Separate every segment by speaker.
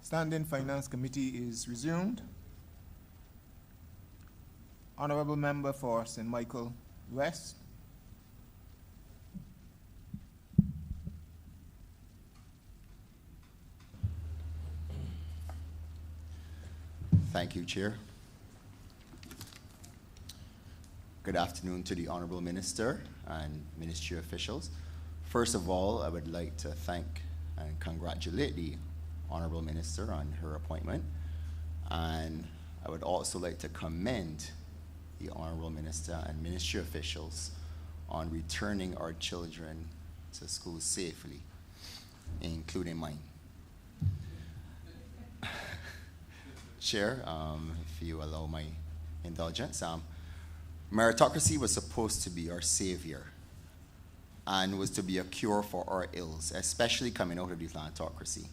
Speaker 1: Standing Finance Committee is resumed. Honourable Member for St. Michael West.
Speaker 2: Thank you, Chair. Good afternoon to the Honourable Minister and Ministry officials. First of all, I would like to thank and congratulate the Honourable Minister on her appointment. And I would also like to commend the Honourable Minister and Ministry officials on returning our children to school safely, including mine. Chair, if you allow my indulgence, meritocracy was supposed to be our savior and was to be a cure for our ills, especially coming out of the plantocracy,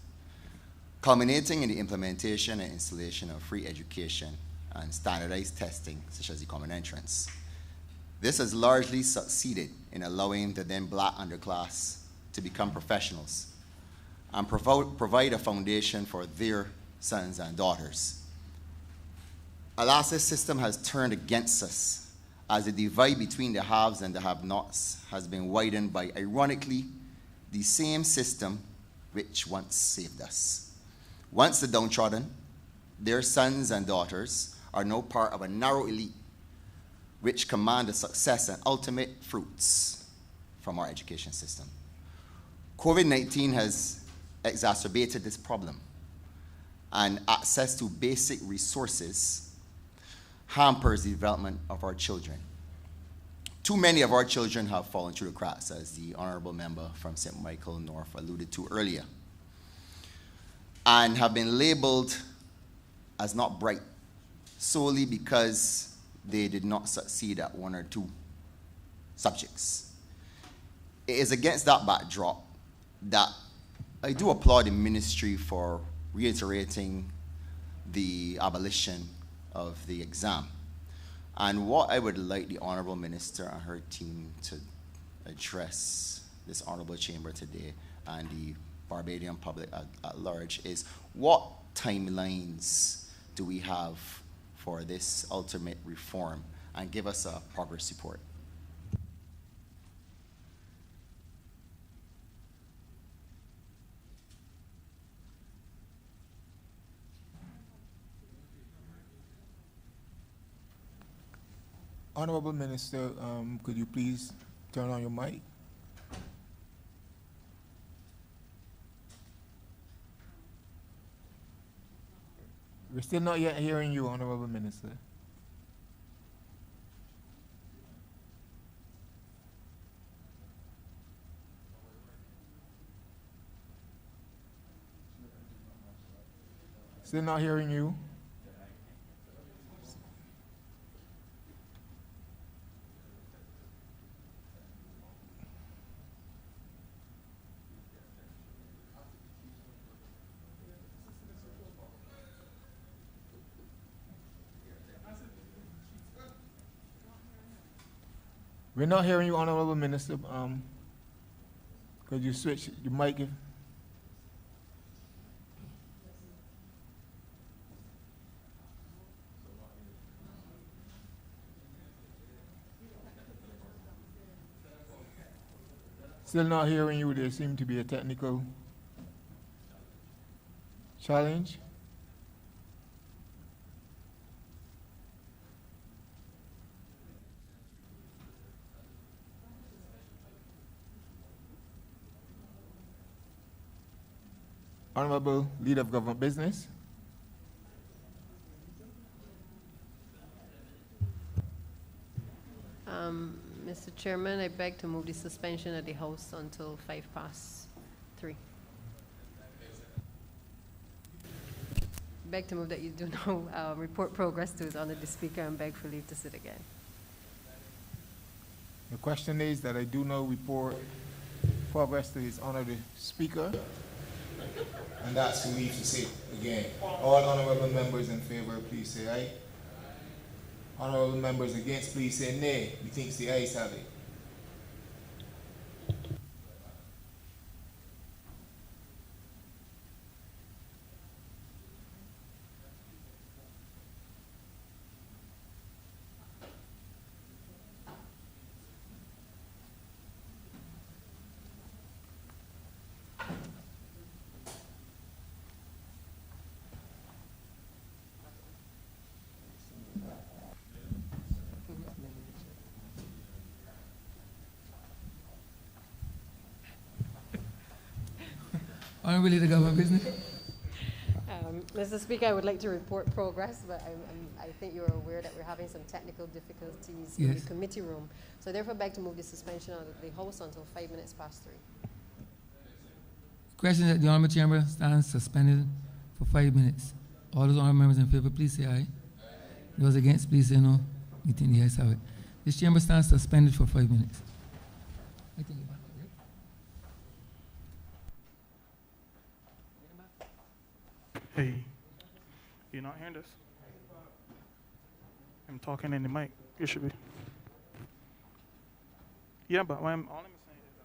Speaker 2: culminating in the implementation and installation of free education and standardized testing, such as the Common Entrance. This has largely succeeded in allowing the then black underclass to become professionals and provide a foundation for their sons and daughters. Alas, this system has turned against us as the divide between the haves and the have-nots has been widened by, ironically, the same system which once saved us. Once the downtrodden, their sons and daughters are now part of a narrow elite which command the success and ultimate fruits from our education system. COVID-19 has exacerbated this problem, and access to basic resources hampers the development of our children. Too many of our children have fallen through the cracks, as the Honourable Member from St. Michael North alluded to earlier, and have been labelled as not bright solely because they did not succeed at one or two subjects. It is against that backdrop that I do applaud the ministry for reiterating the abolition of the exam. And what I would like the Honourable Minister and her team to address this Honourable Chamber today and the Barbadian public at large is, what timelines do we have for this ultimate reform, and give us a progress report.
Speaker 1: Honourable Minister, could you please turn on your mic? We're still not yet hearing you, Honourable Minister. Still not hearing you. We're not hearing you, Honourable Minister. Could you switch your mic? Still not hearing you. There seemed to be a technical challenge. Honourable Leader of Government Business.
Speaker 3: Mr. Chairman, I beg to move the suspension of the House until 3:05. Beg to move that you do not report progress to honor the Speaker, and beg for leave to sit again.
Speaker 1: The question is that I do not report progress to His Honour the Speaker, and that's for leave to sit again. All honourable members in favour, please say aye. Honourable members against, please say nay. Methinks the ayes have it.
Speaker 4: Unrelated government business.
Speaker 3: Mr. Speaker, I would like to report progress, but I think you're aware that we're having some technical difficulties in the
Speaker 4: Yes.
Speaker 3: committee room. So therefore, I'd like to move the suspension of the House until 5 minutes past 3.
Speaker 4: Question that the Honourable Chamber stands suspended for 5 minutes. All those honourable members in favor, please say aye. Those against, please say no. We think the ayes have it. This chamber stands suspended for 5 minutes. I think you're back, right?
Speaker 5: Hey, you not hearing this? I'm talking in the mic. You should be. Yeah, but all I'm saying is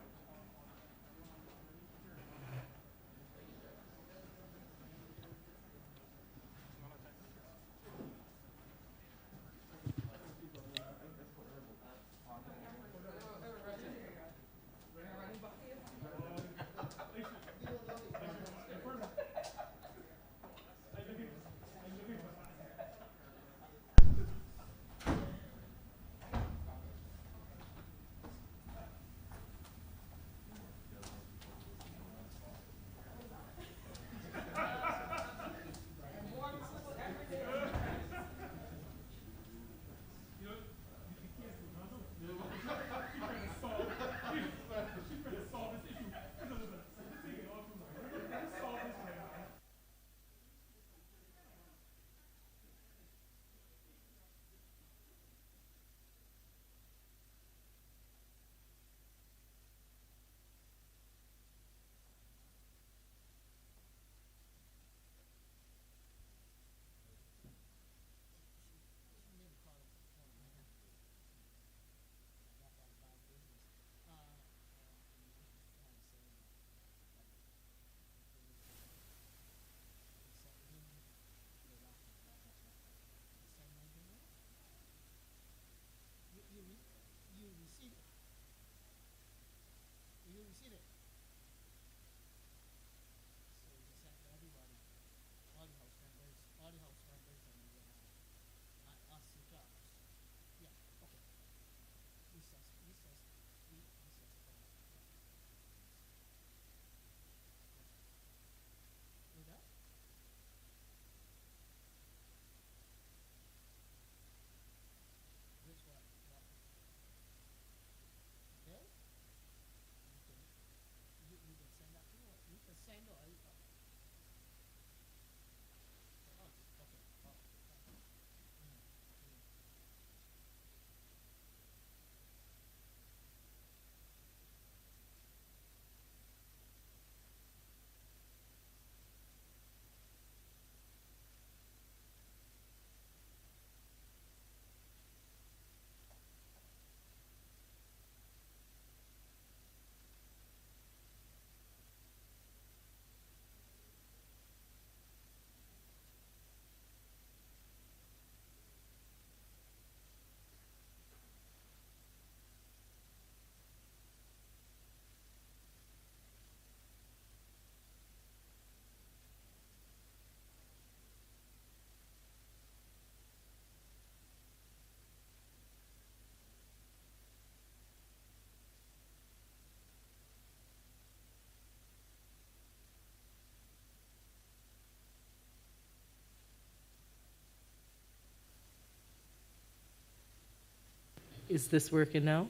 Speaker 6: Is this working now?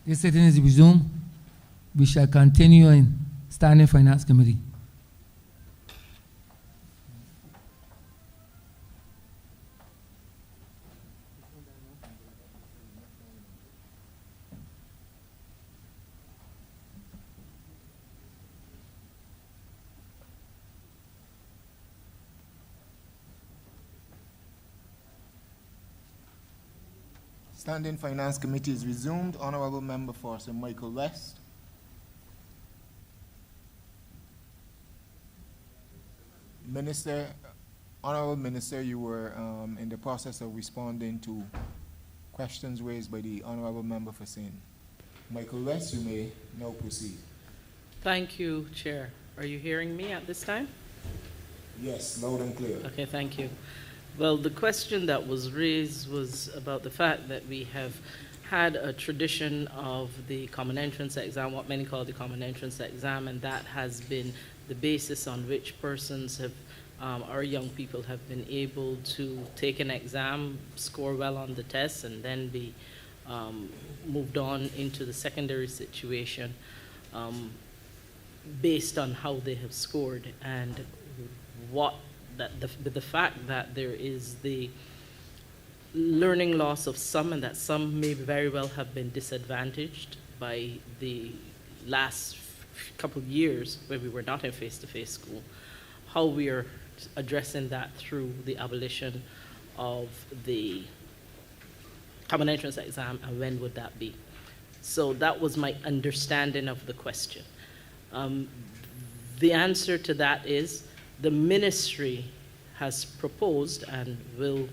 Speaker 4: This sitting is resumed. We shall continue in Standing Finance Committee.
Speaker 1: Standing Finance Committee is resumed. Honourable Member for Sir Michael West. Minister, Honourable Minister, you were in the process of responding to questions raised by the Honourable Member for St. Michael West. You may now proceed.
Speaker 6: Thank you, Chair. Are you hearing me at this time?
Speaker 1: Yes, loud and clear.
Speaker 6: Okay, thank you. Well, the question that was raised was about the fact that we have had a tradition of the common entrance exam, what many call the common entrance exam, and that has been the basis on which persons have, our young people have been able to take an exam, score well on the test, and then be moved on into the secondary situation based on how they have scored and what the fact that there is the learning loss of some, and that some may very well have been disadvantaged by the last couple of years where we were not in face-to-face school, how we are addressing that through the abolition of the common entrance exam, and when would that be? So that was my understanding of the question. The answer to that is the ministry has proposed and will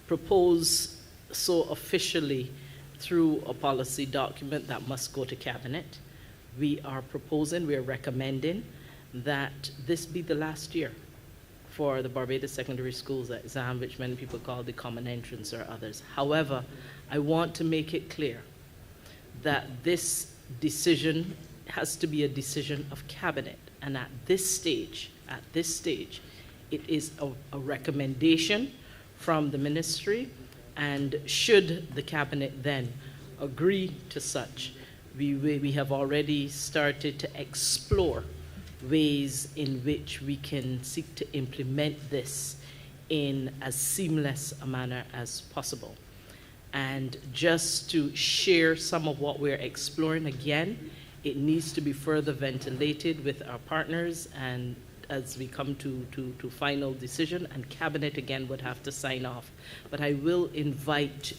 Speaker 6: propose so officially through a policy document that must go to cabinet. We are proposing, we are recommending that this be the last year for the Barbados Secondary Schools exam, which many people call the common entrance or others. However, I want to make it clear that this decision has to be a decision of cabinet, and at this stage, it is a recommendation from the ministry, and should the cabinet then agree to such, we have already started to explore ways in which we can seek to implement this in as seamless a manner as possible. And just to share some of what we're exploring again, it needs to be further ventilated with our partners, and as we come to final decision, and cabinet again would have to sign off. But I will invite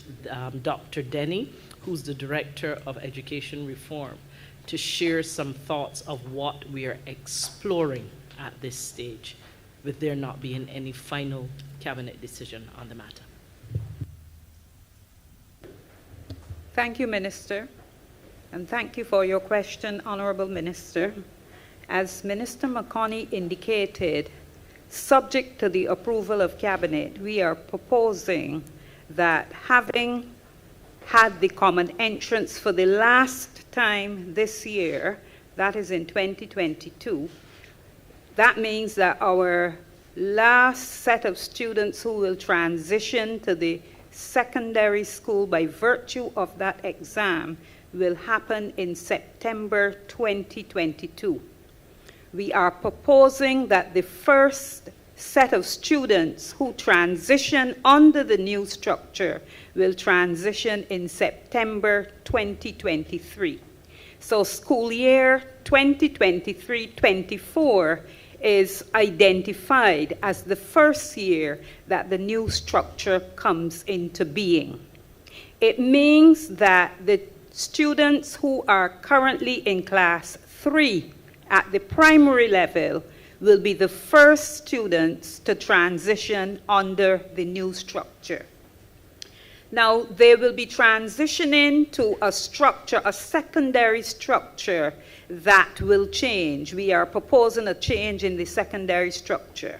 Speaker 6: Dr. Denny, who's the Director of Education Reform, to share some thoughts of what we are exploring at this stage, with there not being any final cabinet decision on the matter.
Speaker 7: Thank you, Minister, and thank you for your question, Honourable Minister. As Minister McConney indicated, subject to the approval of Cabinet, we are proposing that, having had the common entrance for the last time this year, that is in 2022, that means that our last set of students who will transition to the secondary school by virtue of that exam will happen in September 2022. We are proposing that the first set of students who transition under the new structure will transition in September 2023. So school year 2023-24 is identified as the first year that the new structure comes into being. It means that the students who are currently in class 3 at the primary level will be the first students to transition under the new structure. Now, they will be transitioning to a structure, a secondary structure that will change. We are proposing a change in the secondary structure.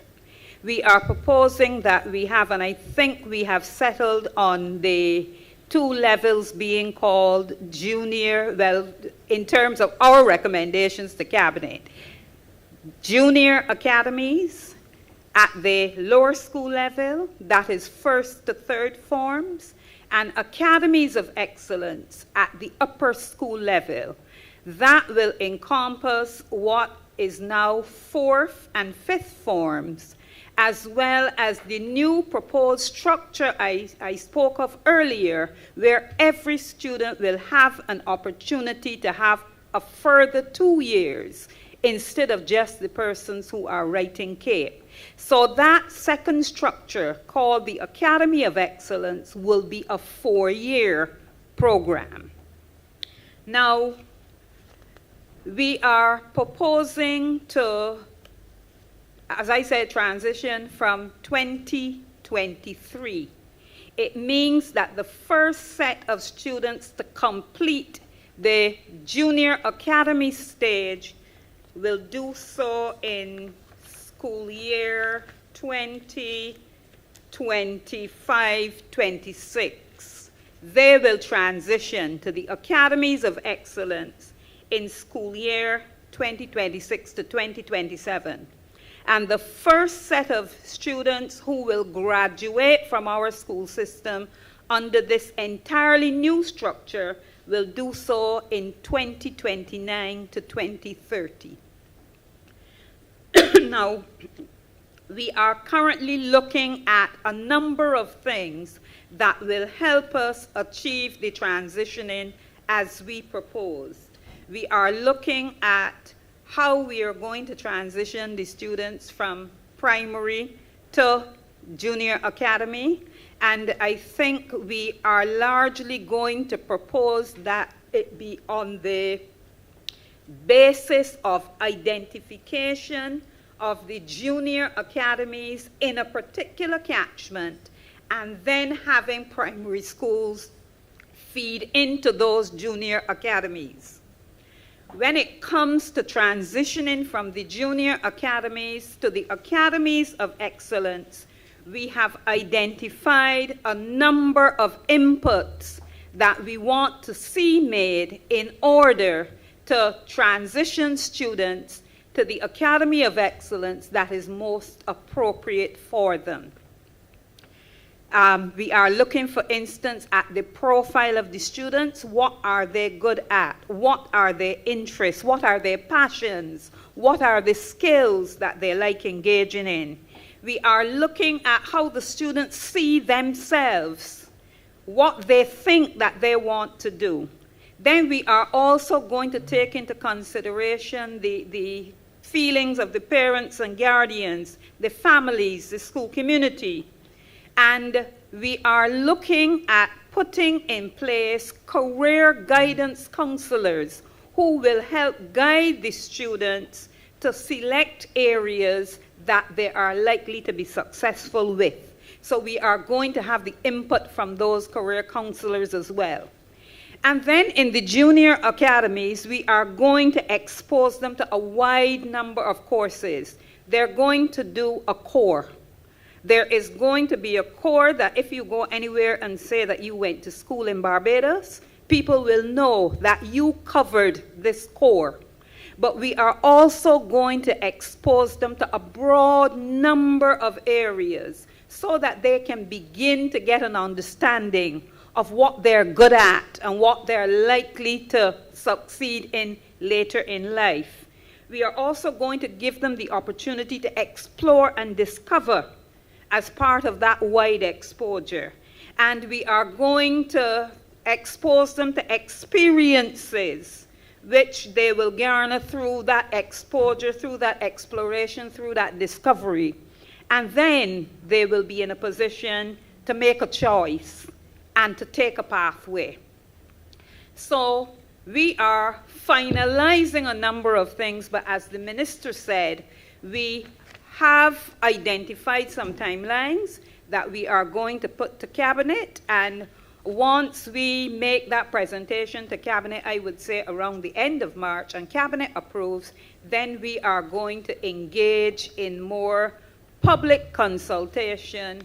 Speaker 7: We are proposing that we have, and I think we have settled on the 2 levels being called junior, well, in terms of our recommendations to Cabinet, junior academies at the lower school level, that is 1st to 3rd forms, and Academies of Excellence at the upper school level. That will encompass what is now 4th and 5th forms, as well as the new proposed structure I spoke of earlier, where every student will have an opportunity to have a further 2 years instead of just the persons who are writing CAPE. So that second structure, called the Academy of Excellence, will be a 4-year program. Now, we are proposing to, as I said, transition from 2023. It means that the first set of students to complete the junior academy stage will do so in school year 2025-26. They will transition to the Academies of Excellence in school year 2026 to 2027. And the first set of students who will graduate from our school system under this entirely new structure will do so in 2029 to 2030. Now, we are currently looking at a number of things that will help us achieve the transitioning as we proposed. We are looking at how we are going to transition the students from primary to junior academy, and I think we are largely going to propose that it be on the basis of identification of the junior academies in a particular catchment, and then having primary schools feed into those junior academies. When it comes to transitioning from the junior academies to the Academies of Excellence, we have identified a number of inputs that we want to see made in order to transition students to the Academy of Excellence that is most appropriate for them. We are looking, for instance, at the profile of the students. What are they good at? What are their interests? What are their passions? What are the skills that they like engaging in? We are looking at how the students see themselves, what they think that they want to do. Then we are also going to take into consideration the feelings of the parents and guardians, the families, the school community. And we are looking at putting in place career guidance counselors who will help guide the students to select areas that they are likely to be successful with. So we are going to have the input from those career counselors as well. And then in the junior academies, we are going to expose them to a wide number of courses. They're going to do a core. There is going to be a core that if you go anywhere and say that you went to school in Barbados, people will know that you covered this core. But we are also going to expose them to a broad number of areas so that they can begin to get an understanding of what they're good at and what they're likely to succeed in later in life. We are also going to give them the opportunity to explore and discover as part of that wide exposure. And we are going to expose them to experiences which they will garner through that exposure, through that exploration, through that discovery. And then they will be in a position to make a choice and to take a pathway. So we are finalizing a number of things, but as the minister said, we have identified some timelines that we are going to put to cabinet, and once we make that presentation to cabinet, I would say around the end of March, and cabinet approves, then we are going to engage in more public consultation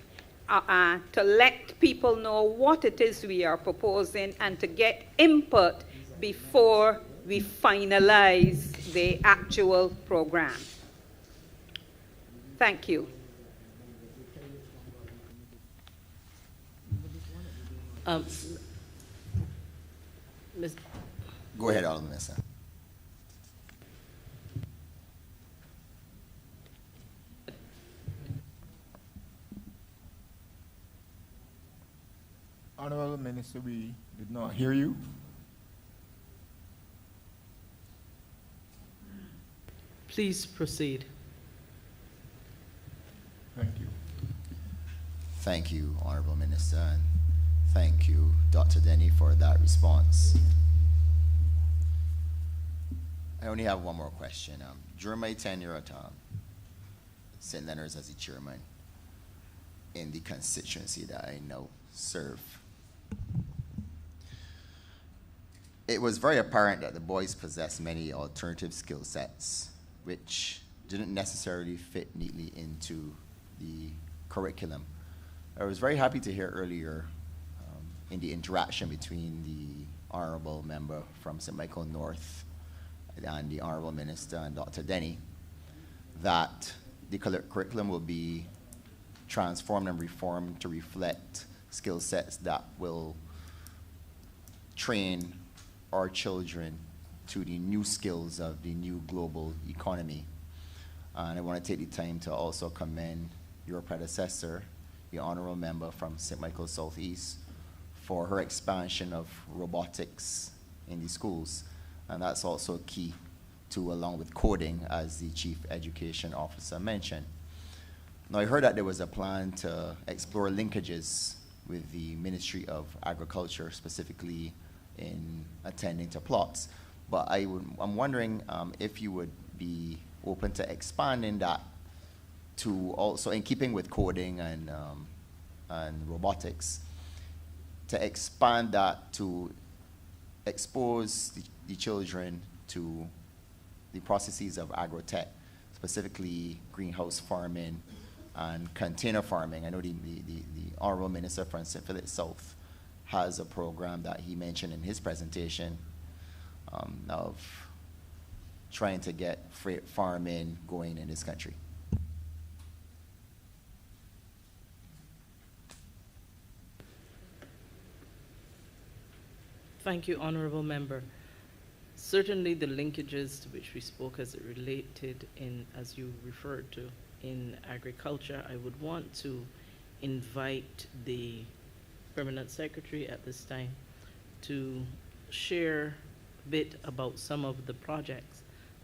Speaker 7: to let people know what it is we are proposing and to get input before we finalize the actual program. Thank you.
Speaker 6: Ms.
Speaker 2: Go ahead, Honourable Minister.
Speaker 1: Honourable Minister, we did not hear you.
Speaker 6: Please proceed.
Speaker 1: Thank you.
Speaker 2: Thank you, Honourable Minister, and thank you, Dr. Denny, for that response. I only have one more question. During my tenure at St. Leonard's as the chairman in the constituency that I now serve, it was very apparent that the boys possessed many alternative skill sets which didn't necessarily fit neatly into the curriculum. I was very happy to hear earlier in the interaction between the Honourable Member from St. Michael North and the Honourable Minister and Dr. Denny that the curriculum will be transformed and reformed to reflect skill sets that will train our children to the new skills of the new global economy. And I want to take the time to also commend your predecessor, the Honourable Member from St. Michael Southeast, for her expansion of robotics in the schools. And that's also key to, along with coding, as the Chief Education Officer mentioned. Now, I heard that there was a plan to explore linkages with the Ministry of Agriculture, specifically in attending to plots. But I'm wondering if you would be open to expanding that to also, in keeping with coding and robotics, to expand that to expose the children to the processes of agrotech, specifically greenhouse farming and container farming. I know the Honourable Minister from St. Philip South has a program that he mentioned in his presentation of trying to get freight farming going in this country.
Speaker 6: Thank you, Honourable Member. Certainly the linkages to which we spoke as it related in, as you referred to, in agriculture, I would want to invite the Permanent Secretary at this time to share a bit about some of the projects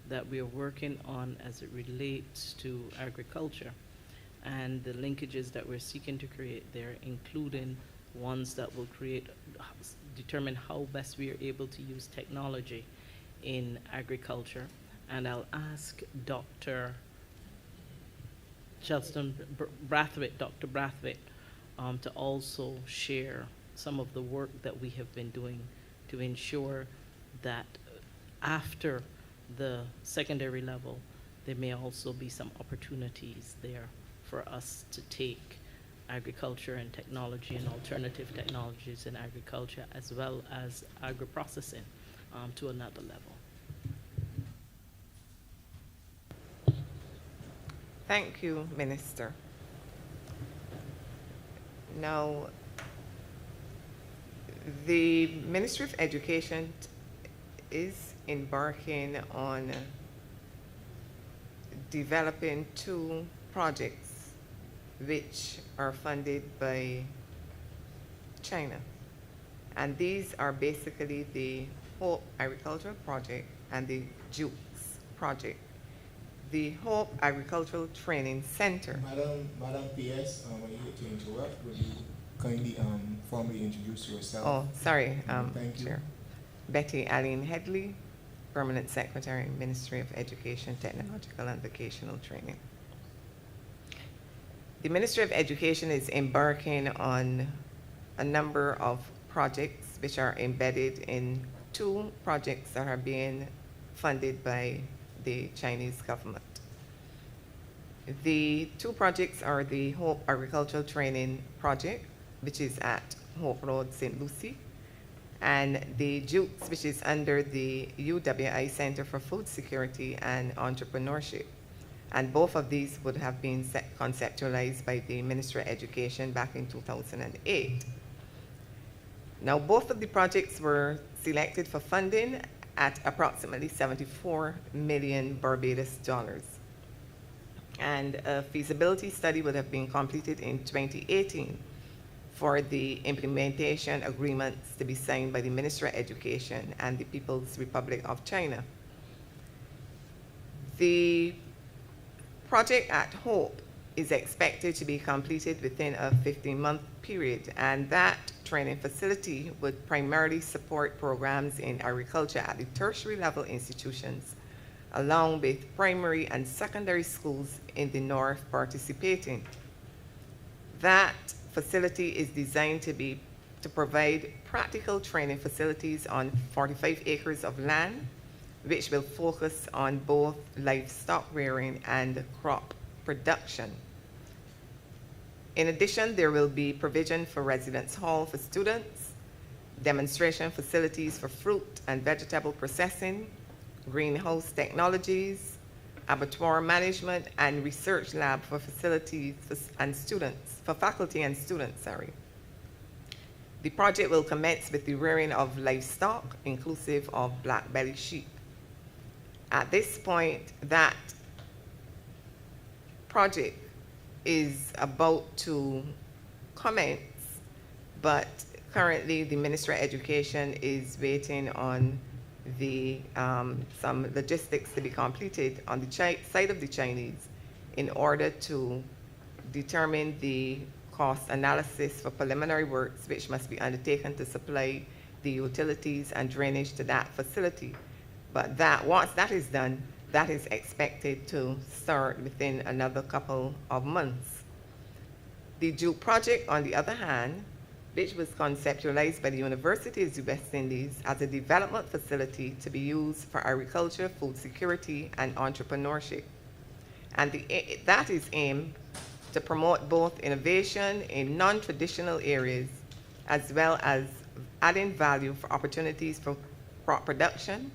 Speaker 6: that we are working on as it relates to agriculture and the linkages that we're seeking to create there, including ones that will determine how best we are able to use technology in agriculture. And I'll ask Dr. Brathwaite, Dr. Brathwaite, to also share some of the work that we have been doing to ensure that after the secondary level, there may also be some opportunities there for us to take agriculture and technology and alternative technologies in agriculture as well as agro-processing to another level.
Speaker 8: Thank you, Minister. Now, the Ministry of Education is embarking on developing 2 projects which are funded by China. And these are basically the Hope Agricultural Project and the Jukes Project. The Hope Agricultural Training Center.
Speaker 1: Madam PS, I hate to interrupt. Would you kindly formally introduce yourself?
Speaker 8: Oh, sorry,
Speaker 1: Thank you.
Speaker 8: Chair. Betty Aline Headley, Permanent Secretary, Ministry of Education, Technological and Vocational Training. The Ministry of Education is embarking on a number of projects which are embedded in 2 projects that are being funded by the Chinese government. The 2 projects are the Hope Agricultural Training Project, which is at Hope Road, St. Lucie, and the Jukes, which is under the UWI Center for Food Security and Entrepreneurship. And both of these would have been conceptualized by the Ministry of Education back in 2008. Now, both of the projects were selected for funding at approximately 74 million Barbados dollars. And a feasibility study would have been completed in 2018 for the implementation agreements to be signed by the Ministry of Education and the People's Republic of China. The project at Hope is expected to be completed within a 15-month period, and that training facility would primarily support programs in agriculture at the tertiary level institutions, along with primary and secondary schools in the north participating. That facility is designed to provide practical training facilities on 45 acres of land, which will focus on both livestock rearing and crop production. In addition, there will be provision for residence hall for students, demonstration facilities for fruit and vegetable processing, greenhouse technologies, abattoir management, and research lab for facilities and students, for faculty and students, The project will commence with the rearing of livestock, inclusive of black belly sheep. At this point, that project is about to commence, but currently the Ministry of Education is waiting on some logistics to be completed on the side of the Chinese in order to determine the cost analysis for preliminary works which must be undertaken to supply the utilities and drainage to that facility. But once that is done, that is expected to start within another couple of months. The Juke project, on the other hand, which was conceptualized by the University of the West Indies as a development facility to be used for agriculture, food security, and entrepreneurship. And that is aimed to promote both innovation in non-traditional areas, as well as adding value for opportunities for crop production,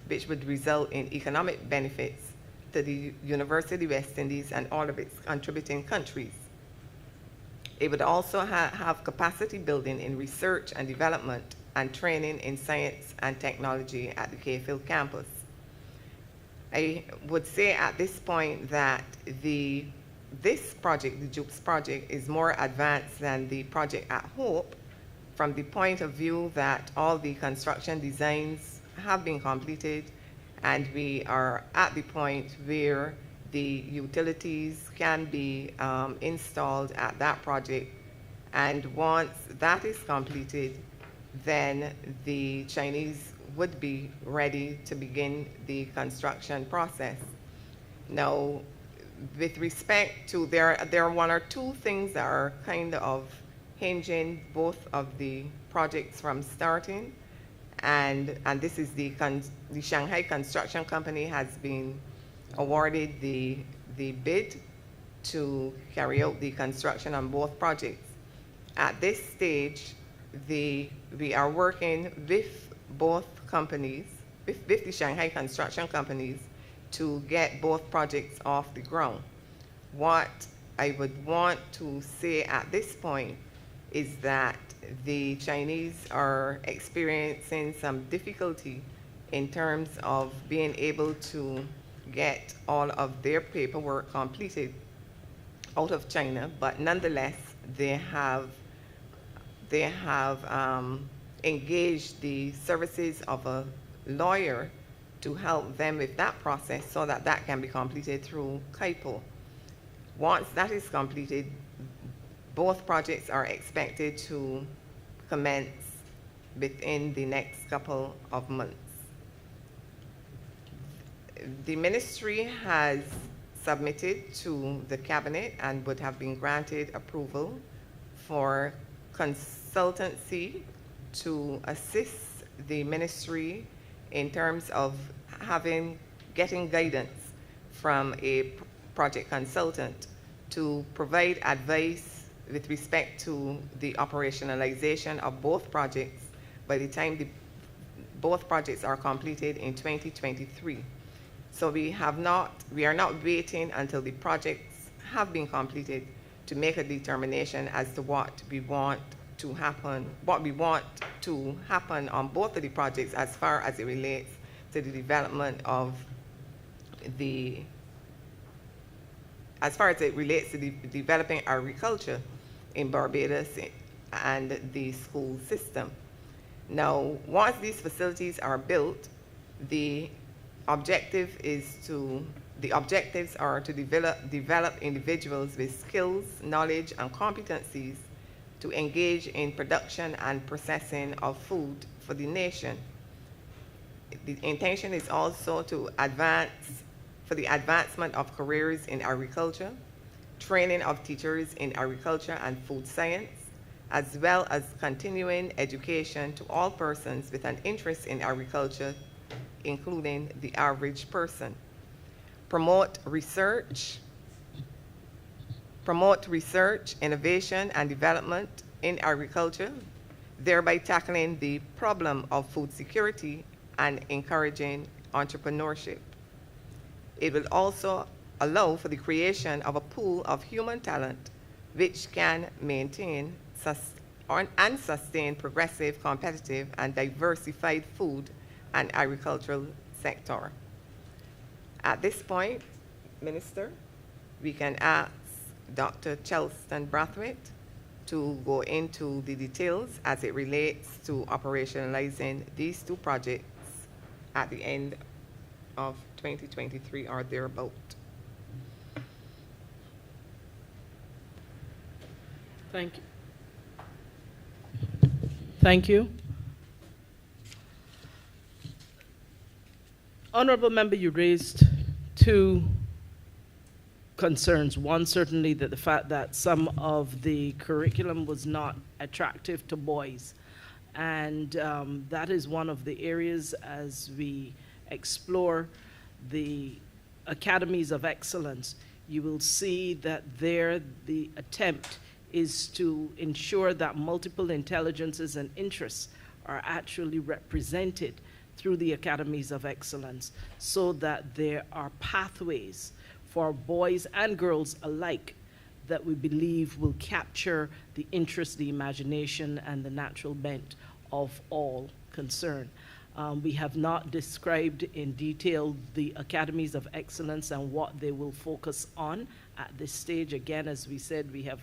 Speaker 8: which would result in economic benefits to the University of West Indies and all of its contributing countries. It would also have capacity building in research and development and training in science and technology at the Cayfield campus. I would say at this point that this project, the Jukes project, is more advanced than the project at Hope from the point of view that all the construction designs have been completed, and we are at the point where the utilities can be installed at that project. And once that is completed, then the Chinese would be ready to begin the construction process. Now, with respect to, there are one or two things that are kind of hinging both of the projects from starting. And this is the Shanghai Construction Company has been awarded the bid to carry out the construction on both projects. At this stage, we are working with both companies, with the Shanghai Construction Companies, to get both projects off the ground. What I would want to say at this point is that the Chinese are experiencing some difficulty in terms of being able to get all of their paperwork completed out of China, but nonetheless, they have engaged the services of a lawyer to help them with that process so that that can be completed through KIPO. Once that is completed, both projects are expected to commence within the next couple of months. The ministry has submitted to the cabinet and would have been granted approval for consultancy to assist the ministry in terms of getting guidance from a project consultant to provide advice with respect to the operationalization of both projects by the time both projects are completed in 2023. So we are not waiting until the projects have been completed to make a determination as to what we want to happen, what we want to to happen on both of the projects as far as it relates to the development of as far as it relates to developing agriculture in Barbados and the school system. Now, once these facilities are built, the objectives are to develop individuals with skills, knowledge, and competencies to engage in production and processing of food for the nation. The intention is also to for the advancement of careers in agriculture, training of teachers in agriculture and food science, as well as continuing education to all persons with an interest in agriculture, including the average person. Promote research, innovation, and development in agriculture, thereby tackling the problem of food security and encouraging entrepreneurship. It will also allow for the creation of a pool of human talent which can maintain and sustain progressive, competitive, and diversified food and agricultural sector. At this point, Minister, we can ask Dr. Chelston Brathwaite to go into the details as it relates to operationalizing these two projects at the end of 2023 or thereabout.
Speaker 6: Thank you. Thank you. Honourable Member, you raised two concerns. One, certainly that the fact that some of the curriculum was not attractive to boys. And that is one of the areas as we explore the Academies of Excellence, you will see that there the attempt is to ensure that multiple intelligences and interests are actually represented through the Academies of Excellence so that there are pathways for boys and girls alike that we believe will capture the interest, the imagination, and the natural bent of all concerned. We have not described in detail the Academies of Excellence and what they will focus on at this stage. Again, as we said, we have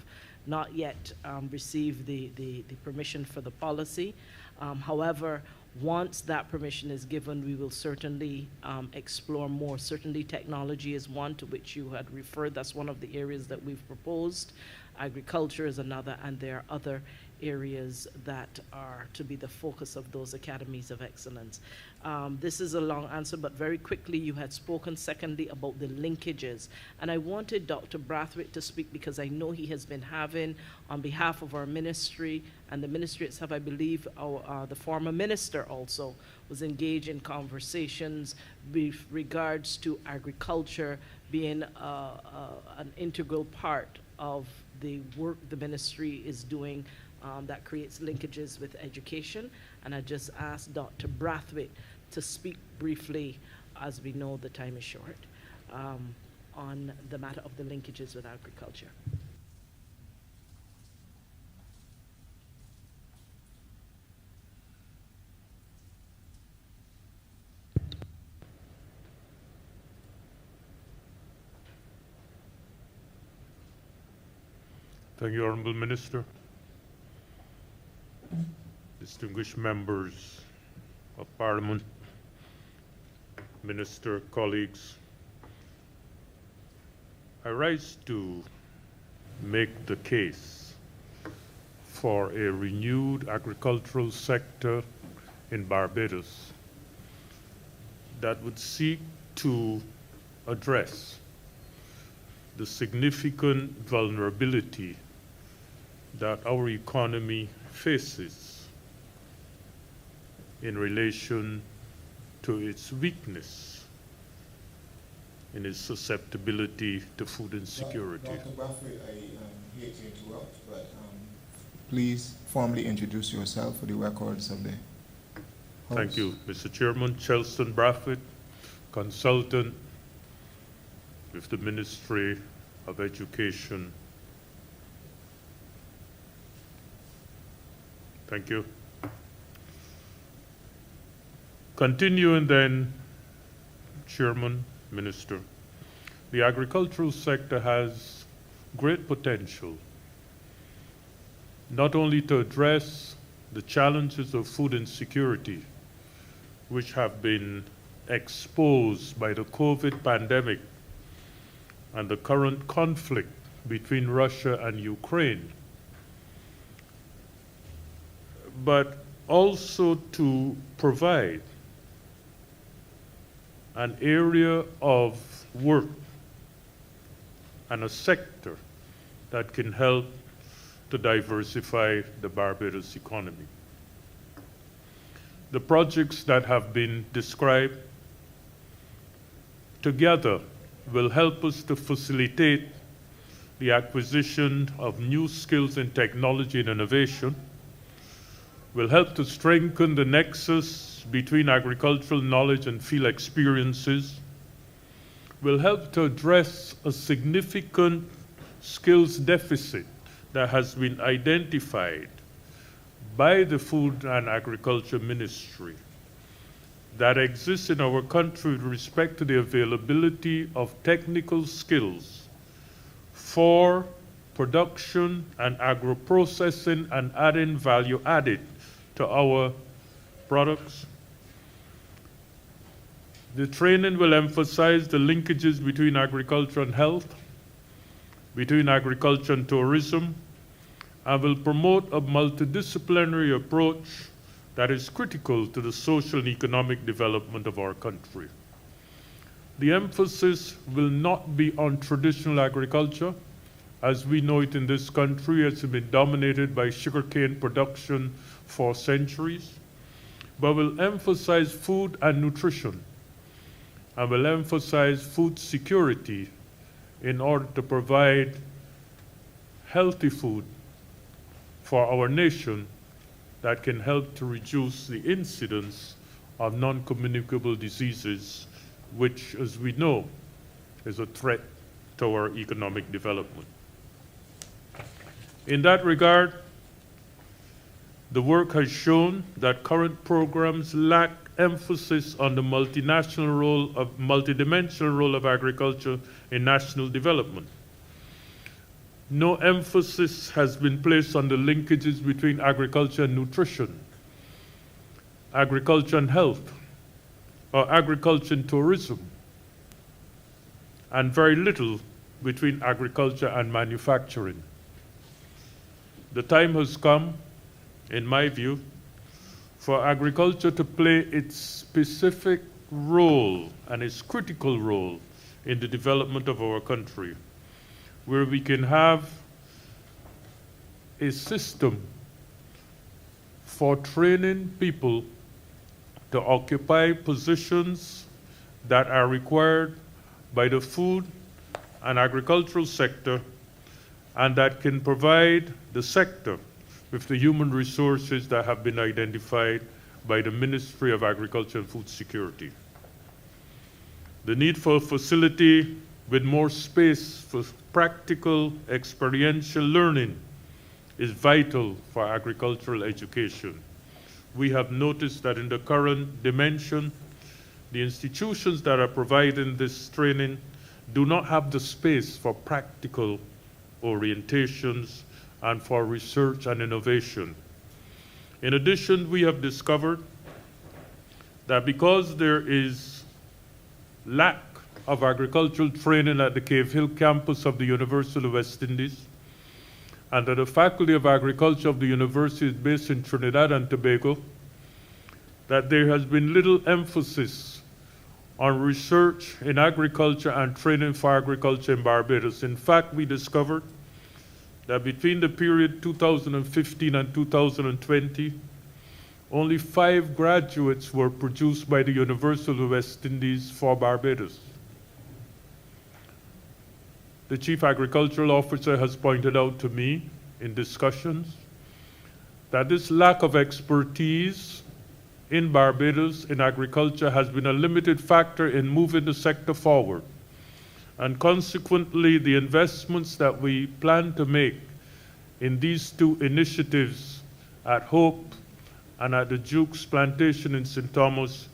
Speaker 6: not yet received the permission for the policy. However, once that permission is given, we will certainly explore more. Certainly technology is one to which you had referred. That's one of the areas that we've proposed. Agriculture is another, and there are other areas that are to be the focus of those Academies of Excellence. This is a long answer, but very quickly, you had spoken secondly about the linkages. And I wanted Dr. Brathwaite to speak because I know he has been having, on behalf of our ministry, and the ministry itself, I believe the former minister also was engaged in conversations with regards to agriculture being an integral part of the work the ministry is doing that creates linkages with education. And I just asked Dr. Brathwaite to speak briefly, as we know the time is short, on the matter of the linkages with agriculture.
Speaker 9: Thank you, Honourable Minister. Distinguished members of Parliament, Minister, colleagues, I rise to make the case for a renewed agricultural sector in Barbados that would seek to address the significant vulnerability that our economy faces in relation to its weakness in its susceptibility to food insecurity.
Speaker 1: Dr. Brathwaite, I hate to interrupt, but please formally introduce yourself for the records of the House.
Speaker 9: Thank you, Mr. Chairman. Chelston Brathwaite, consultant with the Ministry of Education. Thank you. Continuing then, Chairman, Minister, the agricultural sector has great potential, not only to address the challenges of food insecurity, which have been exposed by the COVID pandemic and the current conflict between Russia and Ukraine, but also to provide an area of work and a sector that can help to diversify the Barbados economy. The projects that have been described together will help us to facilitate the acquisition of new skills in technology and innovation, will help to strengthen the nexus between agricultural knowledge and field experiences, will help to address a significant skills deficit that has been identified by the Food and Agriculture Ministry that exists in our country with respect to the availability of technical skills for production and agro-processing and adding value added to our products. The training will emphasize the linkages between agriculture and health, between agriculture and tourism, and will promote a multidisciplinary approach that is critical to the social and economic development of our country. The emphasis will not be on traditional agriculture, as we know it in this country. It's been dominated by sugarcane production for centuries, but will emphasize food and nutrition, and will emphasize food security in order to provide healthy food for our nation that can help to reduce the incidence of non-communicable diseases, which, as we know, is a threat to our economic development. In that regard, the work has shown that current programs lack emphasis on the multidimensional role of agriculture in national development. No emphasis has been placed on the linkages between agriculture and nutrition, agriculture and health, or agriculture and tourism, and very little between agriculture and manufacturing. The time has come, in my view, for agriculture to play its specific role and its critical role in the development of our country, where we can have a system for training people to occupy positions that are required by the food and agricultural sector, and that can provide the sector with the human resources that have been identified by the Ministry of Agriculture and Food Security. The need for a facility with more space for practical, experiential learning is vital for agricultural education. We have noticed that in the current dimension, the institutions that are providing this training do not have the space for practical orientations and for research and innovation. In addition, we have discovered that because there is lack of agricultural training at the Cave Hill campus of the University of the West Indies, and that the Faculty of Agriculture of the university is based in Trinidad and Tobago, that there has been little emphasis on research in agriculture and training for agriculture in Barbados. In fact, we discovered that between the period 2015 and 2020, only 5 graduates were produced by the University of the West Indies for Barbados. The Chief Agricultural Officer has pointed out to me in discussions that this lack of expertise in Barbados in agriculture has been a limited factor in moving the sector forward. And consequently, the investments that we plan to make in these 2 initiatives at Hope and at the Duke's Plantation in St. Thomas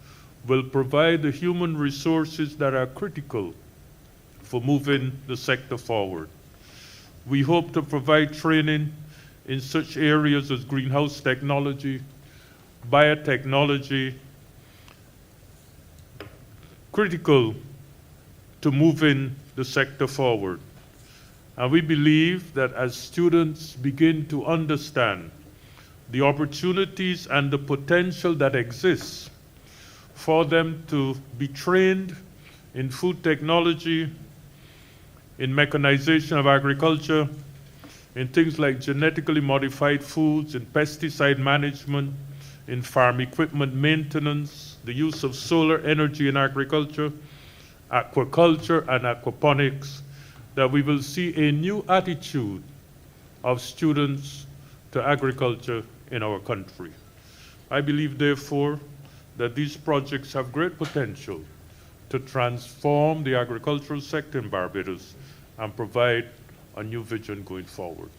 Speaker 9: will provide the human resources that are critical for moving the sector forward. We hope to provide training in such areas as greenhouse technology, biotechnology, critical to moving the sector forward. And we believe that as students begin to understand the opportunities and the potential that exists for them to be trained in food technology, in mechanization of agriculture, in things like genetically modified foods, in pesticide management, in farm equipment maintenance, the use of solar energy in agriculture, aquaculture and aquaponics, that we will see a new attitude of students to agriculture in our country. I believe, therefore, that these projects have great potential to transform the agricultural sector in Barbados and provide a new vision going forward.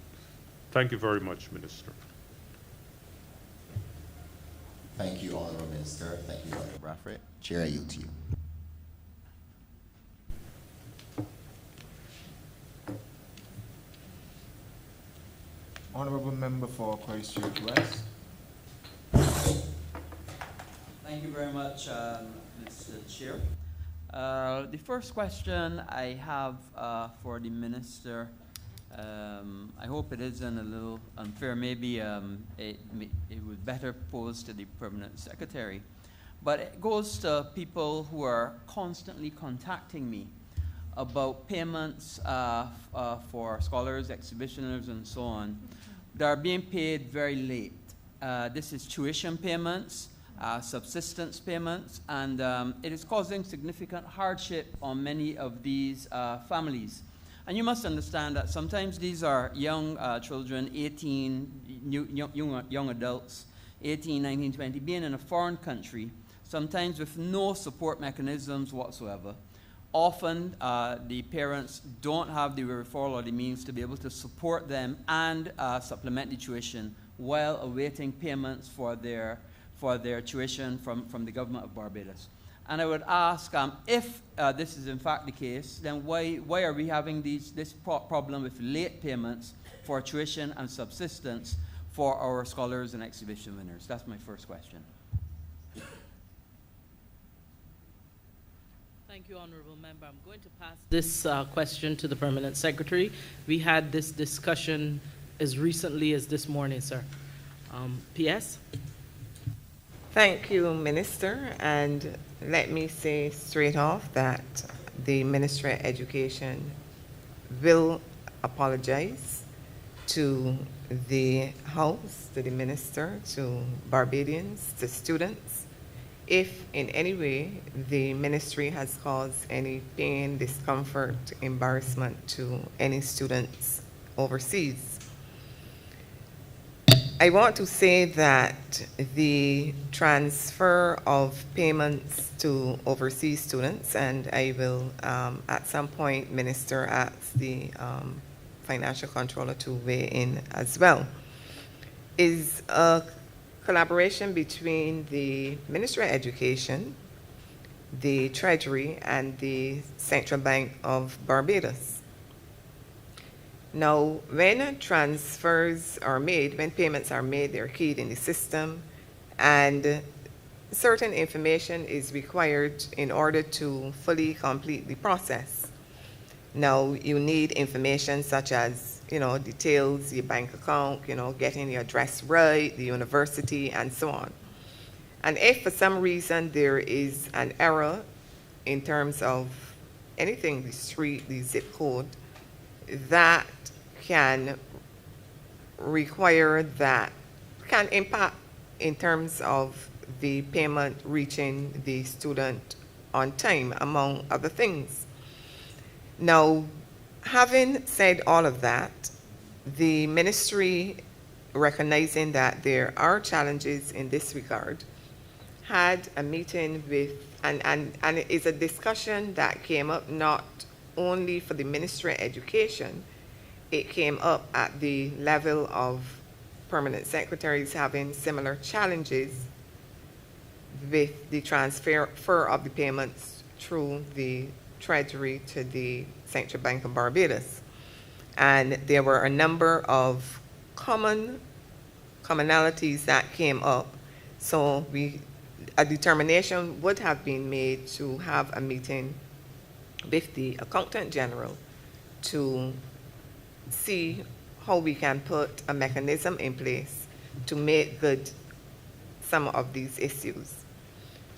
Speaker 9: Thank you very much, Minister.
Speaker 2: Thank you, Honourable Minister. Thank you, Dr. Bradford. Chair, I yield to you.
Speaker 1: Honourable Member for Christ Church West.
Speaker 10: Thank you very much, Mr. Chair. The first question I have for the Minister, I hope it isn't a little unfair. Maybe it was better posed to the Permanent Secretary. But it goes to people who are constantly contacting me about payments for scholars, exhibitioners, and so on, that are being paid very late. This is tuition payments, subsistence payments, and it is causing significant hardship on many of these families. And you must understand that sometimes these are young children, 18, young adults, 18, 19, 20, being in a foreign country, sometimes with no support mechanisms whatsoever. Often, the parents don't have the wherewithal or the means to be able to support them and supplement the tuition while awaiting payments for their tuition from the government of Barbados. And I would ask, if this is in fact the case, then why are we having this problem with late payments for tuition and subsistence for our scholars and exhibition winners? That's my first question.
Speaker 6: Thank you, Honourable Member. I'm going to pass this question to the Permanent Secretary. We had this discussion as recently as this morning, sir. PS?
Speaker 8: Thank you, Minister. And let me say straight off that the Ministry of Education will apologize to the House, to the Minister, to Barbadians, to students, if in any way the ministry has caused any pain, discomfort, embarrassment to any students overseas. I want to say that the transfer of payments to overseas students, and I will at some point, Minister, ask the Financial Controller to weigh in as well, is a collaboration between the Ministry of Education, the Treasury, and the Central Bank of Barbados. Now, when transfers are made, when payments are made, they're keyed in the system, and certain information is required in order to fully complete the process. Now, you need information such as details, your bank account, getting your address right, the university, and so on. And if for some reason there is an error in terms of anything, the street, the zip code, that can require that, can impact in terms of the payment reaching the student on time, among other things. Now, having said all of that, the ministry, recognizing that there are challenges in this regard, had a meeting with, and it is a discussion that came up not only for the Ministry of Education, it came up at the level of permanent secretaries having similar challenges with the transfer of the payments through the Treasury to the Central Bank of Barbados. And there were a number of commonalities that came up. So a determination would have been made to have a meeting with the Accountant General to see how we can put a mechanism in place to make good some of these issues.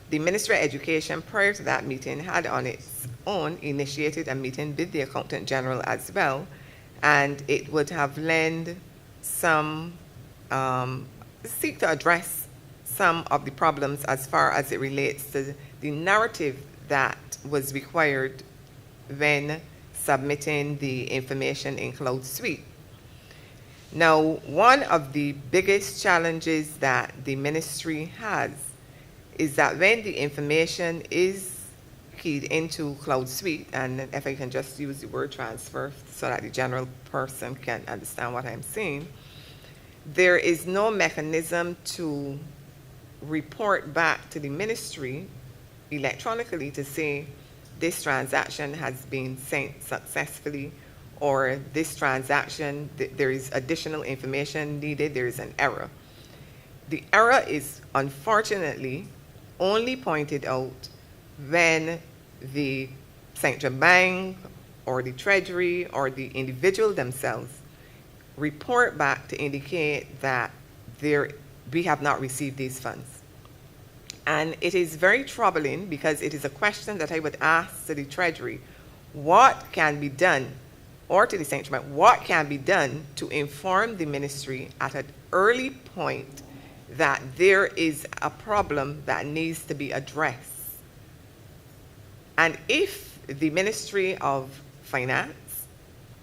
Speaker 8: The Ministry of Education, prior to that meeting, had on its own initiated a meeting with the Accountant General as well, and it would have lent some, seek to address some of the problems as far as it relates to the narrative that was required when submitting the information in Cloud Suite. Now, one of the biggest challenges that the ministry has is that when the information is keyed into Cloud Suite, and if I can just use the word transfer so that the general person can understand what I'm saying, there is no mechanism to report back to the ministry electronically to say this transaction has been sent successfully, or this transaction, there is additional information needed, there is an error. The error is unfortunately only pointed out when the Central Bank or the Treasury or the individual themselves report back to indicate that we have not received these funds. And it is very troubling because it is a question that I would ask to the Treasury, what can be done, or to the Central Bank, what can be done to inform the ministry at an early point that there is a problem that needs to be addressed. And if the Ministry of Finance,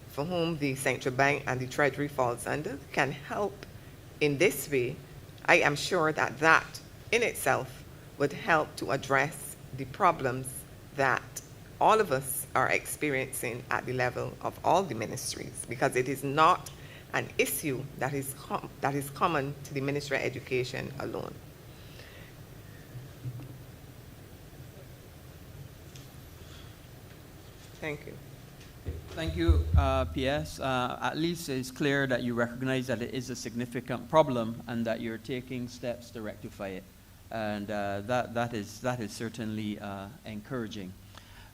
Speaker 8: for whom the Central Bank and the Treasury falls under, can help in this way, I am sure that that in itself would help to address the problems that all of us are experiencing at the level of all the ministries, because it is not an issue that is common to the Ministry of Education alone. Thank you.
Speaker 10: Thank you, PS. At least it's clear that you recognize that it is a significant problem and that you're taking steps to rectify it. And that is certainly encouraging.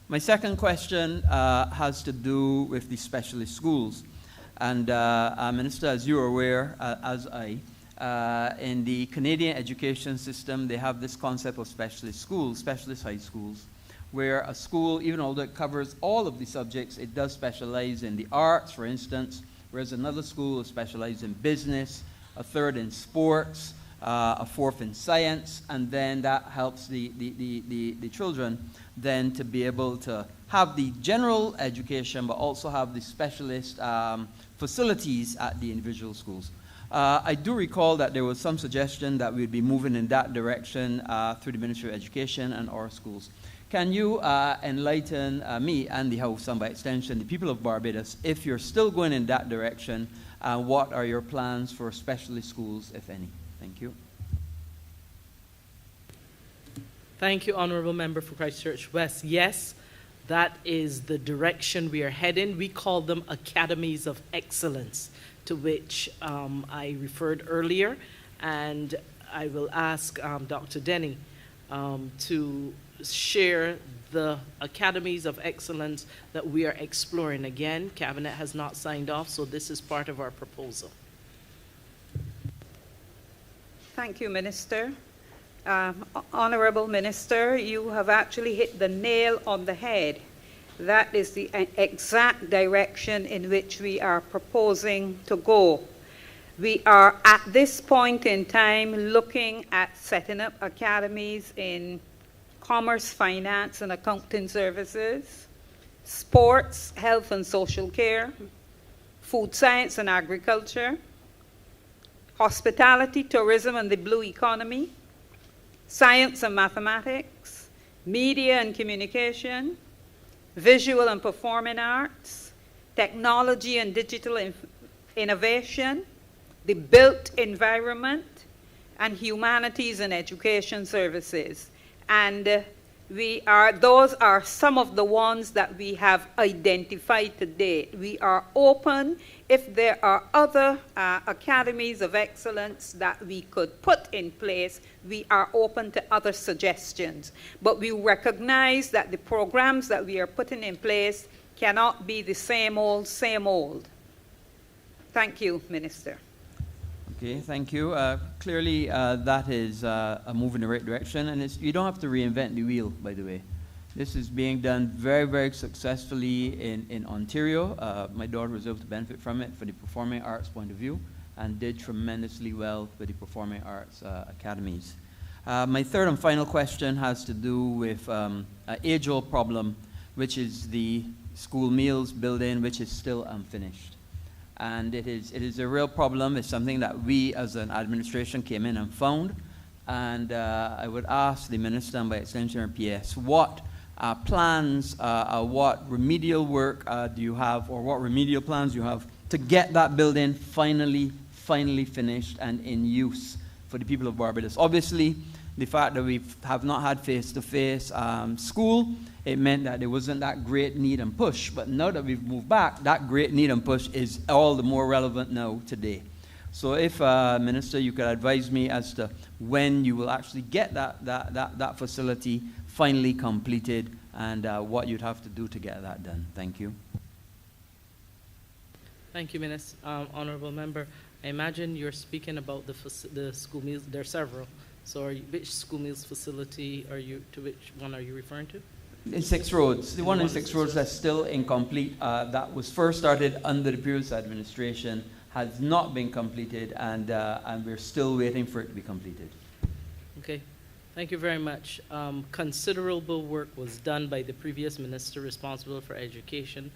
Speaker 10: My second question has to do with the specialist schools. And Minister, as you're aware, as I, in the Canadian education system, they have this concept of specialist schools, specialist high schools, where a school, even although it covers all of the subjects, it does specialize in the arts, for instance, whereas another school will specialize in business, a third in sports, a fourth in science, and then that helps the children then to be able to have the general education, but also have the specialist facilities at the individual schools. I do recall that there was some suggestion that we'd be moving in that direction through the Ministry of Education and our schools. Can you enlighten me and the House, and by extension the people of Barbados, if you're still going in that direction, what are your plans for specialist schools, if any? Thank you.
Speaker 6: Thank you, Honourable Member for Christchurch West. Yes, that is the direction we are heading. We call them Academies of Excellence, to which I referred earlier, and I will ask Dr. Denny to share the Academies of Excellence that we are exploring. Again, Cabinet has not signed off, so this is part of our proposal.
Speaker 7: Thank you, Minister. Honourable Minister, you have actually hit the nail on the head. That is the exact direction in which we are proposing to go. We are at this point in time looking at setting up academies in commerce, finance, and accounting services, sports, health and social care, food science and agriculture, hospitality, tourism and the blue economy, science and mathematics, media and communication, visual and performing arts, technology and digital innovation, the built environment, and Humanities and Education Services. And those are some of the ones that we have identified today. We are open if there are other academies of excellence that we could put in place. We are open to other suggestions. But we recognize that the programs that we are putting in place cannot be the same old, same old. Thank you, Minister.
Speaker 10: Okay, thank you. Clearly, that is a move in the right direction, and you don't have to reinvent the wheel, by the way. This is being done very, very successfully in Ontario. My daughter was able to benefit from it for the performing arts point of view, and did tremendously well with the performing arts academies. My third and final question has to do with an age-old problem, which is the school meals building, which is still unfinished. And it is a real problem. It's something that we as an administration came in and found. And I would ask the Minister, and by extension PS, what plans, what remedial work do you have, or what remedial plans do you have to get that building finally finished and in use for the people of Barbados? Obviously, the fact that we have not had face-to-face school, it meant that there wasn't that great need and push. But now that we've moved back, that great need and push is all the more relevant now today. So if, Minister, you could advise me as to when you will actually get that facility finally completed and what you'd have to do to get that done. Thank you.
Speaker 6: Thank you, Minister. Honourable Member, I imagine you're speaking about the school meals. There are several. So which school meals facility to which one are you referring to?
Speaker 10: In 6 Roads. The one in 6 Roads that's still incomplete, that was first started under the previous administration, has not been completed, and we're still waiting for it to be completed.
Speaker 6: Okay. Thank you very much. Considerable work was done by the previous minister responsible for education,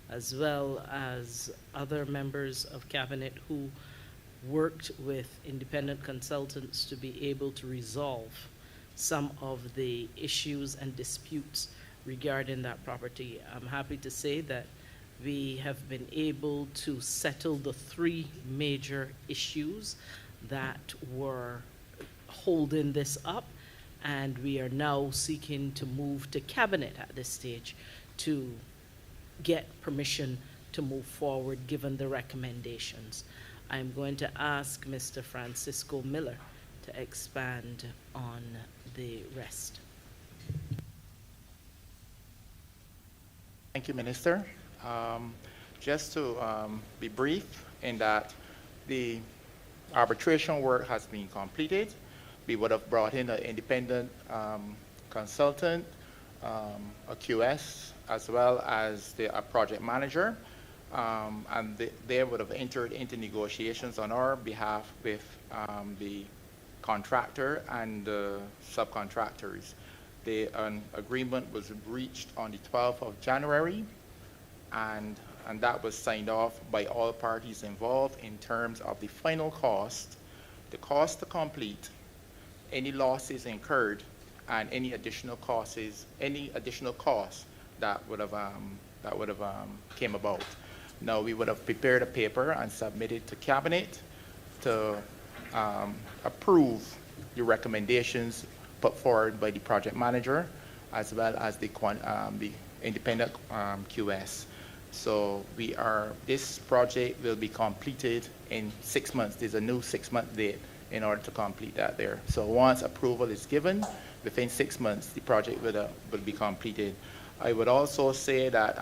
Speaker 6: as well as other members of cabinet who worked with independent consultants to be able to resolve some of the issues and disputes regarding that property. I'm happy to say that we have been able to settle the 3 major issues that were holding this up, and we are now seeking to move to cabinet at this stage to get permission to move forward given the recommendations. I'm going to ask Mr. Francisco Miller to expand on the rest.
Speaker 11: Thank you, Minister. Just to be brief in that the arbitration work has been completed. We would have brought in an independent consultant, a QS, as well as a project manager. And they would have entered into negotiations on our behalf with the contractor and the subcontractors. An agreement was reached on the 12th of January, and that was signed off by all parties involved in terms of the final cost, the cost to complete, any losses incurred, and any additional costs that would have came about. Now, we would have prepared a paper and submitted to cabinet to approve the recommendations put forward by the project manager, as well as the independent QS. So this project will be completed in 6 months. There's a new 6-month date in order to complete that there. So once approval is given, within 6 months, the project will be completed. I would also say that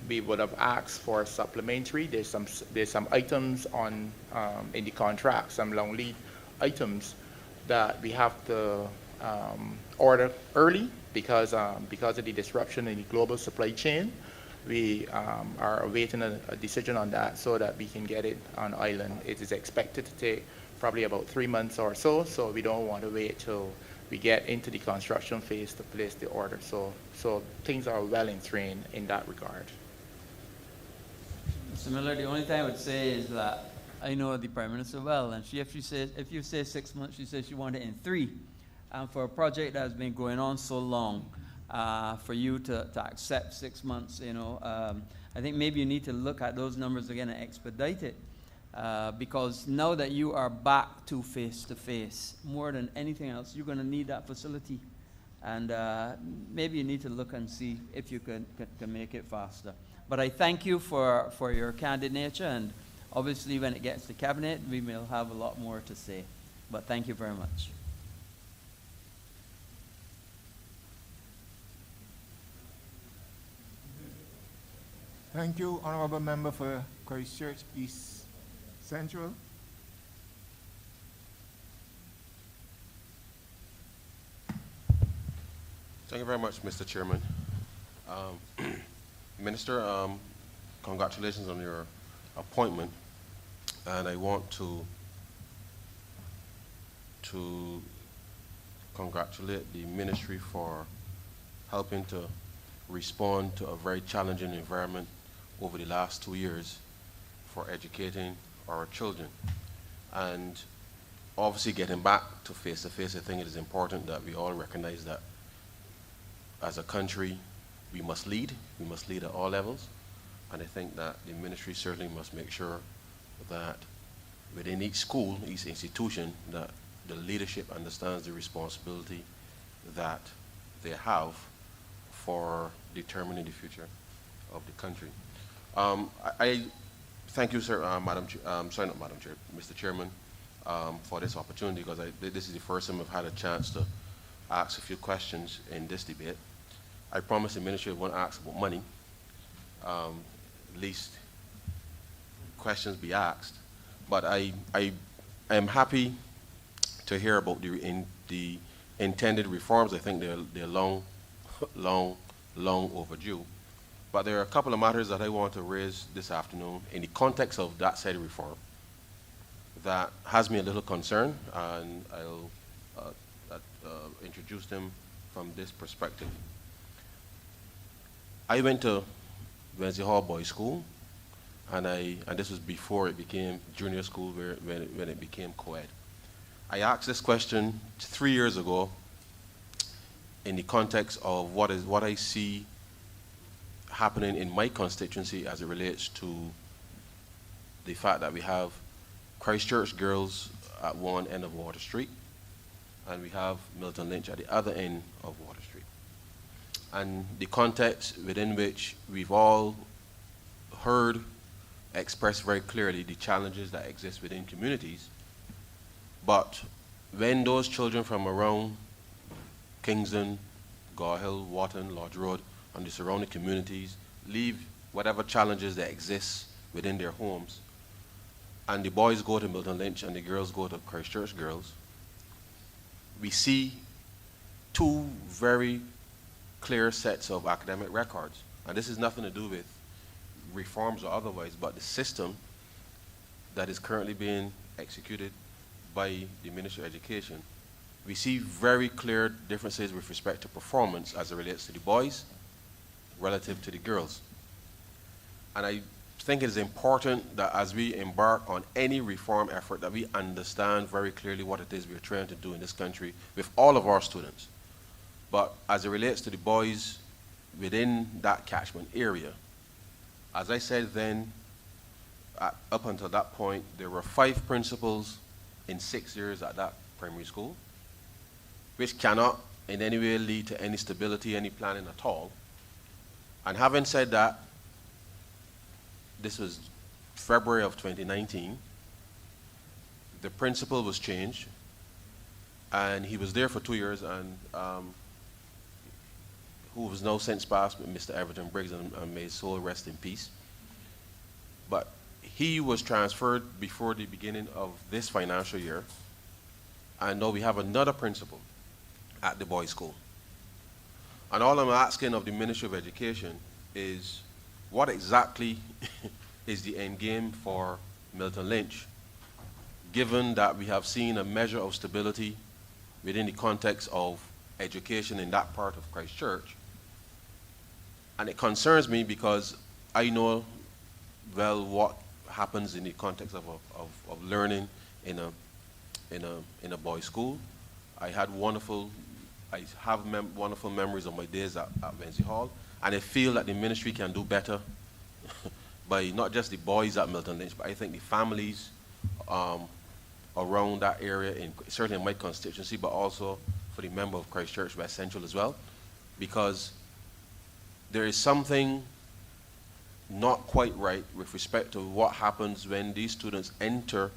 Speaker 11: we would have asked for supplementary. There's some items in the contract, some long lead items that we have to order early because of the disruption in the global supply chain. We are awaiting a decision on that so that we can get it on island. It is expected to take probably about 3 months or so we don't want to wait till we get into the construction phase to place the order. So things are well in train in that regard.
Speaker 10: Mr. Miller, the only thing I would say is that I know the Prime Minister well, and if you say 6 months, she says she wanted it in 3. And for a project that has been going on so long, for you to accept 6 months, I think maybe you need to look at those numbers again and expedite it. because now that you are back to face-to-face, more than anything else, you're going to need that facility. And maybe you need to look and see if you can make it faster. But I thank you for your candid nature, and obviously when it gets to cabinet, we will have a lot more to say. But thank you very much.
Speaker 1: Thank you, Honourable Member for Christchurch East Central.
Speaker 12: Thank you very much, Mr. Chairman. Minister, congratulations on your appointment, and I want to congratulate the ministry for helping to respond to a very challenging environment over the last 2 years for educating our children. And obviously getting back to face-to-face, I think it is important that we all recognize that as a country, we must lead at all levels. And I think that the ministry certainly must make sure that within each school, each institution, that the leadership understands the responsibility that they have for determining the future of the country. I thank you, sir, Mr. Chairman, for this opportunity, because this is the first time I've had a chance to ask a few questions in this debate. I promised the ministry I won't ask about money. At least questions be asked. But I am happy to hear about the intended reforms. I think they're long overdue. But there are a couple of matters that I want to raise this afternoon in the context of that said reform that has me a little concerned, and I'll introduce them from this perspective. I went to Wednesday Hall Boys School, and this was before it became junior school, when it became co-ed. I asked this question 3 years ago in the context of what I see happening in my constituency as it relates to the fact that we have Christchurch girls at one end of Water Street, and we have Milton Lynch at the other end of Water Street. And the context within which we've all heard expressed very clearly the challenges that exist within communities. But when those children from around Kingston, Gore Hill, Wharton, Lodge Road, and the surrounding communities leave whatever challenges that exist within their homes, and the boys go to Milton Lynch and the girls go to Christchurch Girls, we see two very clear sets of academic records. And this has nothing to do with reforms or otherwise, but the system that is currently being executed by the Ministry of Education. We see very clear differences with respect to performance as it relates to the boys relative to the girls. And I think it is important that as we embark on any reform effort, that we understand very clearly what it is we're trying to do in this country with all of our students. But as it relates to the boys within that catchment area, as I said then, up until that point, there were 5 principals in 6 years at that primary school, which cannot in any way lead to any stability, any planning at all. And having said that, this was February of 2019, the principal was changed, and he was there for 2 years, and who was now since passed, Mr. Everton Briggs, and may his soul rest in peace. But he was transferred before the beginning of this financial year, and now we have another principal at the boys' school. And all I'm asking of the Ministry of Education is, what exactly is the end game for Milton Lynch, given that we have seen a measure of stability within the context of education in that part of Christchurch? And it concerns me because I know well what happens in the context of learning in a boys' school. I have wonderful memories of my days at Wednesday Hall, and I feel that the ministry can do better by not just the boys at Milton Lynch, but I think the families around that area, certainly in my constituency, but also for the member of Christchurch West Central as well, because there is something not quite right with respect to what happens when these students enter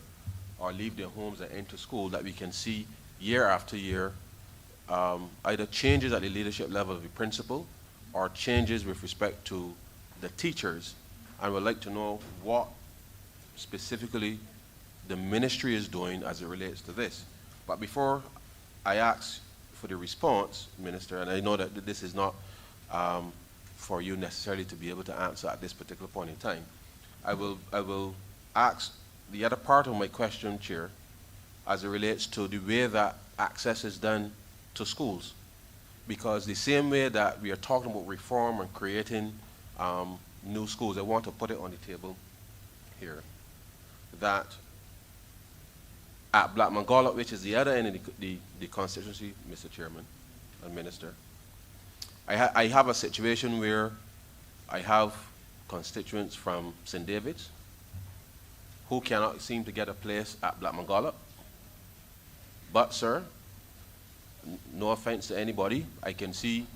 Speaker 12: or leave their homes and enter school, that we can see year after year either changes at the leadership level of the principal or changes with respect to the teachers. And would like to know what specifically the ministry is doing as it relates to this. But before I ask for the response, Minister, and I know that this is not for you necessarily to be able to answer at this particular point in time, I will ask the other part of my question, Chair, as it relates to the way that access is done to schools. Because the same way that we are talking about reform and creating new schools, I want to put it on the table here, that at Blackman Gollop, which is the other end of the constituency, Mr. Chairman and Minister, I have a situation where I have constituents from St. David's who cannot seem to get a place at Blackman Gollop. But, sir, no offense to anybody, I can see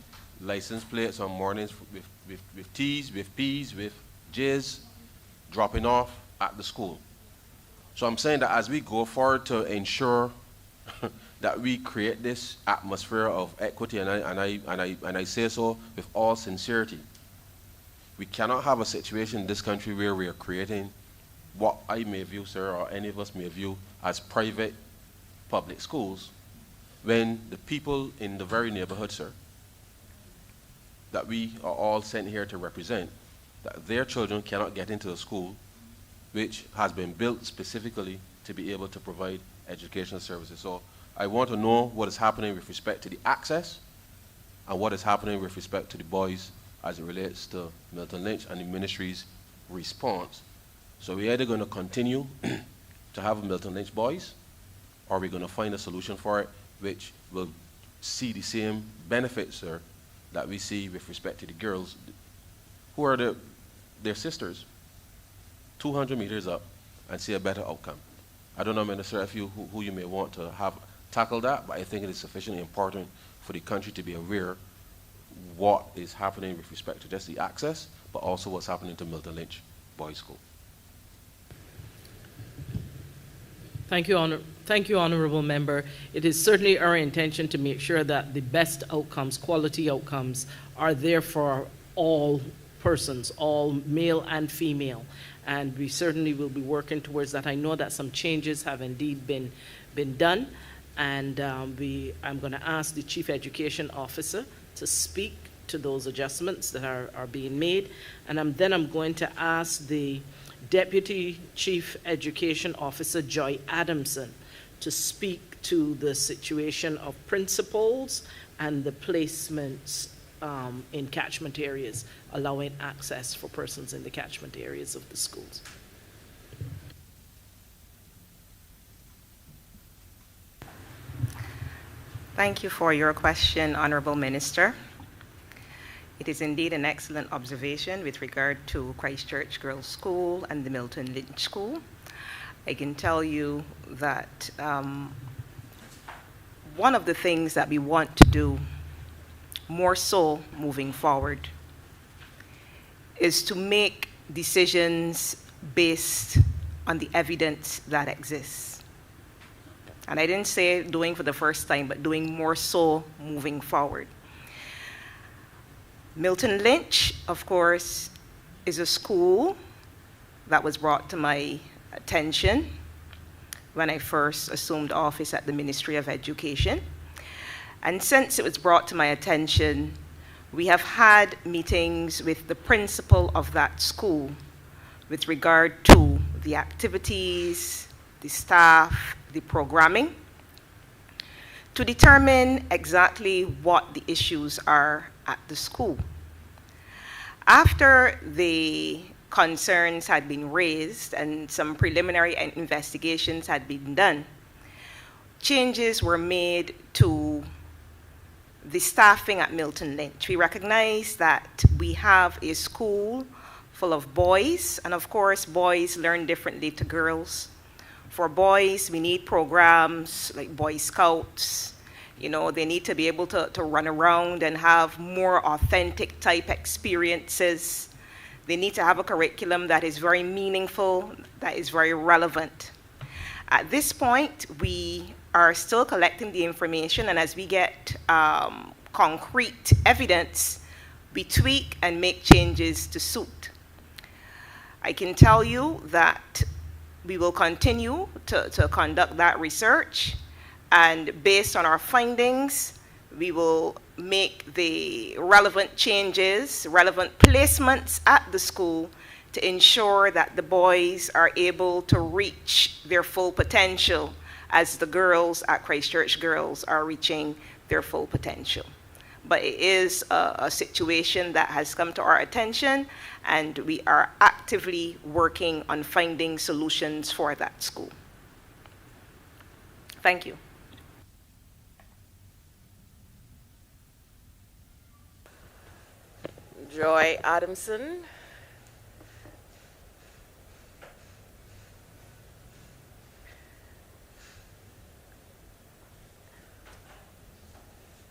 Speaker 12: license plates on mornings with T's, with P's, with J's dropping off at the school. So I'm saying that as we go forward to ensure that we create this atmosphere of equity, and I say so with all sincerity, we cannot have a situation in this country where we are creating what I may view, sir, or any of us may view as private public schools, when the people in the very neighborhood, sir, that we are all sent here to represent, that their children cannot get into a school which has been built specifically to be able to provide educational services. So I want to know what is happening with respect to the access and what is happening with respect to the boys as it relates to Milton Lynch and the ministry's response. So we're either going to continue to have Milton Lynch boys, or we're going to find a solution for it which will see the same benefits, sir, that we see with respect to the girls who are their sisters 200 meters up and see a better outcome. I don't know, Minister, if who you may want to have tackle that, but I think it is sufficiently important for the country to be aware what is happening with respect to just the access, but also what's happening to Milton Lynch Boys School.
Speaker 6: Thank you, Honourable Member. It is certainly our intention to make sure that the best outcomes, quality outcomes, are there for all persons, all male and female. And we certainly will be working towards that. I know that some changes have indeed been done, and I'm going to ask the Chief Education Officer to speak to those adjustments that are being made. And then I'm going to ask the Deputy Chief Education Officer, Joy Adamson, to speak to the situation of principals and the placements in catchment areas, allowing access for persons in the catchment areas of the schools.
Speaker 13: Thank you for your question, Honourable Minister. It is indeed an excellent observation with regard to Christchurch Girls' School and the Milton Lynch School. I can tell you that one of the things that we want to do more so moving forward is to make decisions based on the evidence that exists. And I didn't say doing for the first time, but doing more so moving forward. Milton Lynch, of course, is a school that was brought to my attention when I first assumed office at the Ministry of Education. And since it was brought to my attention, we have had meetings with the principal of that school with regard to the activities, the staff, the programming, to determine exactly what the issues are at the school. After the concerns had been raised and some preliminary investigations had been done, changes were made to the staffing at Milton Lynch. We recognize that we have a school full of boys, and of course, boys learn differently to girls. For boys, we need programs like Boy Scouts. You know, they need to be able to run around and have more authentic type experiences. They need to have a curriculum that is very meaningful, that is very relevant. At this point, we are still collecting the information, and as we get concrete evidence, we tweak and make changes to suit. I can tell you that we will continue to conduct that research, and based on our findings, we will make the relevant changes, relevant placements at the school to ensure that the boys are able to reach their full potential as the girls at Christchurch Girls are reaching their full potential. But it is a situation that has come to our attention, and we are actively working on finding solutions for that school. Thank you.
Speaker 14: Joy Adamson.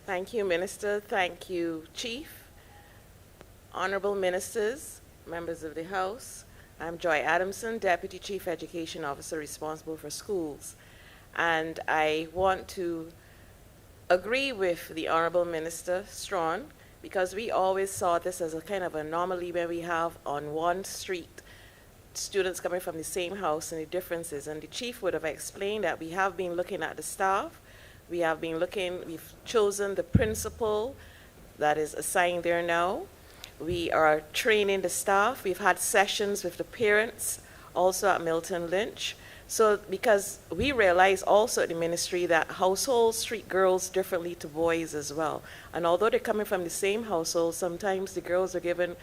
Speaker 14: Thank you, Minister. Thank you, Chief. Honorable Ministers, members of the House, I'm Joy Adamson, Deputy Chief Education Officer responsible for schools. And I want to agree with the Honorable Minister Strawn, because we always saw this as a kind of anomaly where we have on one street students coming from the same house and the differences. And the Chief would have explained that we have been looking at the staff. We've chosen the principal that is assigned there now. We are training the staff. We've had sessions with the parents also at Milton Lynch. So because we realize also at the ministry that households treat girls differently to boys as well. And although they're coming from the same household, sometimes the girls are given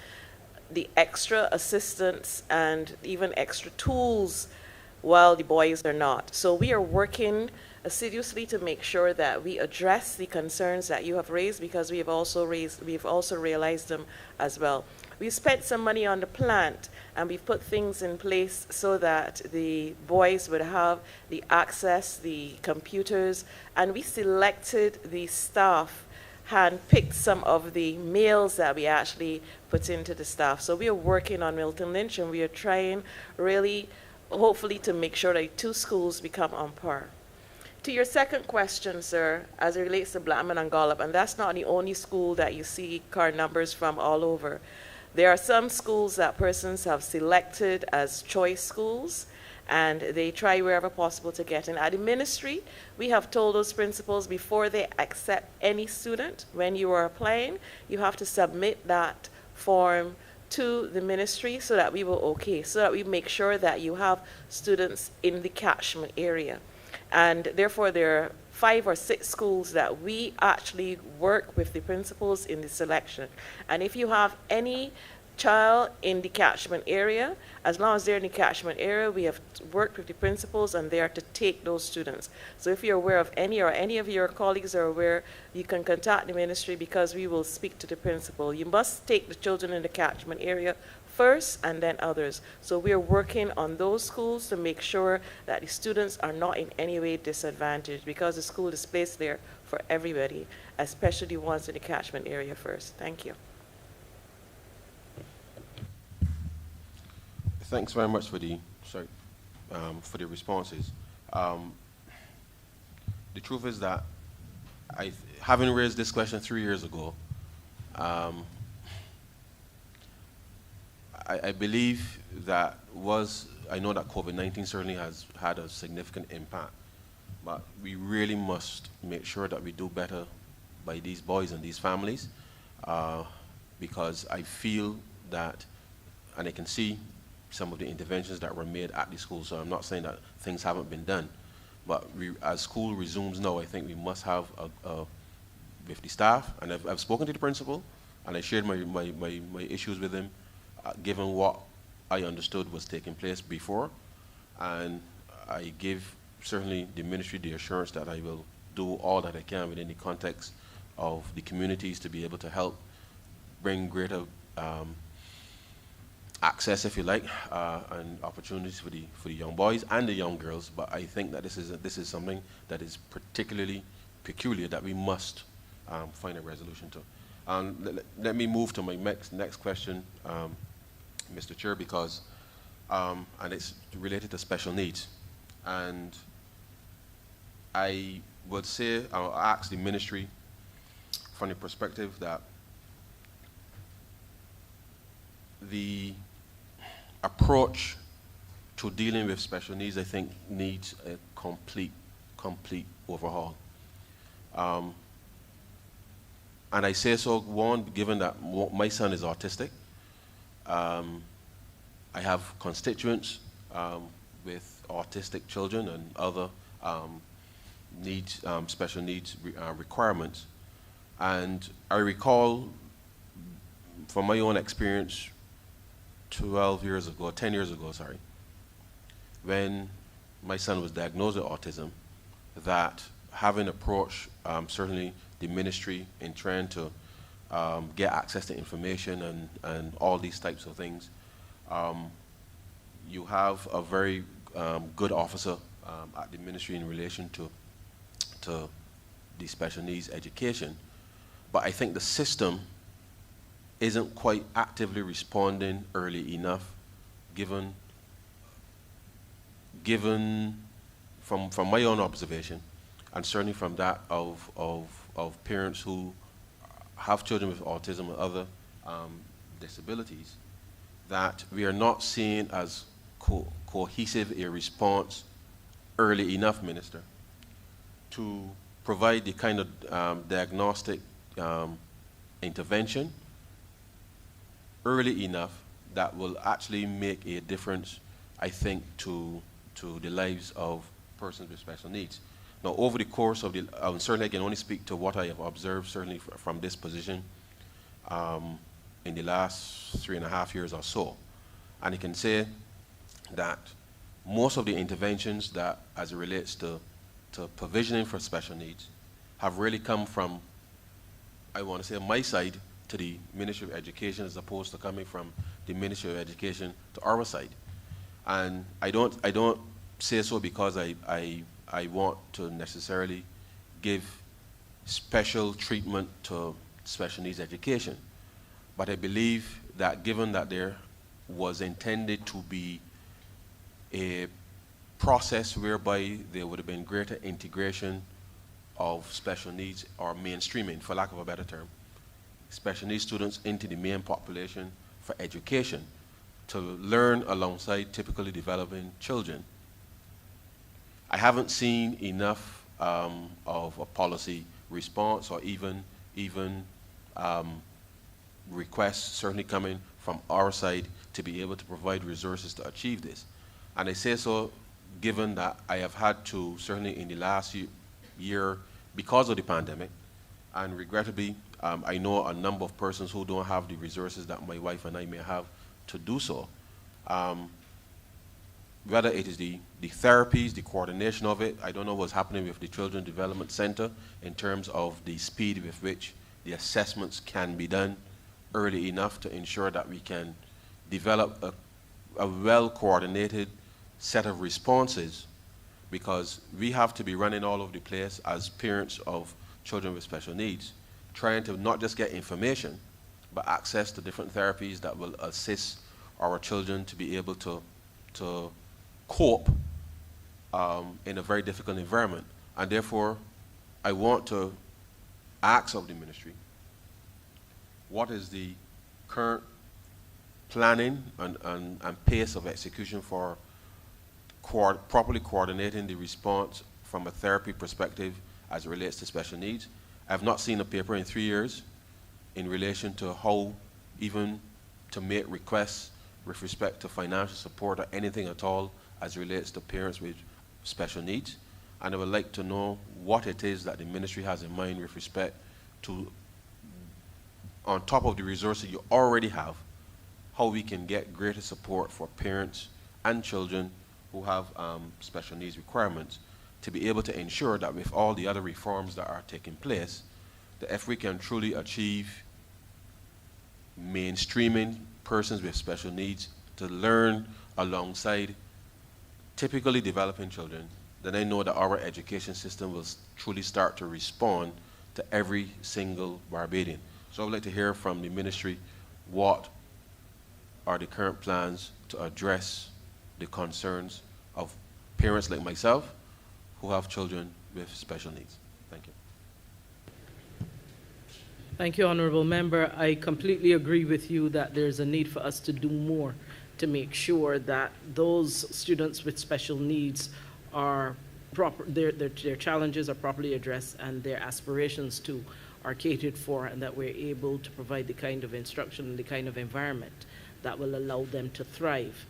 Speaker 14: the extra assistance and even extra tools while the boys are not. So we are working assiduously to make sure that we address the concerns that you have raised, because we've also realized them as well. We spent some money on the plant, and we've put things in place so that the boys would have the access, the computers, and we selected the staff, handpicked some of the males that we actually put into the staff. So we are working on Milton Lynch, and we are trying really, hopefully, to make sure that two schools become on par. To your second question, sir, as it relates to Blackman and Gollop, and that's not the only school that you see card numbers from all over. There are some schools that persons have selected as choice schools, and they try wherever possible to get in. At the ministry, we have told those principals before they accept any student, when you are applying, you have to submit that form to the ministry so that we will so that we make sure that you have students in the catchment area. And therefore, there are 5 or 6 schools that we actually work with the principals in the selection. And if you have any child in the catchment area, as long as they're in the catchment area, we have worked with the principals and they are to take those students. So if you're aware of any, or any of your colleagues are aware, you can contact the ministry, because we will speak to the principal. You must take the children in the catchment area first and then others. So we are working on those schools to make sure that the students are not in any way disadvantaged, because the school is placed there for everybody, especially the ones in the catchment area first. Thank you.
Speaker 12: Thanks very much for the responses. The truth is that having raised this question 3 years ago, I believe that I know that COVID-19 certainly has had a significant impact, but we really must make sure that we do better by these boys and these families, because I feel that, and I can see some of the interventions that were made at the school, so I'm not saying that things haven't been done, but as school resumes now, I think we must have with the staff, and I've spoken to the principal, and I shared my issues with him, given what I understood was taking place before, and I give certainly the ministry the assurance that I will do all that I can within the context of the communities to be able to help bring greater access, if you like, and opportunities for the young boys and the young girls. But I think that this is something that is particularly peculiar that we must find a resolution to. Let me move to my next question, Mr. Chair, because and it's related to special needs. And I would say, I'll ask the ministry from the perspective that the approach to dealing with special needs, I think, needs a complete overhaul. And I say so, one, given that my son is autistic. I have constituents with autistic children and other special needs requirements. And I recall from my own experience 10 years ago, when my son was diagnosed with autism, that having approached certainly the ministry in trying to get access to information and all these types of things, you have a very good officer at the ministry in relation to the special needs education. But I think the system isn't quite actively responding early enough, given from my own observation, and certainly from that of parents who have children with autism and other disabilities, that we are not seeing as cohesive a response early enough, Minister, to provide the kind of diagnostic intervention early enough that will actually make a difference, I think, to the lives of persons with special needs. Now, over the course of certainly I can only speak to what I have observed, certainly from this position, in the last 3.5 years or so. And I can say that most of the interventions that, as it relates to provisioning for special needs, have really come from, I want to say, my side to the Ministry of Education, as opposed to coming from the Ministry of Education to our side. And I don't say so because I want to necessarily give special treatment to special needs education. But I believe that given that there was intended to be a process whereby there would have been greater integration of special needs, or mainstreaming, for lack of a better term, special needs students into the main population for education, to learn alongside typically developing children. I haven't seen enough of a policy response, or even requests certainly coming from our side to be able to provide resources to achieve this. And I say so given that I have had to, certainly in the last year, because of the pandemic, and regrettably, I know a number of persons who don't have the resources that my wife and I may have to do so. Whether it is the therapies, the coordination of it, I don't know what's happening with the Children Development Center in terms of the speed with which the assessments can be done early enough to ensure that we can develop a well-coordinated set of responses, because we have to be running all over the place as parents of children with special needs, trying to not just get information, but access to different therapies that will assist our children to be able to cope in a very difficult environment. And therefore, I want to ask of the ministry, what is the current planning and pace of execution for properly coordinating the response from a therapy perspective as it relates to special needs? I've not seen a paper in 3 years in relation to how even to make requests with respect to financial support or anything at all as it relates to parents with special needs. And I would like to know what it is that the ministry has in mind with respect to, on top of the resources you already have, how we can get greater support for parents and children who have special needs requirements, to be able to ensure that with all the other reforms that are taking place, that if we can truly achieve mainstreaming persons with special needs to learn alongside typically developing children, then I know that our education system will truly start to respond to every single Barbadian. So I would like to hear from the ministry, what are the current plans to address the concerns of parents like myself who have children with special needs? Thank you.
Speaker 6: Thank you, Honourable Member. I completely agree with you that there's a need for us to do more to make sure that those students with special needs are proper, their challenges are properly addressed and their aspirations too are catered for, and that we're able to provide the kind of instruction and the kind of environment that will allow them to thrive.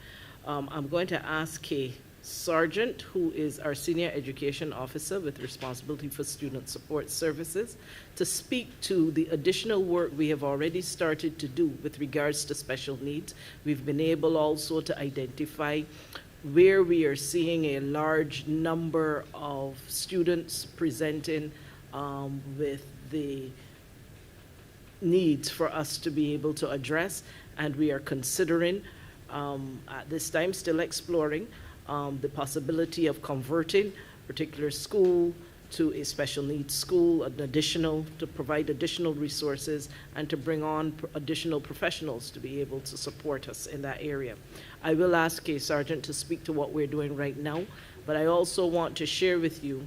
Speaker 6: I'm going to ask Kay Sargent, who is our Senior Education Officer with responsibility for student support services, to speak to the additional work we have already started to do with regards to special needs. We've been able also to identify where we are seeing a large number of students presenting with the needs for us to be able to address, and we are considering at this time, still exploring the possibility of converting a particular school to a special needs school, to provide additional resources and to bring on additional professionals to be able to support us in that area. I will ask Kay Sargent to speak to what we're doing right now, but I also want to share with you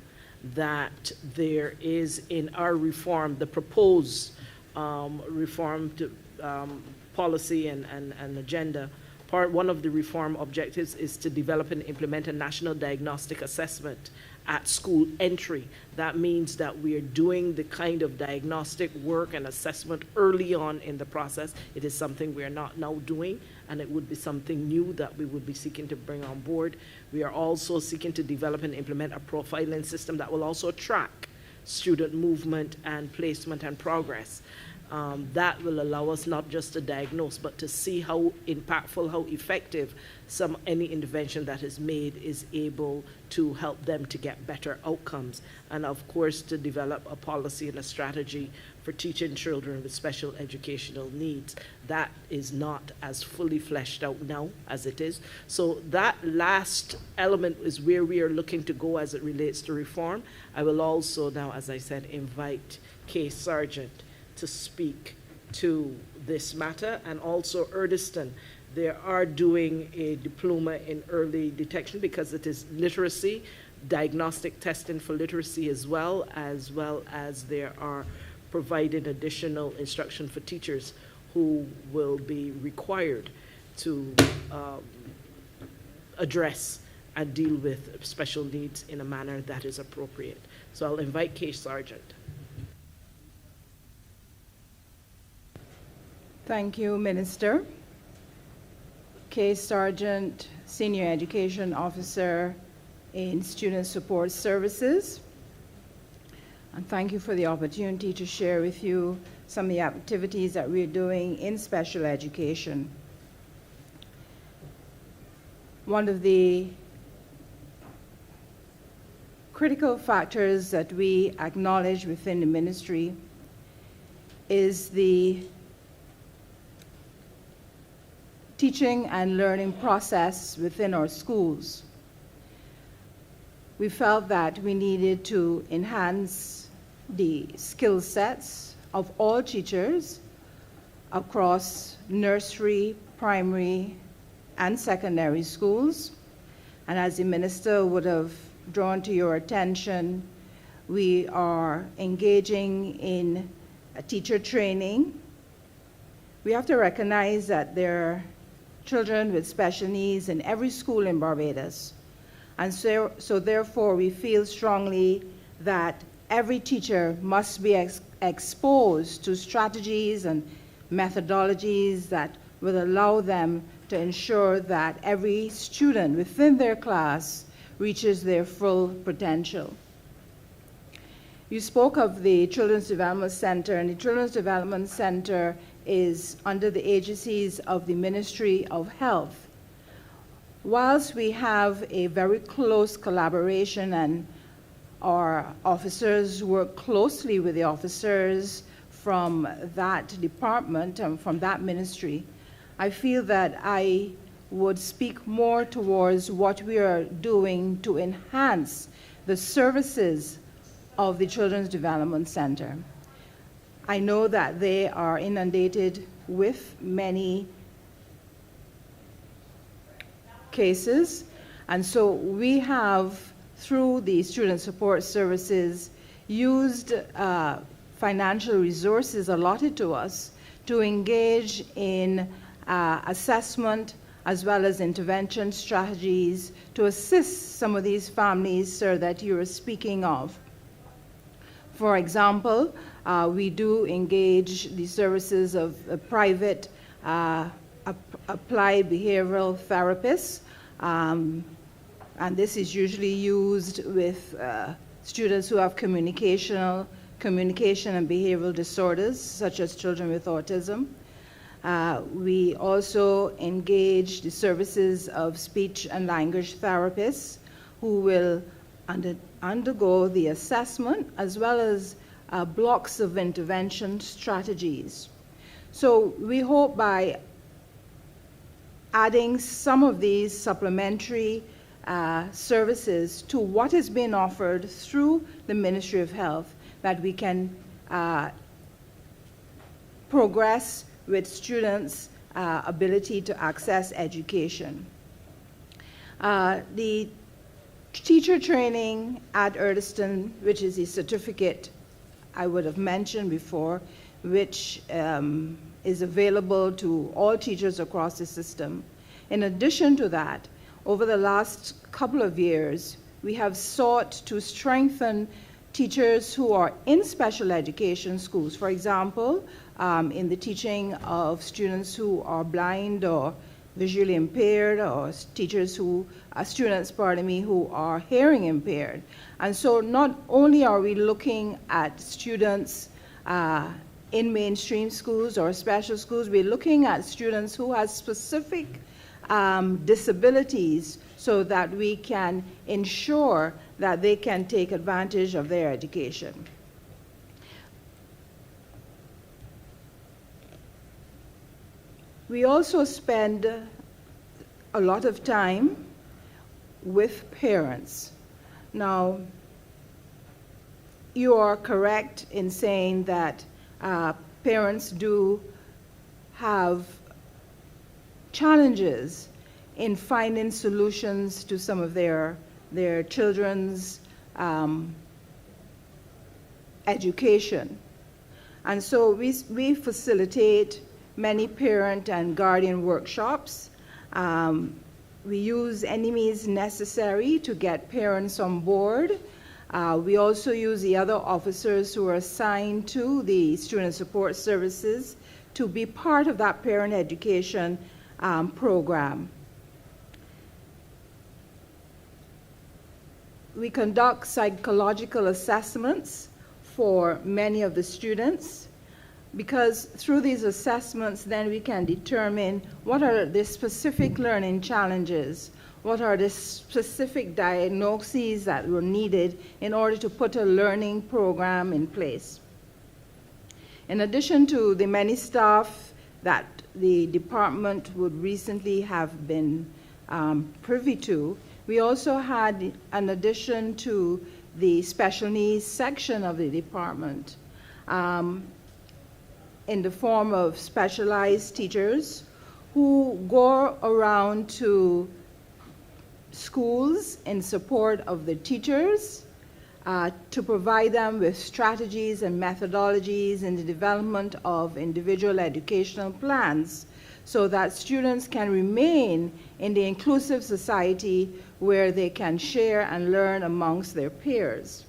Speaker 6: that there is in our reform, the proposed reform to, policy and agenda, one of the reform objectives is to develop and implement a national diagnostic assessment at school entry. That means that we are doing the kind of diagnostic work and assessment early on in the process. It is something we are not now doing, and it would be something new that we would be seeking to bring on board. We are also seeking to develop and implement a profiling system that will also track student movement and placement and progress. That will allow us not just to diagnose, but to see how impactful, how effective any intervention that is made is able to help them to get better outcomes. And of course, to develop a policy and a strategy for teaching children with special educational needs. That is not as fully fleshed out now as it is. So that last element is where we are looking to go as it relates to reform. I will also now, as I said, invite Kay Sargent to speak to this matter, and also Erdiston. They are doing a diploma in early detection because it is literacy, diagnostic testing for literacy as well as they are providing additional instruction for teachers who will be required to address and deal with special needs in a manner that is appropriate. So I'll invite Kay Sargent.
Speaker 15: Thank you, Minister. Kay Sargent, Senior Education Officer in Student Support Services. And thank you for the opportunity to share with you some of the activities that we're doing in special education. One of the critical factors that we acknowledge within the ministry is the teaching and learning process within our schools. We felt that we needed to enhance the skill sets of all teachers across nursery, primary, and secondary schools. And as the minister would have drawn to your attention, we are engaging in a teacher training. We have to recognize that there are children with special needs in every school in Barbados. And so therefore, we feel strongly that every teacher must be exposed to strategies and methodologies that will allow them to ensure that every student within their class reaches their full potential. You spoke of the Children's Development Center, and the Children's Development Center is under the agencies of the Ministry of Health. Whilst we have a very close collaboration and our officers work closely with the officers from that department and from that ministry, I feel that I would speak more towards what we are doing to enhance the services of the Children's Development Center. I know that they are inundated with many cases, and so we have, through the student support services, used financial resources allotted to us to engage in assessment as well as intervention strategies to assist some of these families, sir, that you were speaking of. For example, we do engage the services of private applied behavioral therapists, and this is usually used with students who have communication and behavioral disorders, such as children with autism. We also engage the services of speech and language therapists who will undergo the assessment as well as blocks of intervention strategies. So we hope by adding some of these supplementary services to what is being offered through the Ministry of Health that we can progress with students' ability to access education. The teacher training at Erdeston, which is a certificate I would have mentioned before, which is available to all teachers across the system. In addition to that, over the last couple of years, we have sought to strengthen teachers who are in special education schools. For example, in the teaching of students who are blind or visually impaired, or students who are hearing impaired. And so not only are we looking at students in mainstream schools or special schools, we're looking at students who have specific disabilities so that we can ensure that they can take advantage of their education. We also spend a lot of time with parents. Now, you are correct in saying that parents do have challenges in finding solutions to some of their children's education. And so we facilitate many parent and guardian workshops. We use any means necessary to get parents on board. We also use the other officers who are assigned to the student support services to be part of that parent education program. We conduct psychological assessments for many of the students, because through these assessments then we can determine what are the specific learning challenges, what are the specific diagnoses that were needed in order to put a learning program in place. In addition to the many staff that the department would recently have been privy to, we also had an addition to the special needs section of the department in the form of specialized teachers who go around to schools in support of the teachers to provide them with strategies and methodologies in the development of individual educational plans so that students can remain in the inclusive society where they can share and learn amongst their peers.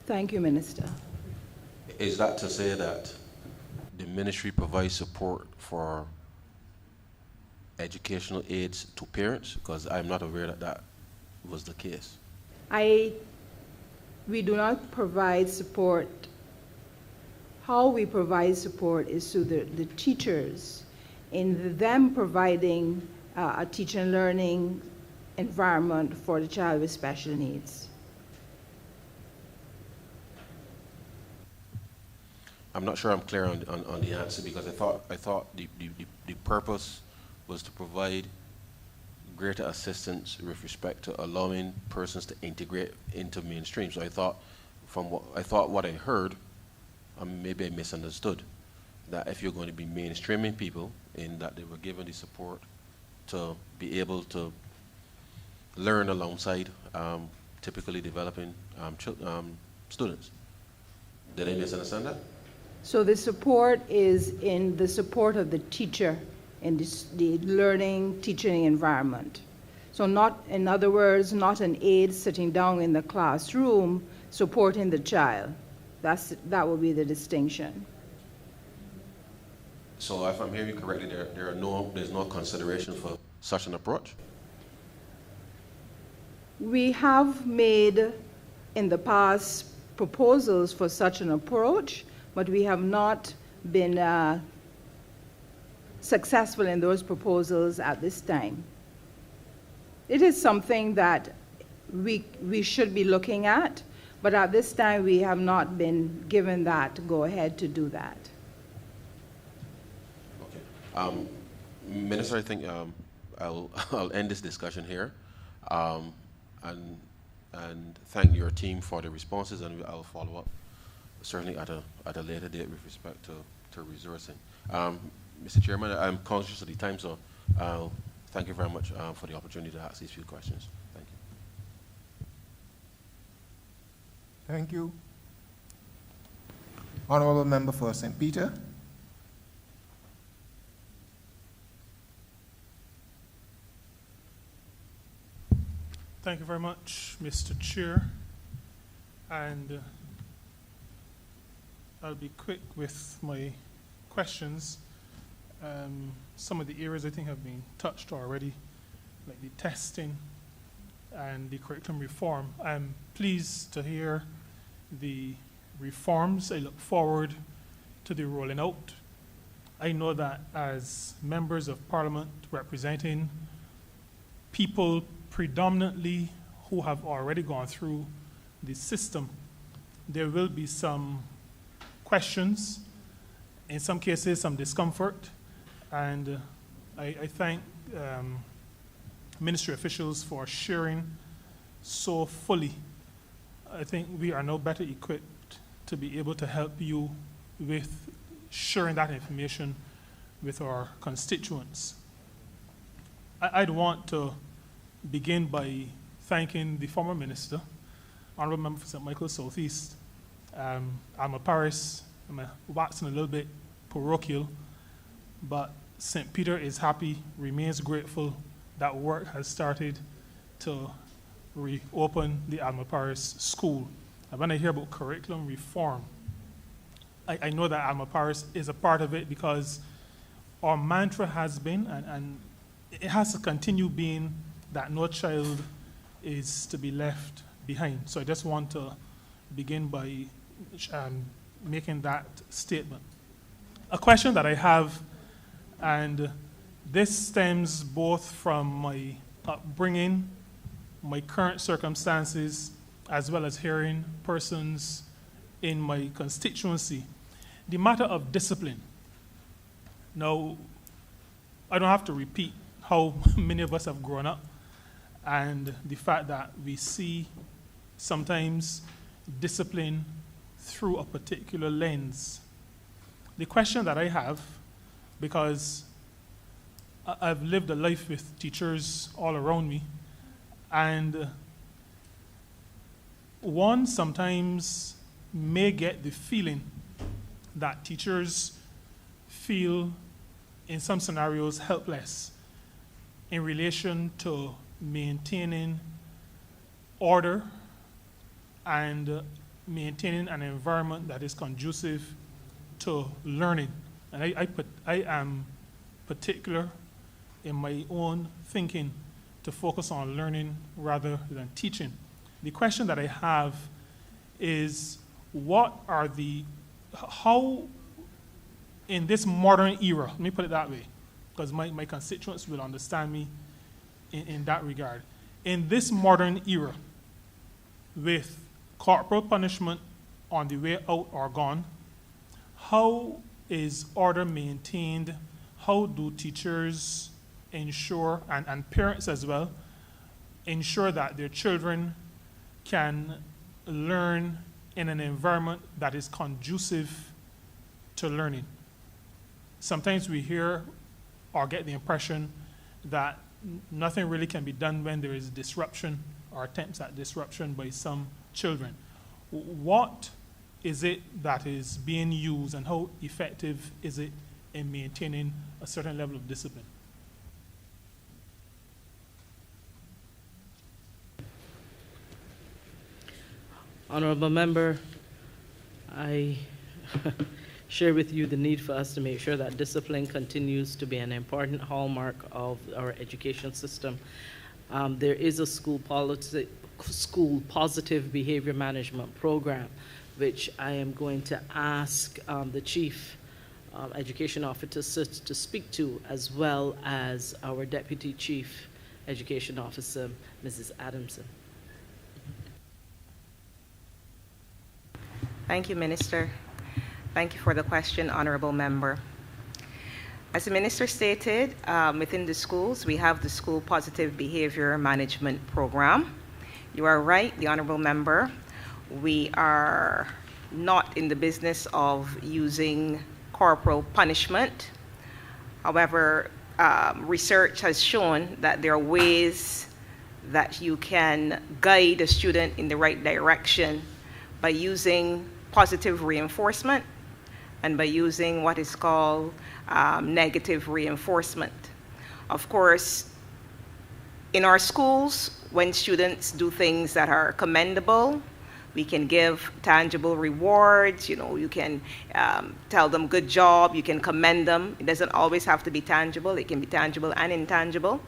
Speaker 15: Thank you, Minister.
Speaker 12: Is that to say that the ministry provides support for educational aids to parents? Because I'm not aware that that was the case.
Speaker 15: We do not provide support. How we provide support is to the teachers in them providing a teaching and learning environment for the child with special needs.
Speaker 12: I'm not sure I'm clear on the answer, because I thought the purpose was to provide greater assistance with respect to allowing persons to integrate into mainstream. So I thought what I heard, maybe I misunderstood, that if you're going to be mainstreaming people, in that they were given the support to be able to learn alongside typically developing students. Did I misunderstand that?
Speaker 15: So the support is in the support of the teacher in the learning, teaching environment. So not, in other words, not an aide sitting down in the classroom supporting the child. That would be the distinction.
Speaker 12: So if I'm hearing you correctly, there's no consideration for such an approach?
Speaker 15: We have made in the past proposals for such an approach, but we have not been successful in those proposals at this time. It is something that we should be looking at, but at this time we have not been given that go-ahead to do that.
Speaker 12: Okay. Minister, I think I'll end this discussion here, and thank your team for the responses, and I'll follow up certainly at a later date with respect to resourcing. Mr. Chairman, I'm conscious of the time, so thank you very much for the opportunity to ask these few questions. Thank you.
Speaker 1: Thank you. Honourable Member for St. Peter.
Speaker 5: Thank you very much, Mr. Chair. And I'll be quick with my questions. Some of the areas I think have been touched already, like the testing and the curriculum reform. I'm pleased to hear the reforms. I look forward to the rolling out. I know that as members of Parliament representing people predominantly who have already gone through the system, there will be some questions, in some cases some discomfort, and I thank ministry officials for sharing so fully. I think we are now better equipped to be able to help you with sharing that information with our constituents. I'd want to begin by thanking the former minister, Honourable Member for St. Michael Southeast. I'm a parish, I'm waxing a little bit parochial, but St. Peter is happy, remains grateful that work has started to reopen the Alma Parish School. And when I hear about curriculum reform, I know that Alma Parish is a part of it, because our mantra has been, and it has to continue being, that no child is to be left behind. So I just want to begin by making that statement. A question that I have, and this stems both from my upbringing, my current circumstances, as well as hearing persons in my constituency, the matter of discipline. Now, I don't have to repeat how many of us have grown up, and the fact that we see sometimes discipline through a particular lens. The question that I have, because I've lived a life with teachers all around me, and one sometimes may get the feeling that teachers feel in some scenarios helpless in relation to maintaining order and maintaining an environment that is conducive to learning. And I am particular in my own thinking to focus on learning rather than teaching. The question that I have is, how in this modern era, let me put it that way, because my constituents will understand me in that regard. In this modern era, with corporal punishment on the way out or gone, how is order maintained? How do teachers ensure, and parents as well, ensure that their children can learn in an environment that is conducive to learning? Sometimes we hear or get the impression that nothing really can be done when there is disruption or attempts at disruption by some children. What is it that is being used, and how effective is it in maintaining a certain level of discipline?
Speaker 6: Honourable Member, I share with you the need for us to make sure that discipline continues to be an important hallmark of our education system. There is a school positive behavior management program, which I am going to ask the Chief Education Officer to speak to, as well as our Deputy Chief Education Officer, Mrs. Adamson.
Speaker 13: Thank you, Minister. Thank you for the question, Honourable Member. As the Minister stated, within the schools, we have the School Positive Behavior Management Program. You are right, the Honourable Member. We are not in the business of using corporal punishment. However, research has shown that there are ways that you can guide a student in the right direction by using positive reinforcement and by using what is called negative reinforcement. Of course, in our schools, when students do things that are commendable, we can give tangible rewards. You know, you can tell them good job, you can commend them. It doesn't always have to be tangible. It can be tangible and intangible.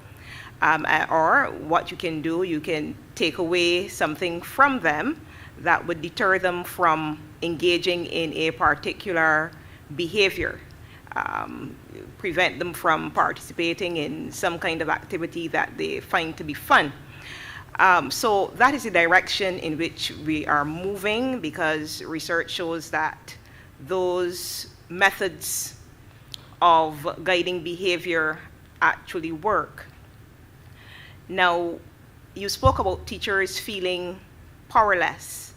Speaker 13: Or what you can do, you can take away something from them that would deter them from engaging in a particular behavior, prevent them from participating in some kind of activity that they find to be fun. So that is the direction in which we are moving, because research shows that those methods of guiding behavior actually work. Now, you spoke about teachers feeling powerless,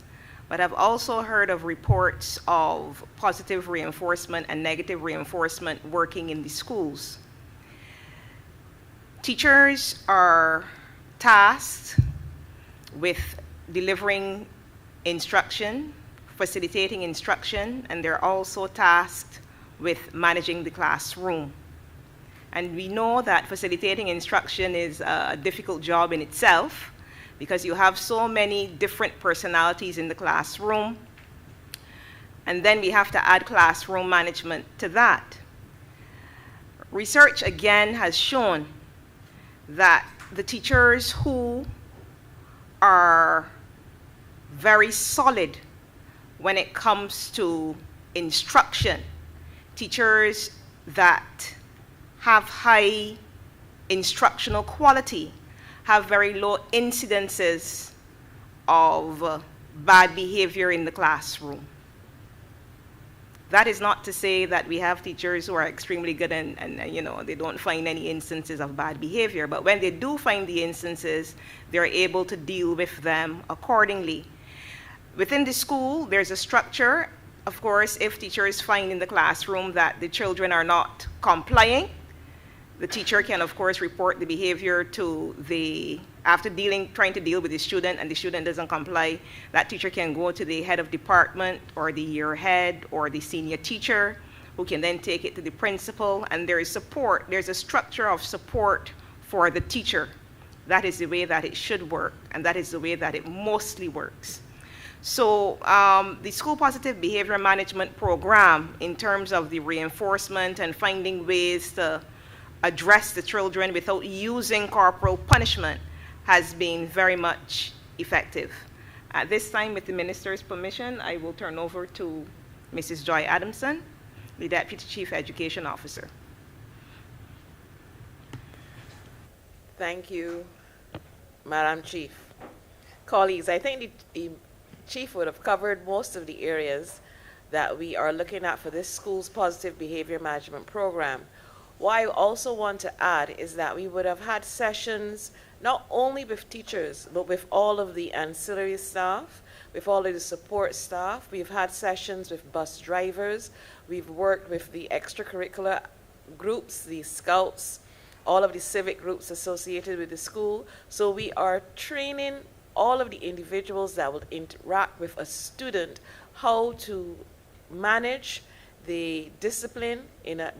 Speaker 13: but I've also heard of reports of positive reinforcement and negative reinforcement working in the schools. Teachers are tasked with delivering instruction, facilitating instruction, and they're also tasked with managing the classroom. And we know that facilitating instruction is a difficult job in itself, because you have so many different personalities in the classroom. And then we have to add classroom management to that. Research again has shown that the teachers who are very solid when it comes to instruction, teachers that have high instructional quality, have very low incidences of bad behavior in the classroom. That is not to say that we have teachers who are extremely good and you know, they don't find any instances of bad behavior, but when they do find the instances, they're able to deal with them accordingly. Within the school, there's a structure. Of course, if teachers find in the classroom that the children are not complying, the teacher can, of course, report the behavior to after trying to deal with the student, and the student doesn't comply, that teacher can go to the head of department or the year head or the senior teacher, who can then take it to the principal, and there is support. There's a structure of support for the teacher. That is the way that it should work, and that is the way that it mostly works. So the School Positive Behavior Management Program, in terms of the reinforcement and finding ways to address the children without using corporal punishment, has been very much effective. At this time, with the Minister's permission, I will turn over to Mrs. Joy Adamson, the Deputy Chief Education Officer.
Speaker 14: Thank you, Madam Chief. Colleagues, I think the Chief would have covered most of the areas that we are looking at for this school's positive behavior management program. What I also want to add is that we would have had sessions not only with teachers, but with all of the ancillary staff, with all of the support staff. We've had sessions with bus drivers. We've worked with the extracurricular groups, the scouts, all of the civic groups associated with the school. So we are training all of the individuals that will interact with a student how to manage the discipline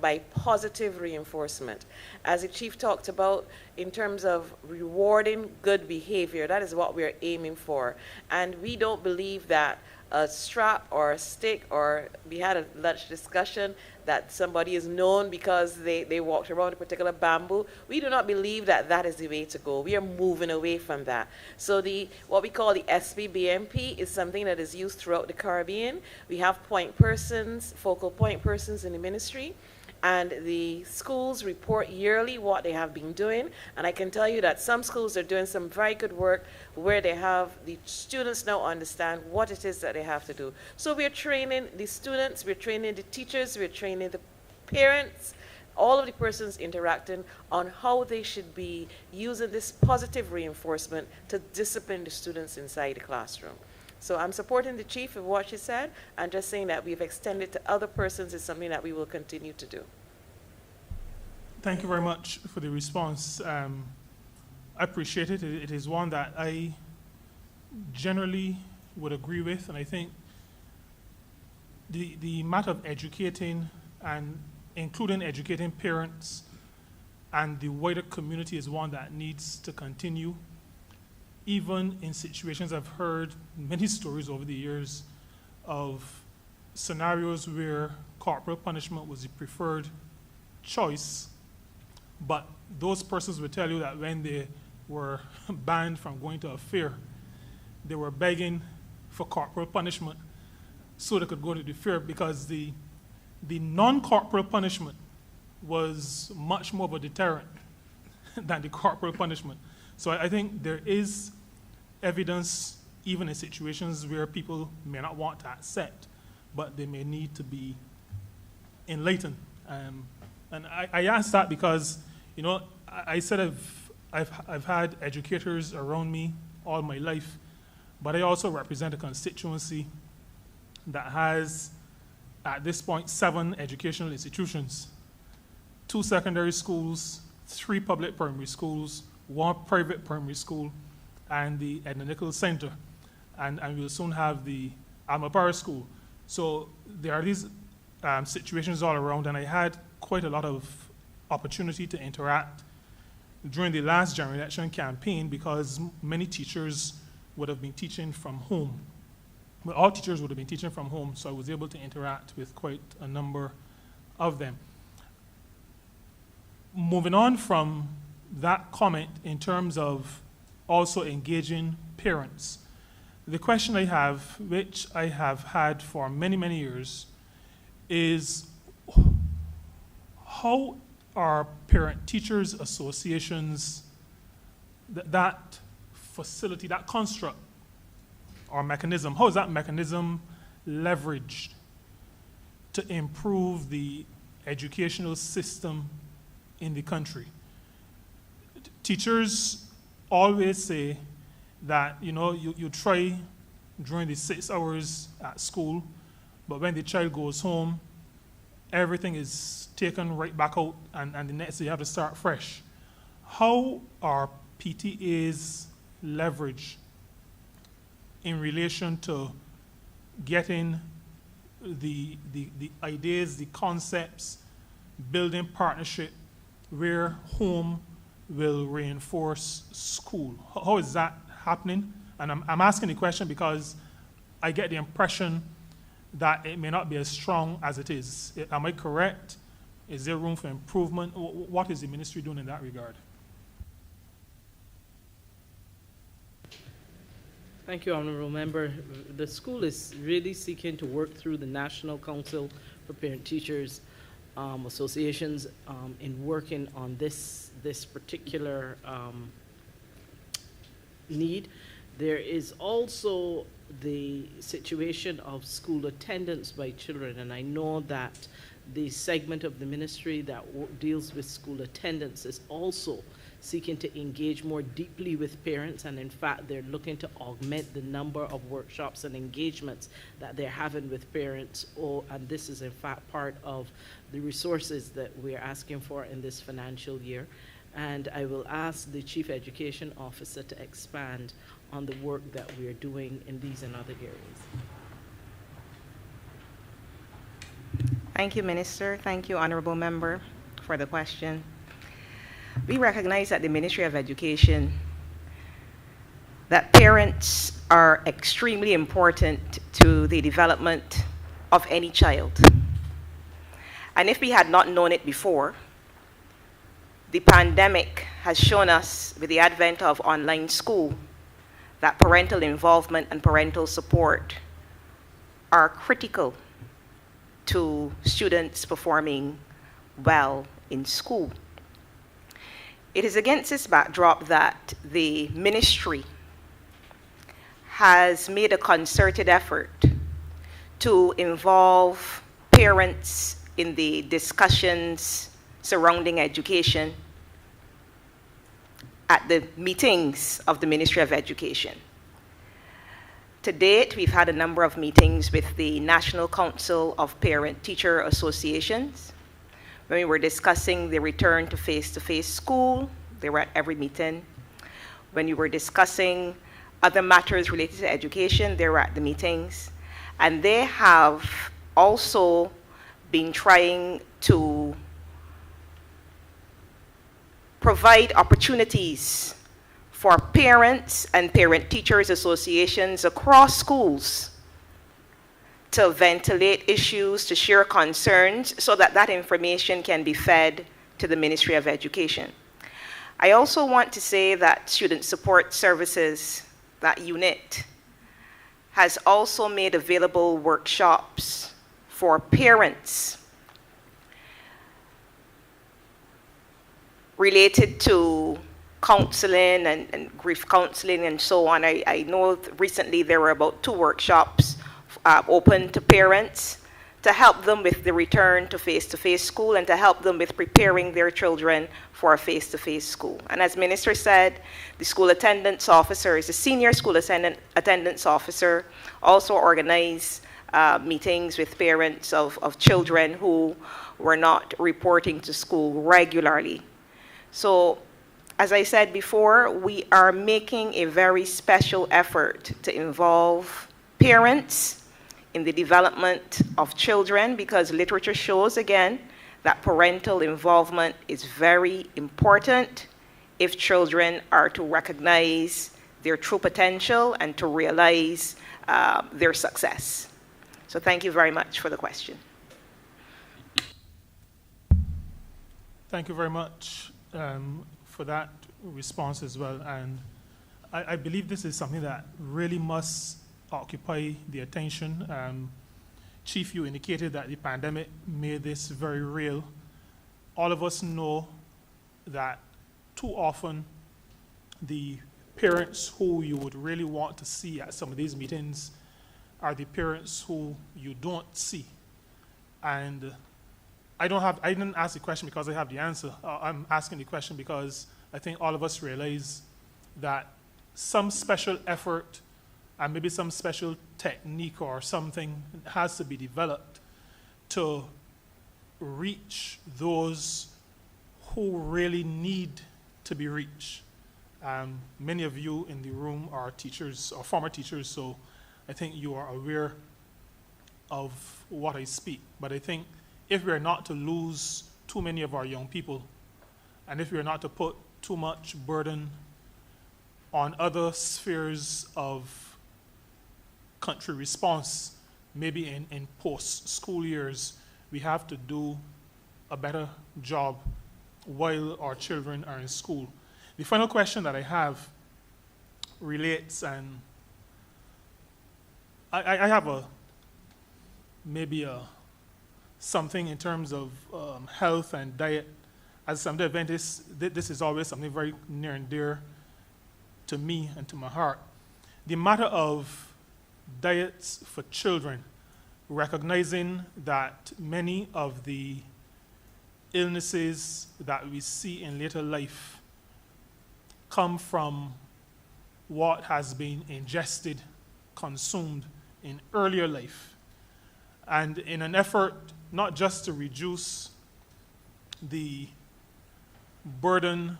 Speaker 14: by positive reinforcement. As the chief talked about, in terms of rewarding good behavior, that is what we're aiming for. And we don't believe that a strap or a stick, or we had a lunch discussion that somebody is known because they walked around a particular bamboo. We do not believe that that is the way to go. We are moving away from that. So what we call the SPBMP is something that is used throughout the Caribbean. We have point persons, focal point persons in the ministry, and the schools report yearly what they have been doing. And I can tell you that some schools are doing some very good work where they have the students now understand what it is that they have to do. So we're training the students, we're training the teachers, we're training the parents, all of the persons interacting on how they should be using this positive reinforcement to discipline the students inside the classroom. So I'm supporting the chief of what she said, and just saying that we've extended to other persons is something that we will continue to do.
Speaker 5: Thank you very much for the response. I appreciate it. It is one that I generally would agree with, and I think the matter of educating and including educating parents and the wider community is one that needs to continue. Even in situations, I've heard many stories over the years of scenarios where corporal punishment was the preferred choice, but those persons would tell you that when they were banned from going to a fair, they were begging for corporal punishment so they could go to the fair, because the non-corporal punishment was much more of a deterrent than the corporal punishment. So I think there is evidence, even in situations where people may not want to accept, but they may need to be enlightened. And I ask that because, you know, I said I've had educators around me all my life, but I also represent a constituency that has, at this point, 7 educational institutions, 2 secondary schools, 3 public primary schools, 1 private primary school, and the Edna Nichols Center. And we'll soon have the Almapara School. So there are these situations all around, and I had quite a lot of opportunity to interact during the last general election campaign, because many teachers would have been teaching from home. Well, all teachers would have been teaching from home, so I was able to interact with quite a number of them. Moving on from that comment in terms of also engaging parents, the question I have, which I have had for many, many years, is how are parent-teachers associations, that facility, that construct or mechanism, how is that mechanism leveraged to improve the educational system in the country? Teachers always say that, you know, you try during the 6 hours at school, but when the child goes home, everything is taken right back out, and the next day you have to start fresh. How are PTAs leveraged in relation to getting the ideas, the concepts, building partnership where home will reinforce school? How is that happening? And I'm asking the question because I get the impression that it may not be as strong as it is. Am I correct? Is there room for improvement? What is the ministry doing in that regard?
Speaker 6: Thank you, Honourable Member. The school is really seeking to work through the National Council for Parent Teachers Associations in working on this particular need. There is also the situation of school attendance by children, and I know that the segment of the ministry that deals with school attendance is also seeking to engage more deeply with parents, and in fact they're looking to augment the number of workshops and engagements that they're having with parents, and this is in fact part of the resources that we're asking for in this financial year. And I will ask the Chief Education Officer to expand on the work that we are doing in these and other areas.
Speaker 13: Thank you, Minister. Thank you, Honourable Member, for the question. We recognize at the Ministry of Education that parents are extremely important to the development of any child. And if we had not known it before, the pandemic has shown us, with the advent of online school, that parental involvement and parental support are critical to students performing well in school. It is against this backdrop that the ministry has made a concerted effort to involve parents in the discussions surrounding education at the meetings of the Ministry of Education. To date, we've had a number of meetings with the National Council of Parent-Teacher Associations. When we were discussing the return to face-to-face school, they were at every meeting. When we were discussing other matters related to education, they were at the meetings. And they have also been trying to provide opportunities for parents and parent-teachers associations across schools to ventilate issues, to share concerns, so that that information can be fed to the Ministry of Education. I also want to say that Student Support Services, that unit, has also made available workshops for parents related to counseling and grief counseling and so on. I know recently there were about 2 workshops open to parents to help them with the return to face-to-face school and to help them with preparing their children for a face-to-face school. And as Minister said, the school attendance officers, the senior school attendance officer, also organized meetings with parents of children who were not reporting to school regularly. So, as I said before, we are making a very special effort to involve parents in the development of children, because literature shows, again, that parental involvement is very important if children are to recognize their true potential and to realize their success. So thank you very much for the question.
Speaker 5: Thank you very much for that response as well. And I believe this is something that really must occupy the attention. Chief, you indicated that the pandemic made this very real. All of us know that too often the parents who you would really want to see at some of these meetings are the parents who you don't see. And I didn't ask the question because I have the answer. I'm asking the question because I think all of us realize that some special effort and maybe some special technique or something has to be developed to reach those who really need to be reached. Many of you in the room are teachers or former teachers, so I think you are aware of what I speak. But I think if we're not to lose too many of our young people, and if we're not to put too much burden on other spheres of country response, maybe in post-school years, we have to do a better job while our children are in school. The final question that I have relates, and I have maybe something in terms of health and diet. As a Seventh-day Adventist, this is always something very near and dear to me and to my heart. the matter of diets for children, recognizing that many of the illnesses that we see in later life come from what has been ingested, consumed in earlier life. And in an effort not just to reduce the burden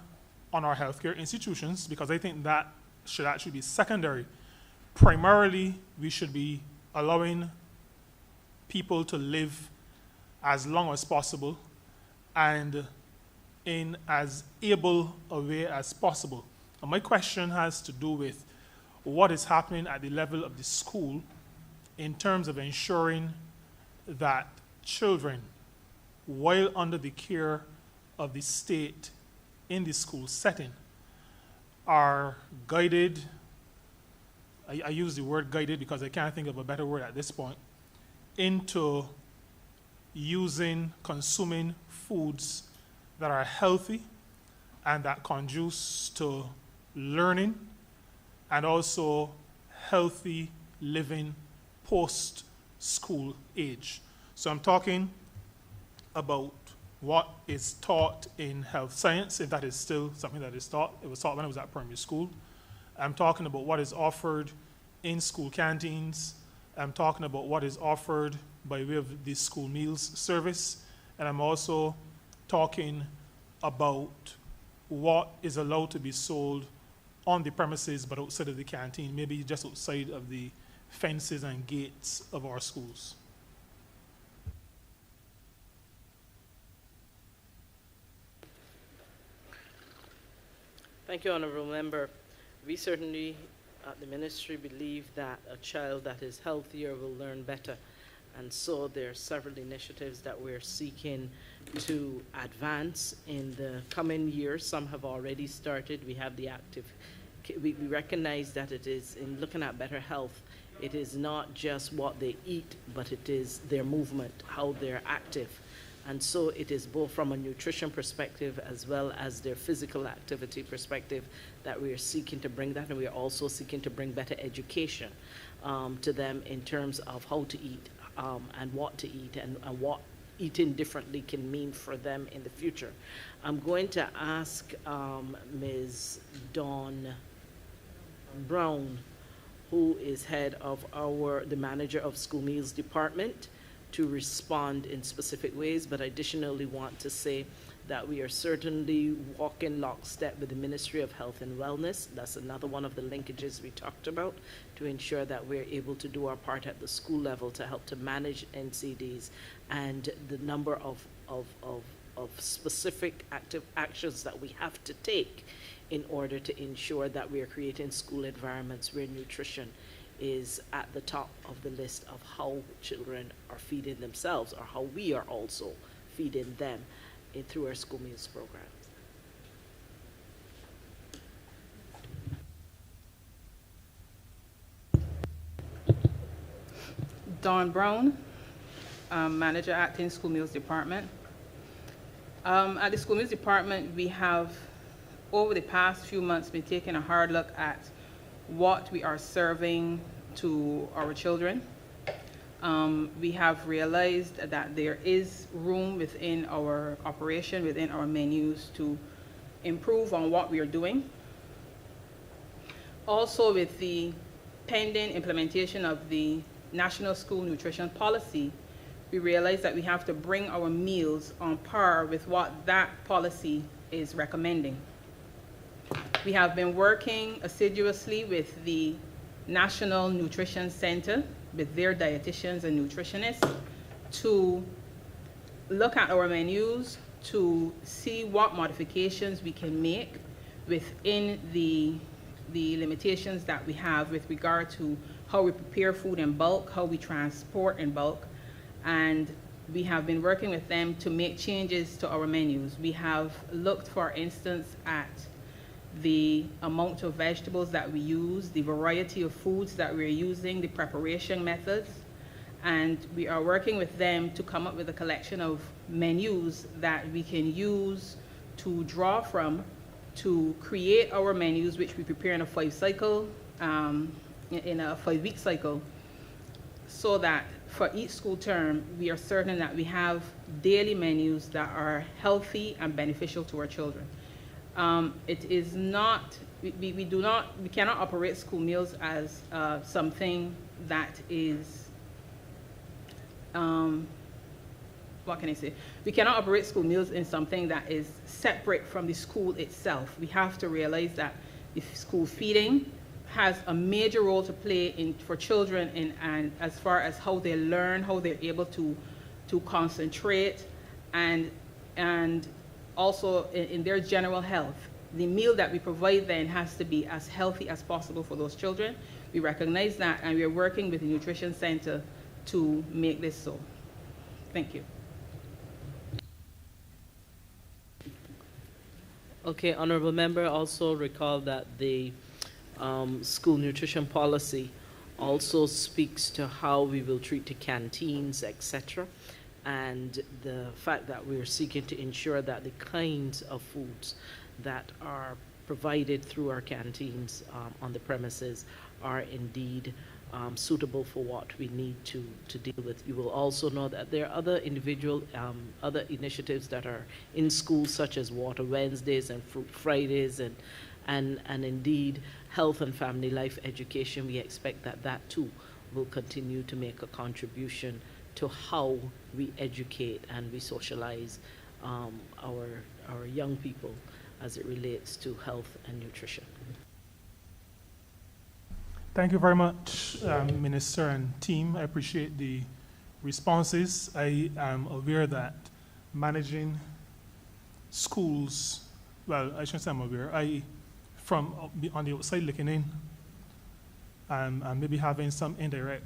Speaker 5: on our healthcare institutions, because I think that should actually be secondary. Primarily, we should be allowing people to live as long as possible and in as able a way as possible. And my question has to do with what is happening at the level of the school in terms of ensuring that children, while under the care of the state in the school setting, are guided. I use the word guided because I can't think of a better word at this point, into consuming foods that are healthy and that conduce to learning and also healthy living post-school age. So I'm talking about what is taught in health science, if that is still something that is taught. It was taught when I was at primary school. I'm talking about what is offered in school canteens. I'm talking about what is offered by way of the school meals service. And I'm also talking about what is allowed to be sold on the premises but outside of the canteen, maybe just outside of the fences and gates of our schools.
Speaker 6: Thank you, Honourable Member. We certainly at the Ministry believe that a child that is healthier will learn better. And so there are several initiatives that we're seeking to advance in the coming years. Some have already started. We have the we recognize that it is, in looking at better health, it is not just what they eat, but it is their movement, how they're active. And so it is both from a nutrition perspective as well as their physical activity perspective that we are seeking to bring that, and we are also seeking to bring better education to them in terms of how to eat and what to eat and what eating differently can mean for them in the future. I'm going to ask Ms. Dawn Brown, who is head of the manager of school meals department, to respond in specific ways, but I additionally want to say that we are certainly walking lockstep with the Ministry of Health and Wellness. That's another one of the linkages we talked about, to ensure that we're able to do our part at the school level to help to manage NCDs and the number of specific active actions that we have to take in order to ensure that we are creating school environments where nutrition is at the top of the list of how children are feeding themselves, or how we are also feeding them through our school meals programs.
Speaker 16: Dawn Brown, Manager, Acting School Meals Department. At the School Meals Department, we have, over the past few months, been taking a hard look at what we are serving to our children. We have realized that there is room within our operation, within our menus, to improve on what we are doing. Also, with the pending implementation of the National School Nutrition Policy, we realize that we have to bring our meals on par with what that policy is recommending. We have been working assiduously with the National Nutrition Center, with their dietitians and nutritionists, to look at our menus, to see what modifications we can make within the limitations that we have with regard to how we prepare food in bulk, how we transport in bulk. And we have been working with them to make changes to our menus. We have looked, for instance, at the amount of vegetables that we use, the variety of foods that we're using, the preparation methods, and we are working with them to come up with a collection of menus that we can use to draw from to create our menus, which we prepare in a 5-cycle in a 5-week cycle, so that for each school term, we are certain that we have daily menus that are healthy and beneficial to our children. It is not, we cannot operate school meals as something that is, what can I say? We cannot operate school meals in something that is separate from the school itself. We have to realize that the school feeding has a major role to play for children and as far as how they learn, how they're able to concentrate, and also in their general health. The meal that we provide then has to be as healthy as possible for those children. We recognize that, and we are working with the Nutrition Center to make this so. Thank you.
Speaker 6: Okay, Honourable Member, also recall that the school nutrition policy also speaks to how we will treat the canteens, etc., and the fact that we're seeking to ensure that the kinds of foods that are provided through our canteens on the premises are indeed suitable for what we need to deal with. You will also know that there are other other initiatives that are in schools, such as Water Wednesdays and Fruit Fridays, and indeed health and family life education. We expect that too will continue to make a contribution to how we educate and we socialize our young people as it relates to health and nutrition.
Speaker 5: Thank you very much, Minister and team. I appreciate the responses. I am aware that managing schools, well, I shouldn't say I'm aware, from on the outside looking in, and maybe having some indirect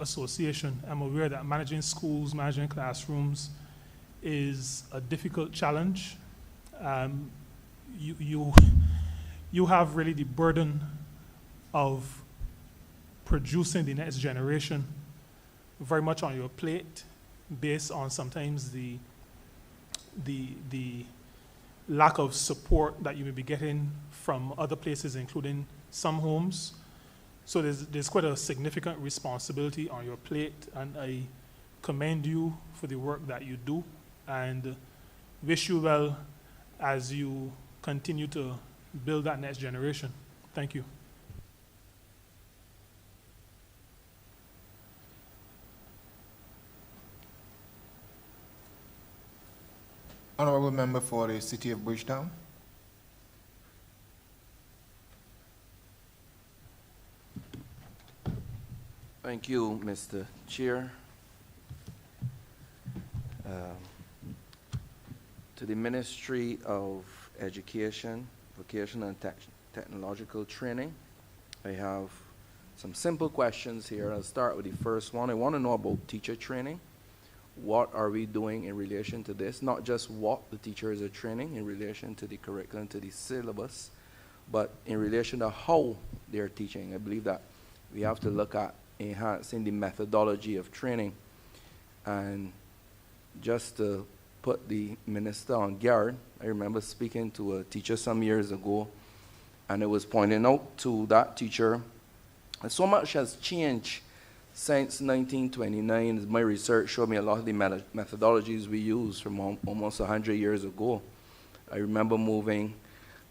Speaker 5: association, I'm aware that managing schools, managing classrooms is a difficult challenge. You have really the burden of producing the next generation very much on your plate, based on sometimes the lack of support that you may be getting from other places, including some homes. So there's quite a significant responsibility on your plate, and I commend you for the work that you do and wish you well as you continue to build that next generation. Thank you.
Speaker 1: Honourable Member for the City of Bridgetown.
Speaker 17: Thank you, Mr. Chair. To the Ministry of Education, Vocational and Technological Training, I have some simple questions here. I'll start with the first one. I want to know about teacher training. What are we doing in relation to this? Not just what the teachers are training in relation to the curriculum, to the syllabus, but in relation to how they're teaching. I believe that we have to look at enhancing the methodology of training. And just to put the minister on guard, I remember speaking to a teacher some years ago, and it was pointing out to that teacher that so much has changed since 1929. As my research showed me, a lot of the methodologies we use from almost 100 years ago. I remember moving,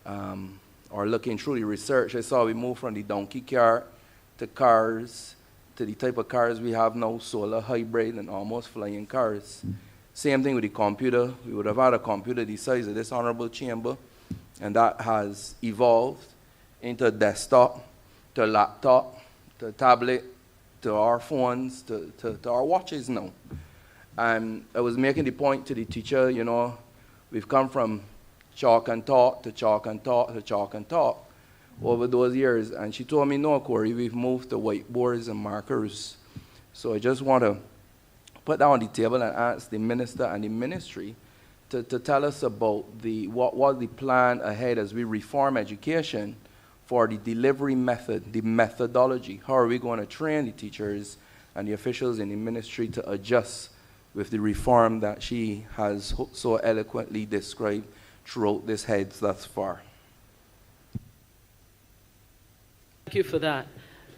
Speaker 17: or looking through the research, I saw we moved from the donkey cart to cars, to the type of cars we have now, solar, hybrid, and almost flying cars. Same thing with the computer. We would have had a computer the size of this honorable chamber, and that has evolved into a desktop, to a laptop, to a tablet, to our phones, to our watches now. And I was making the point to the teacher, you know, we've come from chalk and talk to chalk and talk to chalk and talk over those years. And she told me, no, Corey, we've moved to whiteboards and markers. So I just want to put that on the table and ask the minister and the ministry to tell us about what was the plan ahead as we reform education for the delivery method, the methodology. How are we going to train the teachers and the officials in the ministry to adjust with the reform that she has so eloquently described throughout this head thus far?
Speaker 6: Thank you for that.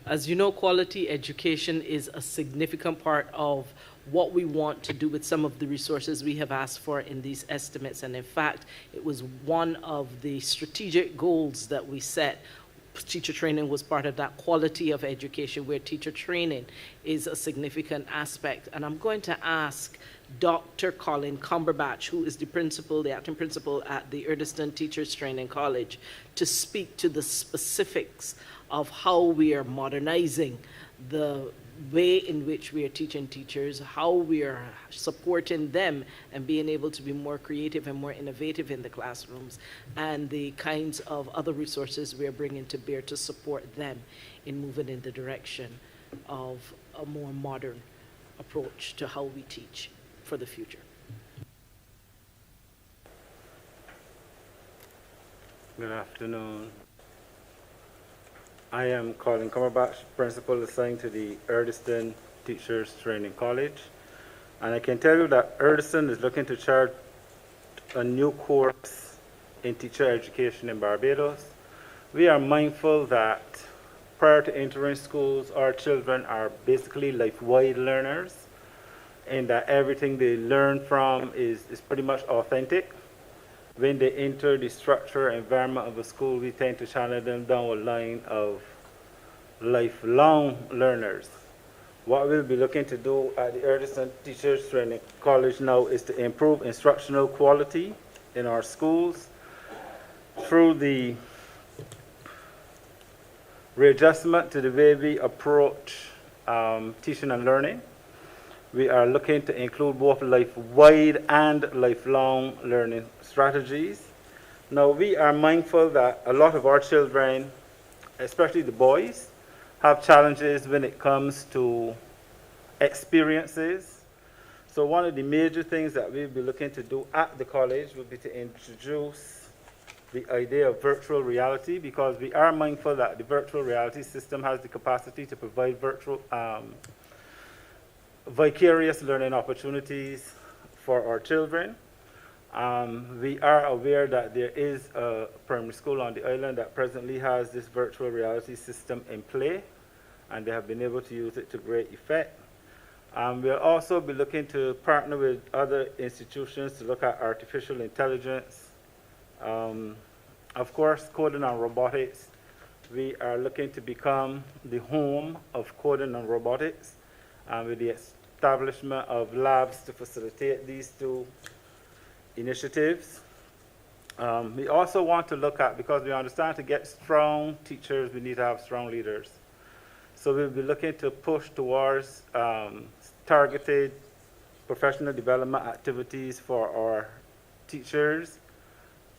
Speaker 6: As you know, quality education is a significant part of what we want to do with some of the resources we have asked for in these estimates. And in fact, it was one of the strategic goals that we set. Teacher training was part of that quality of education, where teacher training is a significant aspect. And I'm going to ask Dr. Colin Cumberbatch, who is the acting principal at the Urdeston Teachers Training College, to speak to the specifics of how we are modernizing the way in which we are teaching teachers, how we are supporting them and being able to be more creative and more innovative in the classrooms, and the kinds of other resources we are bringing to bear to support them in moving in the direction of a more modern approach to how we teach for the future.
Speaker 18: Good afternoon. I am Colin Cumberbatch, principal assigned to the Urdeston Teachers Training College. And I can tell you that Urdeston is looking to chart a new course in teacher education in Barbados. We are mindful that prior to entering schools, our children are basically life-wide learners, and that everything they learn from is pretty much authentic. When they enter the structure environment of a school, we tend to channel them down a line of lifelong learners. What we'll be looking to do at the Urdeston Teachers Training College now is to improve instructional quality in our schools through the readjustment to the way we approach teaching and learning. We are looking to include both life-wide and lifelong learning strategies. Now, we are mindful that a lot of our children, especially the boys, have challenges when it comes to experiences. So one of the major things that we'll be looking to do at the college will be to introduce the idea of virtual reality, because we are mindful that the virtual reality system has the capacity to provide vicarious learning opportunities for our children. We are aware that there is a primary school on the island that presently has this virtual reality system in play, and they have been able to use it to great effect. We'll also be looking to partner with other institutions to look at artificial intelligence. Of course, coding and robotics. We are looking to become the home of coding and robotics, with the establishment of labs to facilitate these two initiatives. We also want to look at, because we understand to get strong teachers, we need to have strong leaders. So we'll be looking to push towards targeted professional development activities for our teachers,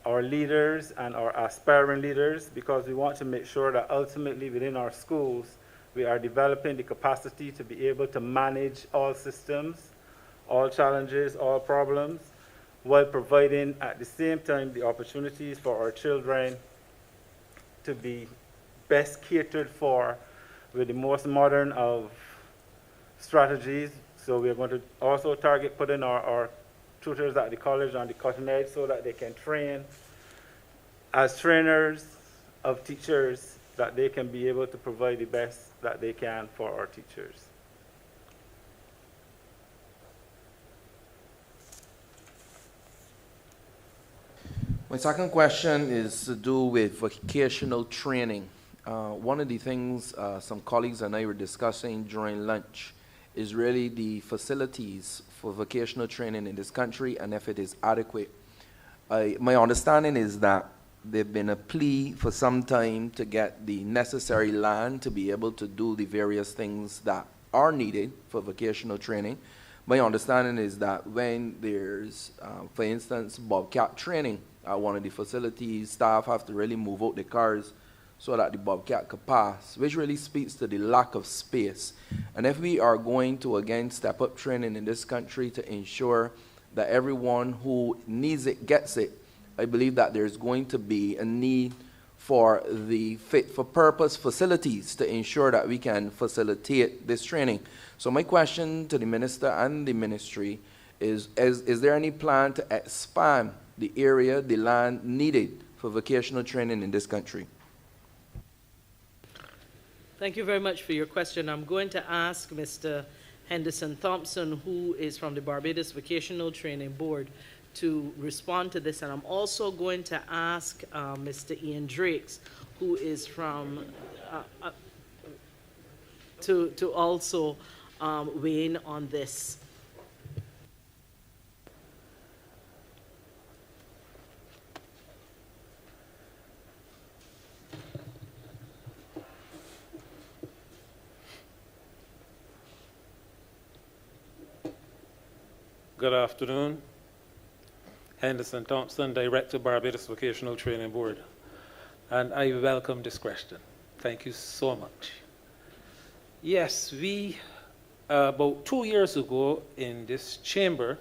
Speaker 18: our leaders, and our aspiring leaders, because we want to make sure that ultimately within our schools, we are developing the capacity to be able to manage all systems, all challenges, all problems, while providing at the same time the opportunities for our children to be best catered for with the most modern of strategies. So we're going to also target putting our tutors at the college on the cutting edge so that they can train as trainers of teachers, that they can be able to provide the best that they can for our teachers.
Speaker 17: My second question is to do with vocational training. One of the things some colleagues and I were discussing during lunch is really the facilities for vocational training in this country and if it is adequate. My understanding is that there's been a plea for some time to get the necessary land to be able to do the various things that are needed for vocational training. My understanding is that when there's, for instance, Bobcat training at one of the facilities, staff have to really move out the cars so that the Bobcat could pass, which really speaks to the lack of space. And if we are going to, again, step up training in this country to ensure that everyone who needs it gets it, I believe that there's going to be a need for the fit-for-purpose facilities to ensure that we can facilitate this training. So my question to the minister and the ministry is there any plan to expand the area, the land needed for vocational training in this country?
Speaker 6: Thank you very much for your question. I'm going to ask Mr. Henderson Thompson, who is from the Barbados Vocational Training Board, to respond to this. And I'm also going to ask Mr. Ian Drakes, who is from, to also weigh in on this.
Speaker 19: Good afternoon. Henderson Thompson, Director, Barbados Vocational Training Board. And I welcome this question. Thank you so much. Yes, we, about 2 years ago in this chamber,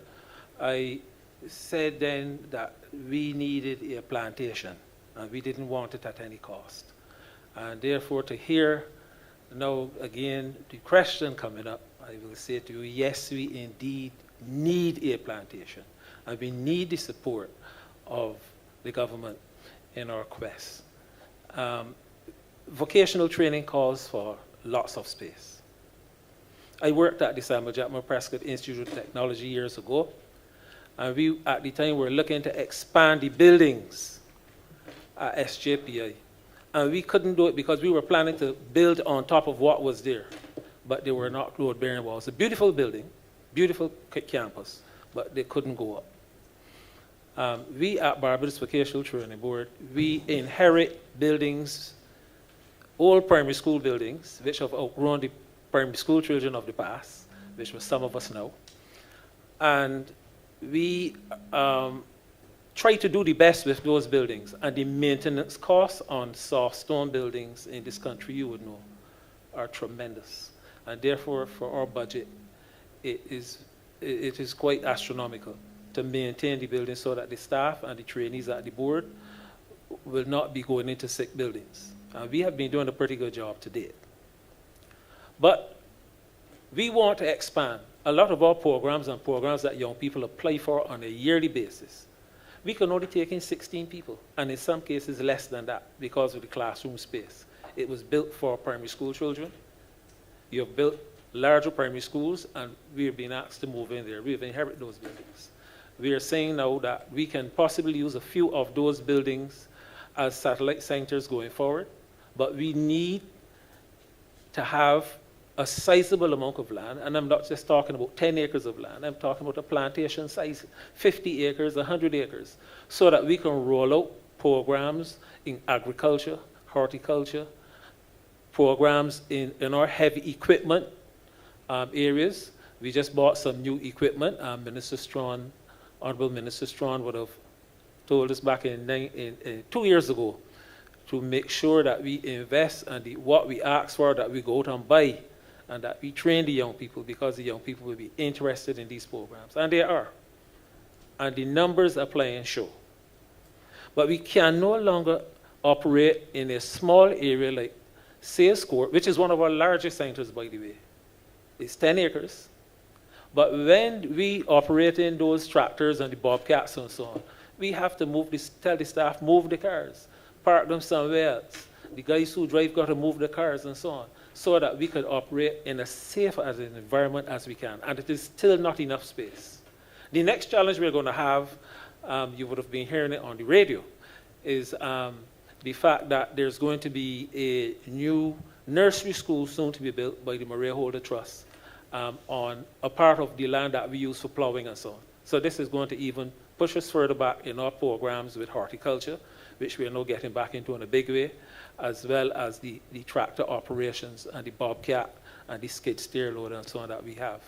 Speaker 19: I said then that we needed a plantation and we didn't want it at any cost. And therefore to hear now again the question coming up, I will say to you, yes, we indeed need a plantation, and we need the support of the government in our quest. Vocational training calls for lots of space. I worked at the Samuel Jackman Prescott Institute of Technology years ago, and we at the time were looking to expand the buildings at SJPI, and we couldn't do it because we were planning to build on top of what was there, but they were not load-bearing walls. A beautiful building, beautiful campus, but they couldn't go up. We at Barbados Vocational Training Board, we inherit buildings, old primary school buildings, which have outgrown the primary school children of the past, which was some of us now. And we try to do the best with those buildings. And the maintenance costs on soft stone buildings in this country, you would know, are tremendous. And therefore, for our budget, it is quite astronomical to maintain the building so that the staff and the trainees at the board will not be going into sick buildings. And we have been doing a pretty good job to date. But we want to expand. A lot of our programs and programs that young people apply for on a yearly basis, we can only take in 16 people, and in some cases less than that because of the classroom space. It was built for primary school children. You have built larger primary schools, and we've been asked to move in there. We've inherited those buildings. We are saying now that we can possibly use a few of those buildings as satellite centers going forward, but we need to have a sizable amount of land, and I'm not just talking about 10 acres of land, I'm talking about a plantation size, 50 acres, 100 acres, so that we can roll out programs in agriculture, horticulture, programs in our heavy equipment areas. We just bought some new equipment. Minister Strawn, Honourable Minister Strawn would have told us back in 2 years ago to make sure that we invest and what we ask for, that we go out and buy, and that we train the young people, because the young people will be interested in these programs. And they are. And the numbers are playing show. But we can no longer operate in a small area like Sales Court, which is one of our largest centers, by the way. It's 10 acres. But when we operate in those tractors and the bobcats and so on, we have to tell the staff, move the cars, park them somewhere else. The guys who drive got to move the cars and so on, so that we could operate in as safe as an environment as we can. And it is still not enough space. The next challenge we're going to have, you would have been hearing it on the radio, is the fact that there's going to be a new nursery school soon to be built by the Maria Holder Trust on a part of the land that we use for plowing and so on. So this is going to even push us further back in our programs with horticulture, which we are now getting back into in a big way, as well as the tractor operations and the bobcat and the skid steer loader and so on that we have.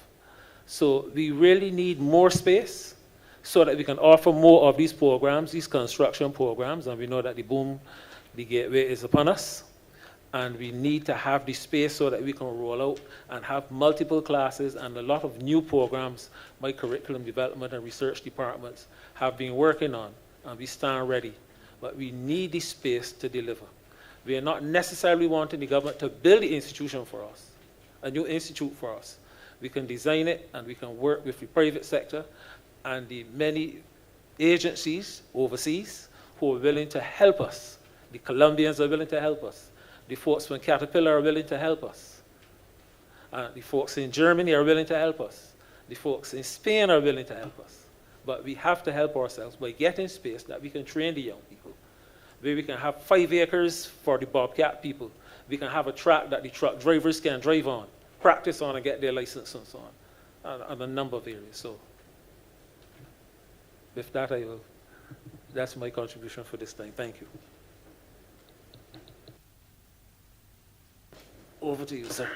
Speaker 19: So we really need more space so that we can offer more of these programs, these construction programs, and we know that the boom, the gateway is upon us. And we need to have the space so that we can roll out and have multiple classes, and a lot of new programs my curriculum development and research departments have been working on, and we stand ready. But we need the space to deliver. We are not necessarily wanting the government to build the institution for us, a new institute for us. We can design it, and we can work with the private sector and the many agencies overseas who are willing to help us. The Colombians are willing to help us. The folks from Caterpillar are willing to help us. The folks in Germany are willing to help us. The folks in Spain are willing to help us. But we have to help ourselves by getting space that we can train the young people, where we can have 5 acres for the Bobcat people. We can have a track that the truck drivers can drive on, practice on, and get their license and so on, and a number of areas. So with that, that's my contribution for this time. Thank you. Over to you, sir.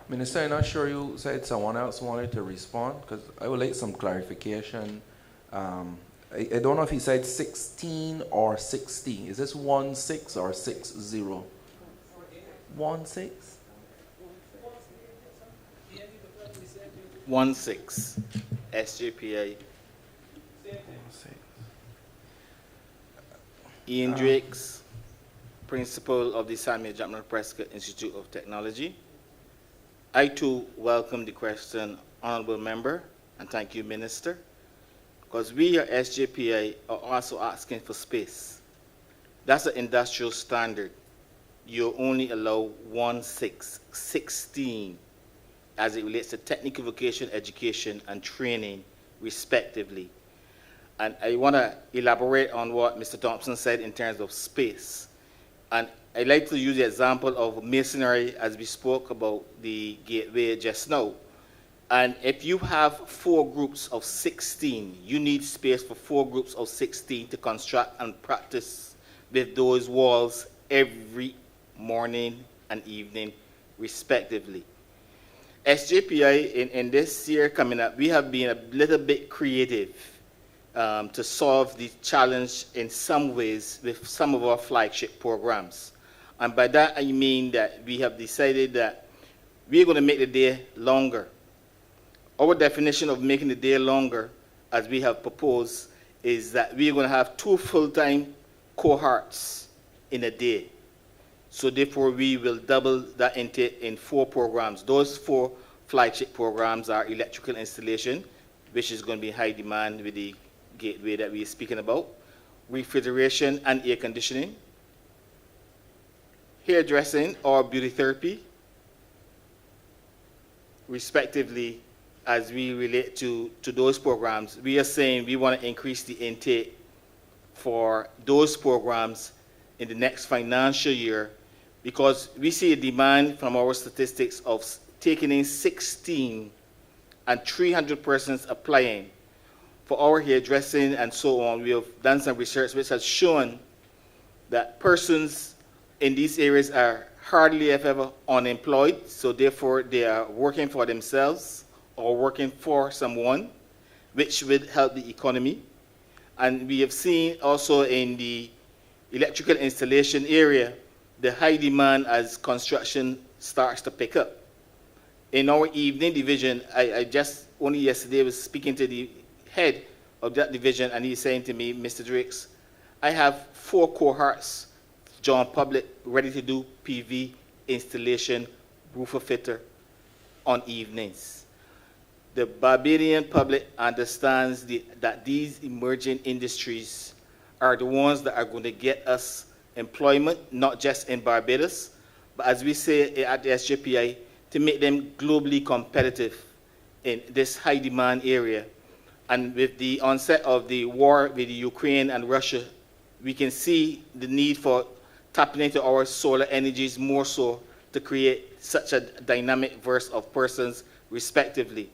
Speaker 17: Minister, I'm not sure you said someone else wanted to respond, because I would like some clarification. I don't know if he said 16 or 60. Is this 16 or 60? 16?
Speaker 20: 16. SJPA. Ian Drakes, Principal of the Samuel Jackman Prescott Institute of Technology. I too welcome the question, Honourable Member, and thank you, Minister, because we at SJPA are also asking for space. That's an industrial standard. You only allow 16 as it relates to technical vocation, education, and training, respectively. And I want to elaborate on what Mr. Thompson said in terms of space. And I'd like to use the example of masonry as we spoke about the gateway just now. And if you have 4 groups of 16, you need space for 4 groups of 16 to construct and practice with those walls every morning and evening, respectively. SJPI in this year coming up, we have been a little bit creative to solve the challenge in some ways with some of our flagship programs. And by that I mean that we have decided that we're going to make the day longer. Our definition of making the day longer, as we have proposed, is that we're going to have 2 full-time cohorts in a day. So therefore we will double that intake in 4 programs. Those 4 flagship programs are electrical installation, which is going to be high demand with the gateway that we're speaking about, refrigeration and air conditioning, hairdressing or beauty therapy, respectively. As we relate to those programs, we are saying we want to increase the intake for those programs in the next financial year, because we see a demand from our statistics of taking in 16 and 300 persons applying. For our hairdressing and so on, we have done some research which has shown that persons in these areas are hardly if ever unemployed, so therefore they are working for themselves or working for someone, which would help the economy. And we have seen also in the electrical installation area, the high demand as construction starts to pick up. In our evening division, I just only yesterday was speaking to the head of that division, and he's saying to me, Mr. Drakes, I have 4 cohorts, John Public, ready to do PV installation, roofer fitter on evenings. The Barbadian public understands that these emerging industries are the ones that are going to get us employment, not just in Barbados, but as we say at the SJPI, to make them globally competitive in this high demand area. And with the onset of the war with Ukraine and Russia, we can see the need for tapping into our solar energies more so to create such a dynamic verse of persons respectively.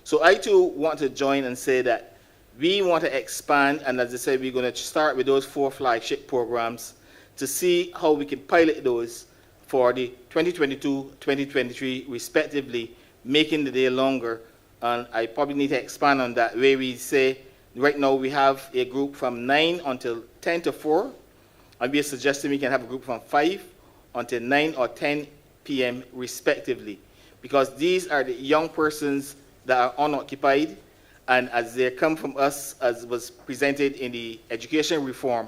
Speaker 20: So I too want to join and say that we want to expand, and as I said, we're going to start with those 4 flagship programs to see how we can pilot those for the 2022-2023 respectively, making the day longer. And I probably need to expand on that, where we say right now we have a group from 9 until 10 to 4, and we are suggesting we can have a group from 5 until 9 or 10 p.m. respectively, because these are the young persons that are unoccupied, and as they come from us, as was presented in the education reform,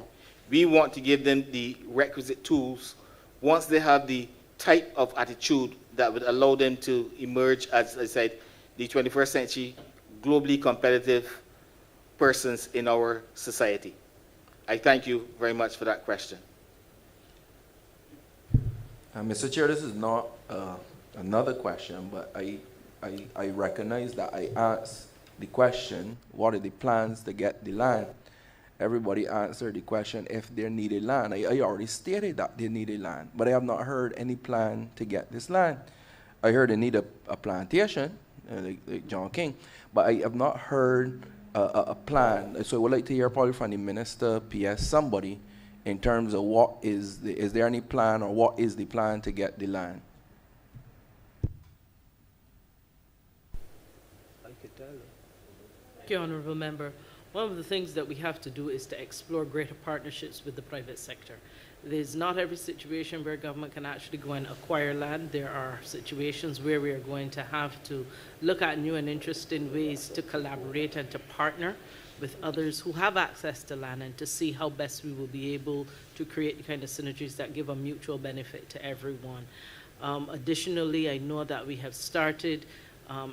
Speaker 20: we want to give them the requisite tools once they have the type of attitude that would allow them to emerge, as I said, the 21st century globally competitive persons in our society? I thank you very much for that question.
Speaker 17: Mr. Chair, this is not another question, but I recognize that I asked the question, what are the plans to get the land? Everybody answered the question if they needed land. I already stated that they needed land, but I have not heard any plan to get this land. I heard they need a plantation, like John King, but I have not heard a plan. So I would like to hear probably from the minister, PS, somebody, in terms of what is there any plan or what is the plan to get the land?
Speaker 6: Thank you, Honourable Member. One of the things that we have to do is to explore greater partnerships with the private sector. There's not every situation where government can actually go and acquire land. There are situations where we are going to have to look at new and interesting ways to collaborate and to partner with others who have access to land and to see how best we will be able to create the kind of synergies that give a mutual benefit to everyone. Additionally, I know that we have started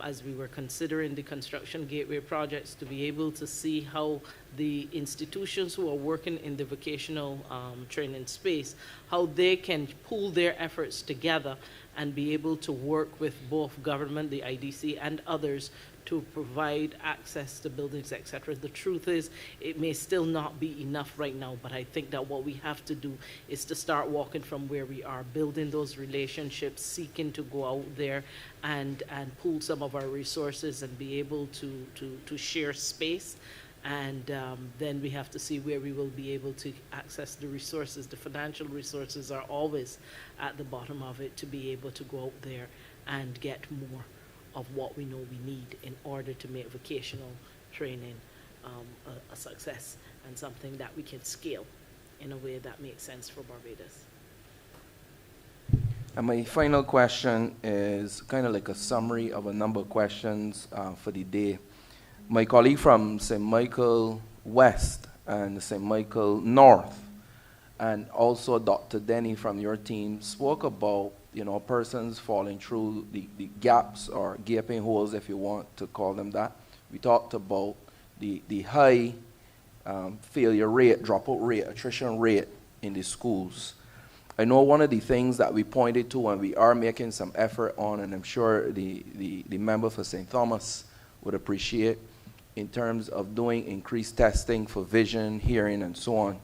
Speaker 6: as we were considering the construction gateway projects to be able to see how the institutions who are working in the vocational training space, how they can pool their efforts together and be able to work with both government, the IDC, and others to provide access to buildings, etc. The truth is, it may still not be enough right now, but I think that what we have to do is to start walking from where we are, building those relationships, seeking to go out there and pool some of our resources and be able to share space. And then we have to see where we will be able to access the resources. The financial resources are always at the bottom of it to be able to go out there and get more of what we know we need in order to make vocational training a success and something that we can scale in a way that makes sense for Barbados.
Speaker 17: And my final question is kind of like a summary of a number of questions for the day. My colleague from St. Michael West and St. Michael North, and also Dr. Denny from your team, spoke about persons falling through the gaps or gaping holes, if you want to call them that. We talked about the high failure rate, dropout rate, attrition rate in the schools. I know one of the things that we pointed to and we are making some effort on, and I'm sure the member for St. Thomas would appreciate, in terms of doing increased testing for vision, hearing, and so on.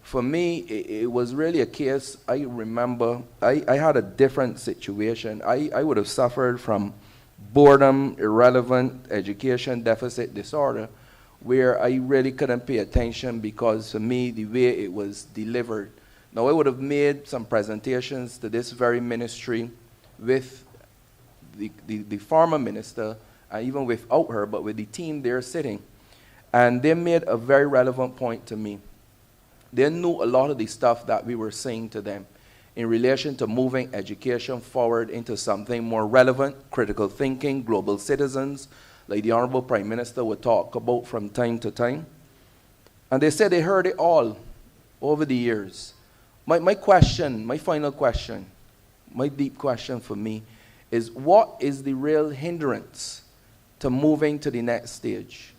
Speaker 17: For me, it was really a case, I remember, I had a different situation. I would have suffered from boredom, irrelevant education deficit disorder, where I really couldn't pay attention because for me, the way it was delivered. Now, I would have made some presentations to this very ministry with the former minister, even without her, but with the team there sitting. And they made a very relevant point to me. They knew a lot of the stuff that we were saying to them in relation to moving education forward into something more relevant, critical thinking, global citizens, like the Honourable Prime Minister would talk about from time to time. And they said they heard it all over the years. My question, my final question, my deep question for me is, what is the real hindrance to moving to the next stage?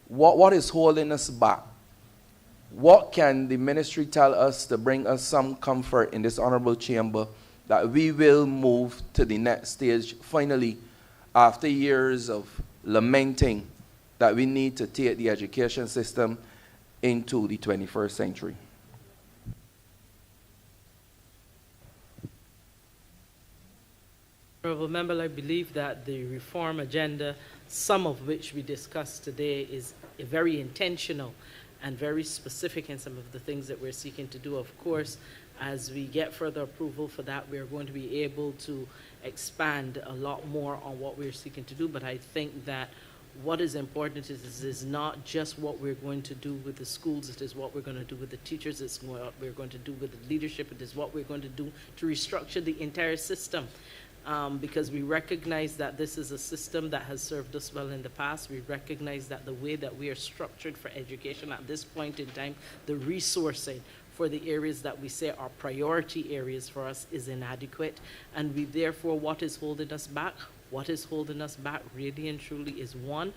Speaker 17: What is holding us back? What can the ministry tell us to bring us some comfort in this honourable chamber that we will move to the next stage finally, after years of lamenting that we need to take the education system into the 21st century?
Speaker 6: Honourable Member, I believe that the reform agenda, some of which we discussed today, is very intentional and very specific in some of the things that we're seeking to do. Of course, as we get further approval for that, we're going to be able to expand a lot more on what we're seeking to do. But I think that what is important is not just what we're going to do with the schools, it is what we're going to do with the teachers, it's what we're going to do with the leadership, it is what we're going to do to restructure the entire system. Because we recognize that this is a system that has served us well in the past. We recognize that the way that we are structured for education at this point in time, the resourcing for the areas that we say are priority areas for us is inadequate. And we therefore, what is holding us back? What is holding us back really and truly is, one,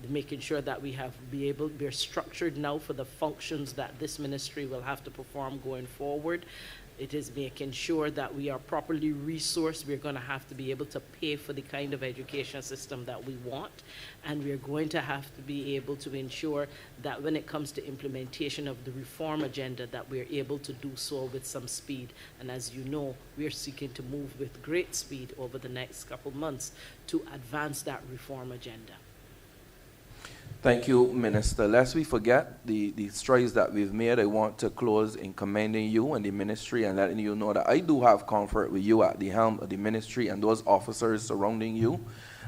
Speaker 6: making sure that we're structured now for the functions that this ministry will have to perform going forward. It is making sure that we are properly resourced. We're going to have to be able to pay for the kind of education system that we want. And we're going to have to be able to ensure that when it comes to implementation of the reform agenda, that we're able to do so with some speed. And as you know, we're seeking to move with great speed over the next couple months to advance that reform agenda.
Speaker 17: Thank you, Minister. Lest we forget the strides that we've made, I want to close in commending you and the ministry and letting you know that I do have comfort with you at the helm of the ministry and those officers surrounding you,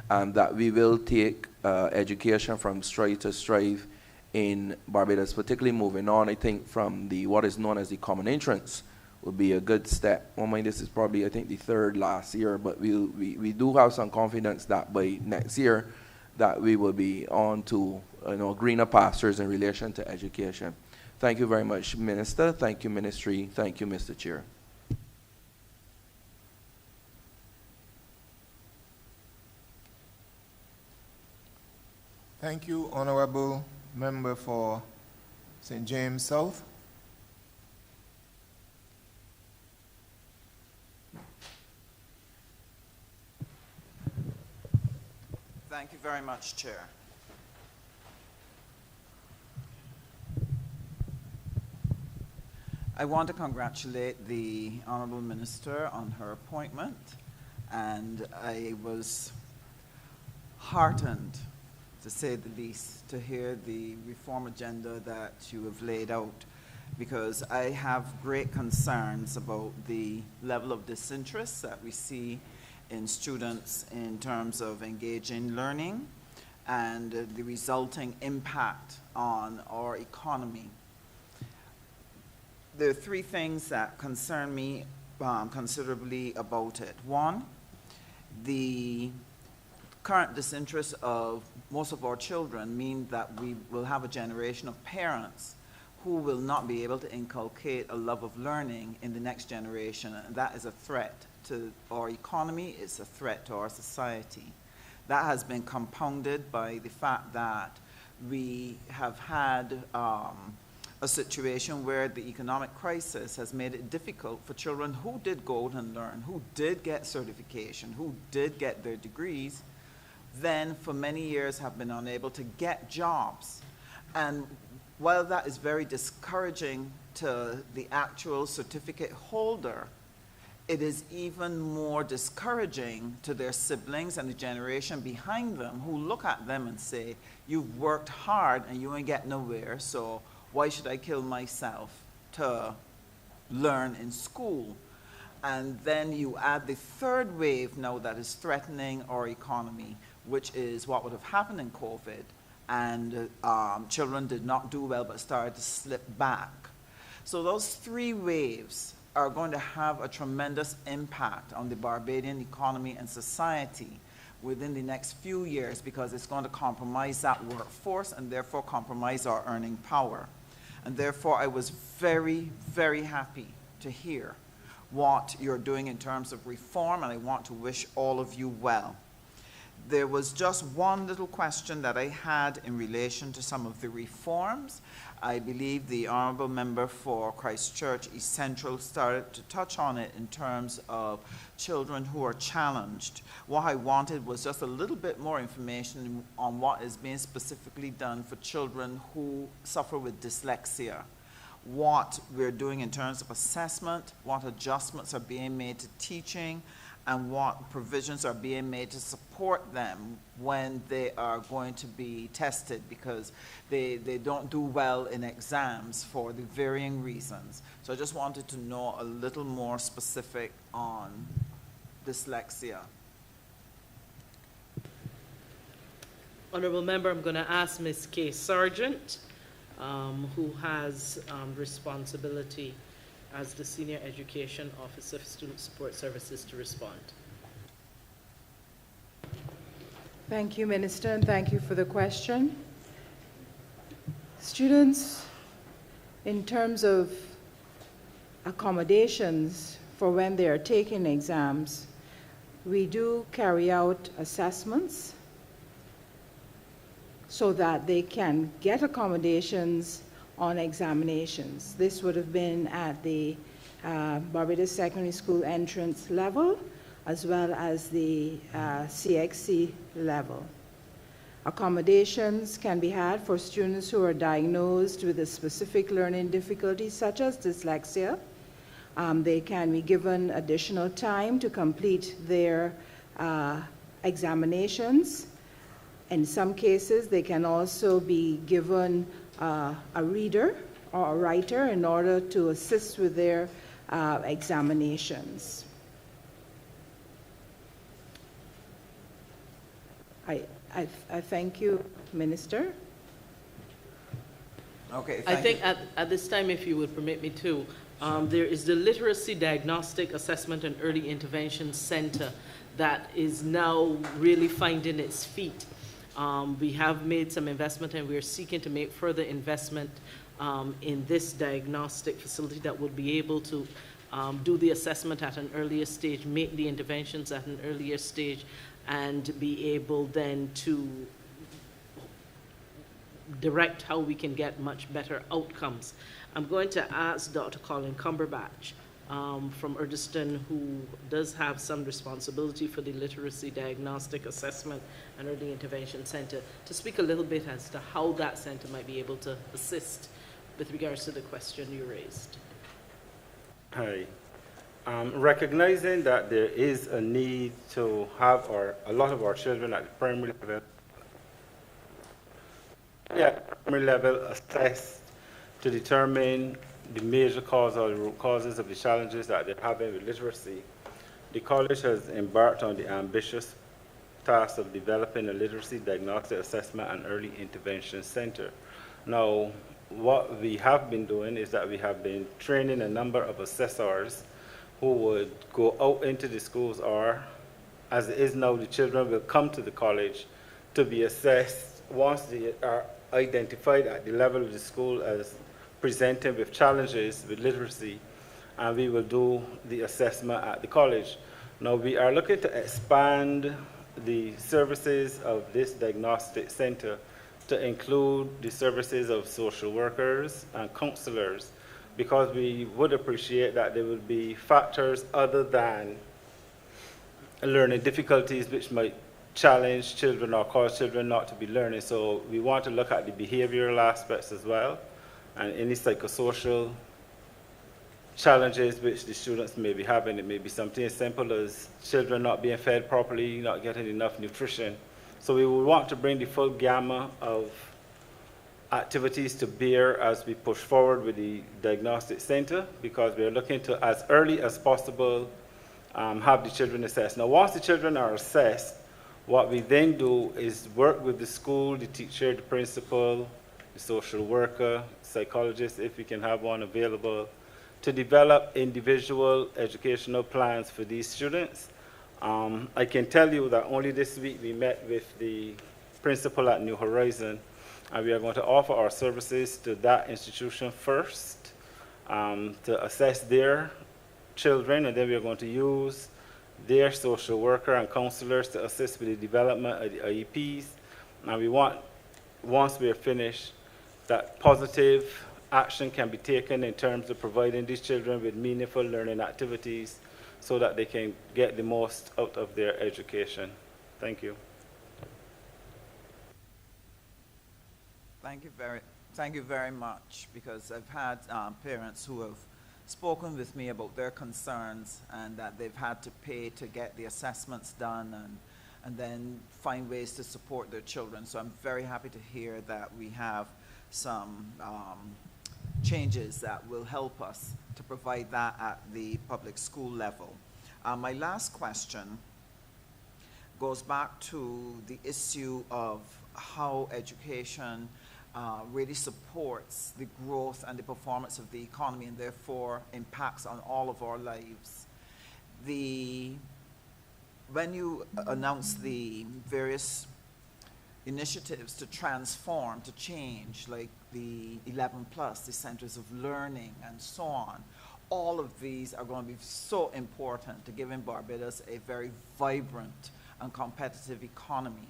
Speaker 17: and that we will take education from stride to stride in Barbados, particularly moving on, I think, from what is known as the common entrance would be a good step. Well, mind, this is probably, I think, the third last year, but we do have some confidence that by next year, that we will be on to greener pastures in relation to education. Thank you very much, Minister. Thank you, Ministry. Thank you, Mr. Chair.
Speaker 1: Thank you, Honourable Member for St. James South.
Speaker 21: Thank you very much, Chair. I want to congratulate the Honourable Minister on her appointment, and I was heartened, to say the least, to hear the reform agenda that you have laid out, because I have great concerns about the level of disinterest that we see in students in terms of engaging learning and the resulting impact on our economy. There are three things that concern me considerably about it. One, the current disinterest of most of our children mean that we will have a generation of parents who will not be able to inculcate a love of learning in the next generation, and that is a threat to our economy, it's a threat to our society. That has been compounded by the fact that we have had a situation where the economic crisis has made it difficult for children who did go out and learn, who did get certification, who did get their degrees, then for many years have been unable to get jobs. And while that is very discouraging to the actual certificate holder, it is even more discouraging to their siblings and the generation behind them who look at them and say, you've worked hard and you ain't get nowhere, so why should I kill myself to learn in school? And then you add the third wave now that is threatening our economy, which is what would have happened in COVID. And children did not do well but started to slip back. So those three waves are going to have a tremendous impact on the Barbadian economy and society within the next few years, because it's going to compromise that workforce and therefore compromise our earning power. And therefore I was very, very happy to hear what you're doing in terms of reform, and I want to wish all of you well. There was just one little question that I had in relation to some of the reforms. I believe the Honourable Member for Christchurch East Central started to touch on it in terms of children who are challenged. What I wanted was just a little bit more information on what is being specifically done for children who suffer with dyslexia. What we're doing in terms of assessment, what adjustments are being made to teaching, and what provisions are being made to support them when they are going to be tested, because they don't do well in exams for the varying reasons. So I just wanted to know a little more specific on dyslexia.
Speaker 6: Honourable Member, I'm going to ask Ms. Kay Sargent, who has responsibility as the Senior Education Officer for Student Support Services, to respond.
Speaker 15: Thank you, Minister, and thank you for the question. Students, in terms of accommodations for when they are taking exams, we do carry out assessments so that they can get accommodations on examinations. This would have been at the Barbados Secondary School entrance level, as well as the CXC level. Accommodations can be had for students who are diagnosed with a specific learning difficulty, such as dyslexia. They can be given additional time to complete their examinations. In some cases, they can also be given a reader or a writer in order to assist with their examinations. I thank you, Minister.
Speaker 21: Okay,
Speaker 6: I think at this time, if you would permit me to, there is the Literacy Diagnostic Assessment and Early Intervention Center that is now really finding its feet. We have made some investment, and we are seeking to make further investment in this diagnostic facility that would be able to do the assessment at an earlier stage, make the interventions at an earlier stage, and be able then to direct how we can get much better outcomes. I'm going to ask Dr. Colin Cumberbatch from Urdeston, who does have some responsibility for the Literacy Diagnostic Assessment and Early Intervention Center, to speak a little bit as to how that center might be able to assist with regards to the question you raised.
Speaker 18: Hi. Recognizing that there is a need to have a lot of our children at the primary level assessed to determine the major cause or the root causes of the challenges that they're having with literacy, the college has embarked on the ambitious task of developing a literacy diagnostic assessment and early intervention center. Now, what we have been doing is that we have been training a number of assessors who would go out into the schools, or as it is now, the children will come to the college to be assessed once they are identified at the level of the school as presenting with challenges with literacy, and we will do the assessment at the college. Now, we are looking to expand the services of this diagnostic center to include the services of social workers and counselors, because we would appreciate that there would be factors other than learning difficulties which might challenge children or cause children not to be learning. So we want to look at the behavioral aspects as well, and any psychosocial challenges which the students may be having. It may be something as simple as children not being fed properly, not getting enough nutrition. So we would want to bring the full gamut of activities to bear as we push forward with the diagnostic center, because we are looking to, as early as possible, have the children assessed. Now, once the children are assessed, what we then do is work with the school, the teacher, the principal, the social worker, psychologist, if we can have one available, to develop individual educational plans for these students. I can tell you that only this week we met with the principal at New Horizon, and we are going to offer our services to that institution first to assess their children, and then we are going to use their social worker and counselors to assist with the development of the IEPs. And we want, once we are finished, that positive action can be taken in terms of providing these children with meaningful learning activities so that they can get the most out of their education. Thank you.
Speaker 21: Thank you very much, because I've had parents who have spoken with me about their concerns and that they've had to pay to get the assessments done and then find ways to support their children. So I'm very happy to hear that we have some changes that will help us to provide that at the public school level. My last question goes back to the issue of how education really supports the growth and the performance of the economy, and therefore impacts on all of our lives. When you announce the various initiatives to transform, to change, like the 11+, the centers of learning, and so on, all of these are going to be so important to giving Barbados a very vibrant and competitive economy.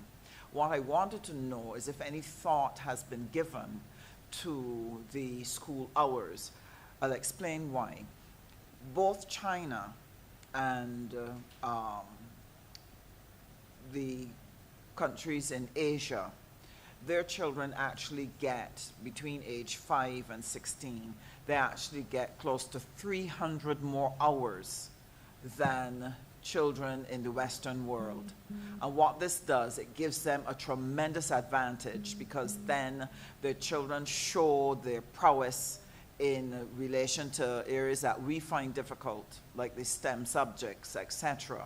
Speaker 21: What I wanted to know is if any thought has been given to the school hours. I'll explain why. Both China and the countries in Asia, their children actually get, between age 5 and 16, they actually get close to 300 more hours than children in the Western world. And what this does, it gives them a tremendous advantage, because then the children show their prowess in relation to areas that we find difficult, like the STEM subjects, etc.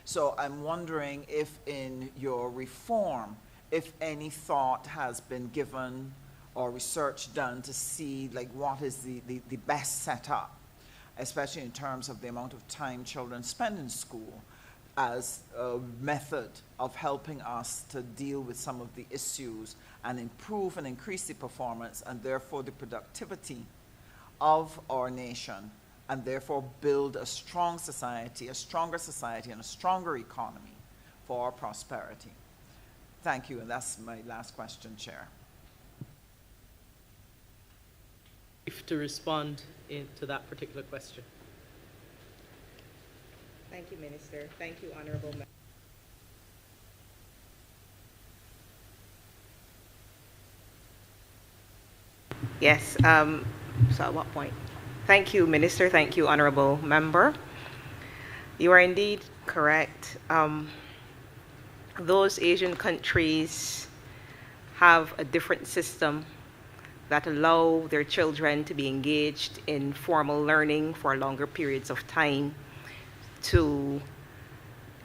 Speaker 21: So I'm wondering if in your reform, if any thought has been given or research done to see like what is the best setup, especially in terms of the amount of time children spend in school, as a method of helping us to deal with some of the issues and improve and increase the performance and therefore the productivity of our nation, and therefore build a strong society, a stronger society, and a stronger economy for our prosperity. Thank you, and that's my last question, Chair.
Speaker 6: If to respond to that particular question.
Speaker 13: Thank you, Minister. Thank you, Honourable Member. Yes, so at what point? Thank you, Minister. Thank you, Honourable Member. You are indeed correct. Those Asian countries have a different system that allow their children to be engaged in formal learning for longer periods of time, to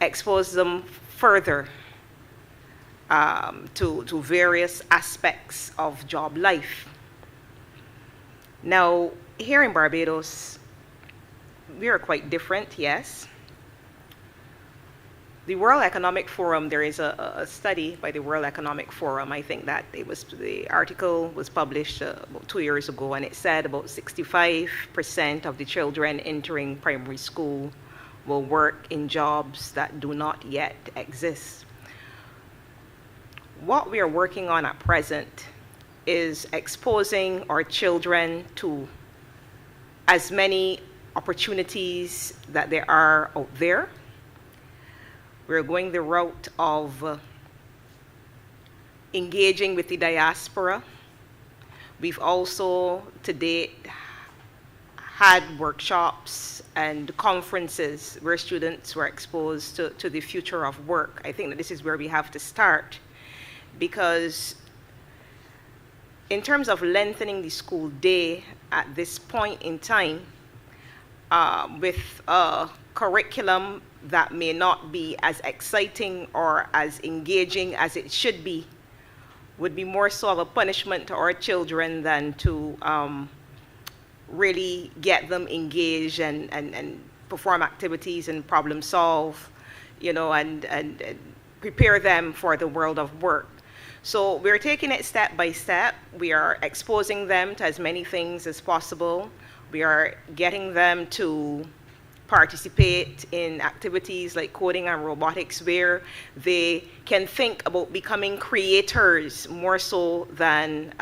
Speaker 13: expose them further to various aspects of job life. Now, here in Barbados, we are quite different, yes. The World Economic Forum, there is a study by the World Economic Forum. I think that the article was published about 2 years ago, and it said about 65% of the children entering primary school will work in jobs that do not yet exist. What we are working on at present is exposing our children to as many opportunities that there are out there. We're going the route of engaging with the diaspora. We've also, to date, had workshops and conferences where students were exposed to the future of work. I think that this is where we have to start, because in terms of lengthening the school day at this point in time, with a curriculum that may not be as exciting or as engaging as it should be, would be more so of a punishment to our children than to really get them engaged and perform activities and problem solve, you know, and prepare them for the world of work. So we're taking it step by step. We are exposing them to as many things as possible. We are getting them to participate in activities like coding and robotics, where they can think about becoming creators more so than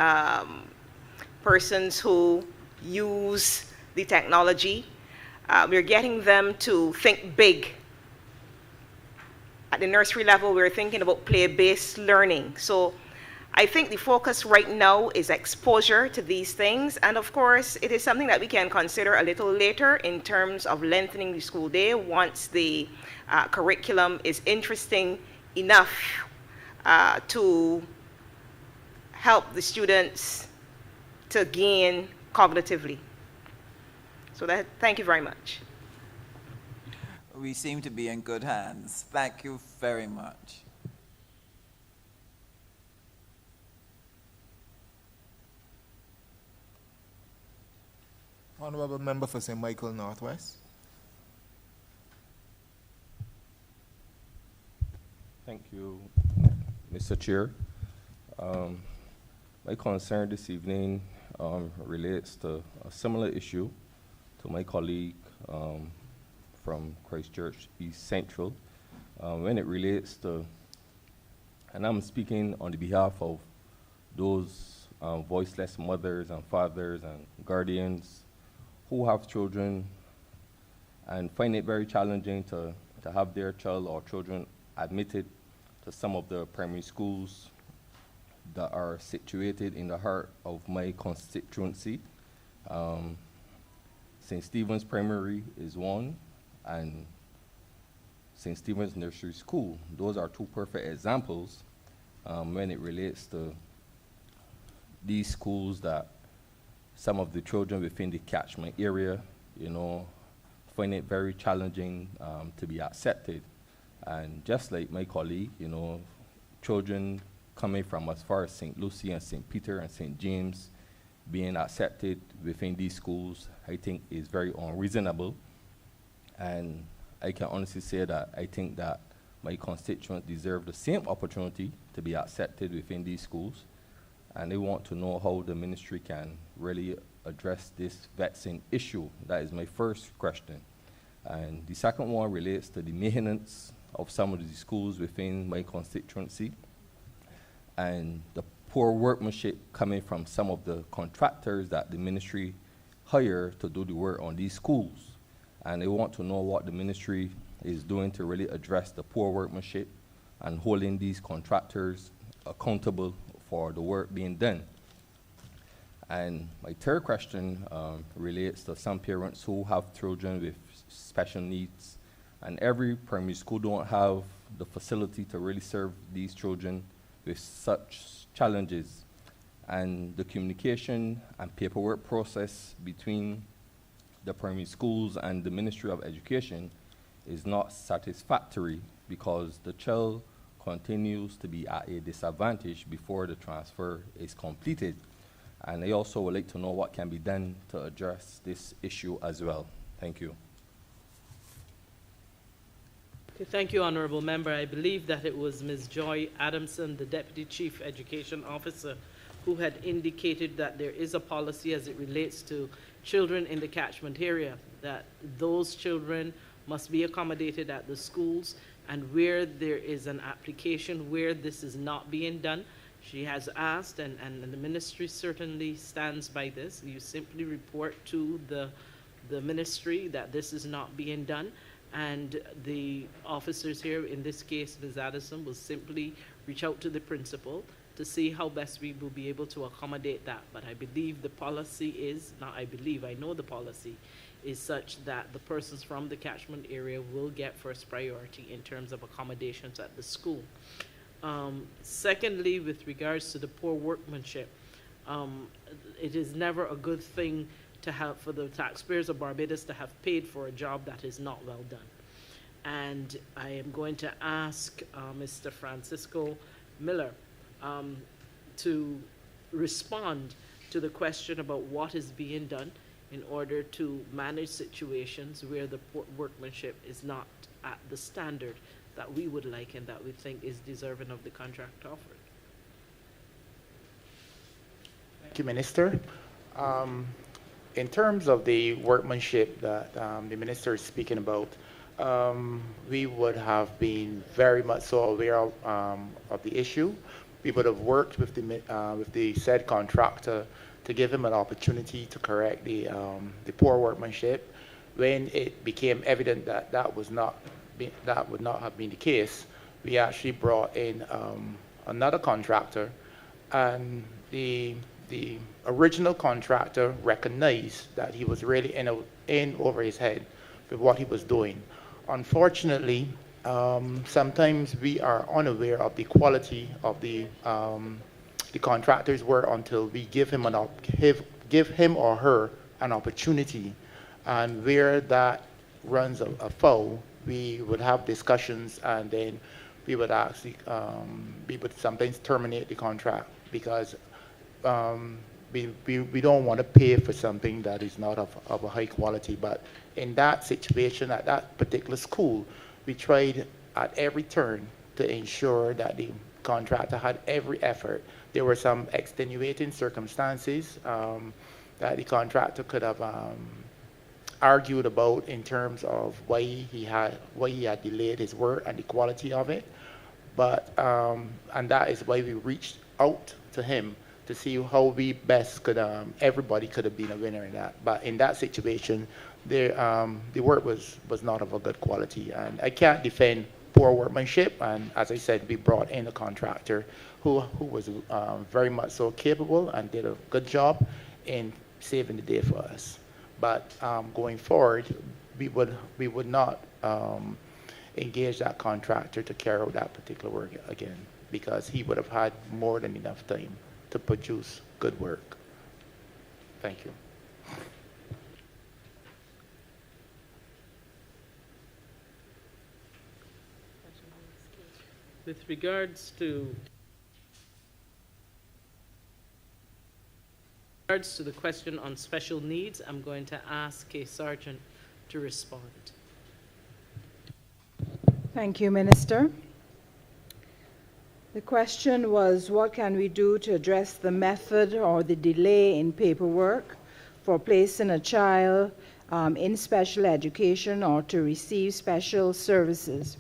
Speaker 13: persons who use the technology. We're getting them to think big. At the nursery level, we're thinking about play-based learning. So I think the focus right now is exposure to these things. And of course, it is something that we can consider a little later in terms of lengthening the school day once the curriculum is interesting enough to help the students to gain cognitively. So thank you very much.
Speaker 21: We seem to be in good hands. Thank you very much.
Speaker 1: Honourable Member for St. Michael Northwest.
Speaker 3: Thank you, Mr. Chair. My concern this evening relates to a similar issue to my colleague from Christchurch East Central when it relates to And I'm speaking on the behalf of those voiceless mothers and fathers and guardians who have children and find it very challenging to have their child or children admitted to some of the primary schools that are situated in the heart of my constituency. St. Stephen's Primary is one, and St. Stephen's Nursery School. Those are two perfect examples when it relates to these schools that some of the children within the catchment area, find it very challenging to be accepted. And just like my colleague, children coming from as far as St. Lucie and St. Peter and St. James being accepted within these schools, I think is very unreasonable. And I can honestly say that I think that my constituents deserve the same opportunity to be accepted within these schools. And they want to know how the ministry can really address this vexing issue. That is my first question. And the second one relates to the maintenance of some of the schools within my constituency and the poor workmanship coming from some of the contractors that the ministry hire to do the work on these schools. And they want to know what the ministry is doing to really address the poor workmanship and holding these contractors accountable for the work being done. And my third question relates to some parents who have children with special needs, and every primary school don't have the facility to really serve these children with such challenges. And the communication and paperwork process between the primary schools and the Ministry of Education is not satisfactory because the child continues to be at a disadvantage before the transfer is completed. And I also would like to know what can be done to address this issue as well. Thank you.
Speaker 6: Okay, thank you, Honourable Member. I believe that it was Ms. Joy Adamson, the Deputy Chief Education Officer, who had indicated that there is a policy as it relates to children in the catchment area, that those children must be accommodated at the schools, and where there is an application where this is not being done, she has asked, and the ministry certainly stands by this. You simply report to the ministry that this is not being done, and the officers here, in this case, Ms. Addison, will simply reach out to the principal to see how best we will be able to accommodate that. But I believe the policy is, not I believe, I know the policy is such that the persons from the catchment area will get first priority in terms of accommodations at the school. Secondly, with regards to the poor workmanship, it is never a good thing to have for the taxpayers of Barbados to have paid for a job that is not well done. And I am going to ask Mr. Francisco Miller to respond to the question about what is being done in order to manage situations where the workmanship is not at the standard that we would like and that we think is deserving of the contract offered.
Speaker 11: Thank you, Minister. In terms of the workmanship that the Minister is speaking about, we would have been very much so aware of the issue. We would have worked with the said contractor to give him an opportunity to correct the poor workmanship. When it became evident that that would not have been the case, we actually brought in another contractor, and the original contractor recognized that he was really in over his head with what he was doing. Unfortunately, sometimes we are unaware of the quality of the contractor's work until we give him or her an opportunity, and where that runs afoul, we would have discussions, and then we would actually we would sometimes terminate the contract because we don't want to pay for something that is not of a high quality. But in that situation, at that particular school, we tried at every turn to ensure that the contractor had every effort. There were some extenuating circumstances that the contractor could have argued about in terms of why he had delayed his work and the quality of it. But, and that is why we reached out to him to see how we best could, everybody could have been a winner in that. But in that situation, the work was not of a good quality. And I can't defend poor workmanship. And as I said, we brought in a contractor who was very much so capable and did a good job in saving the day for us. But going forward, we would not engage that contractor to carry out that particular work again, because he would have had more than enough time to produce good work. Thank you.
Speaker 6: With regards to the question on special needs, I'm going to ask a sergeant to respond.
Speaker 15: Thank you, Minister. The question was, what can we do to address the method or the delay in paperwork for placing a child in special education or to receive special services?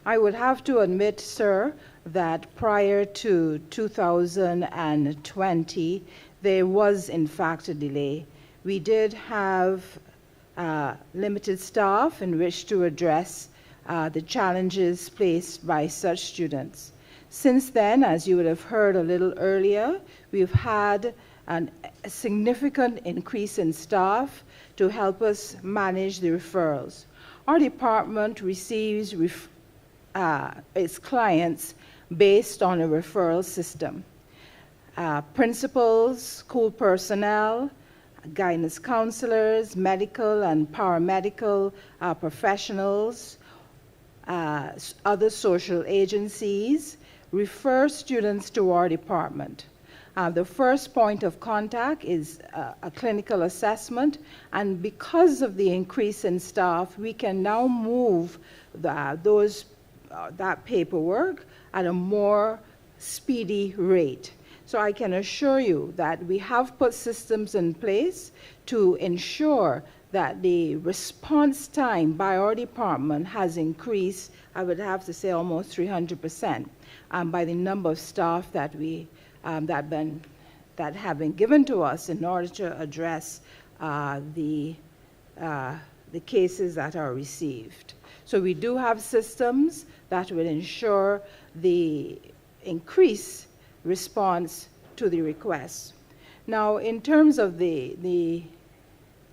Speaker 15: I would have to admit, sir, that prior to 2020, there was in fact a delay. We did have limited staff in which to address the challenges placed by such students. Since then, as you would have heard a little earlier, we've had a significant increase in staff to help us manage the referrals. Our department receives its clients based on a referral system. Principals, school personnel, guidance counselors, medical and paramedical professionals, other social agencies refer students to our department. The first point of contact is a clinical assessment, and because of the increase in staff, we can now move that paperwork at a more speedy rate. So I can assure you that we have put systems in place to ensure that the response time by our department has increased, I would have to say almost 300%, by the number of staff that have been given to us in order to address the cases that are received. So we do have systems that will ensure the increased response to the requests. Now, in terms of the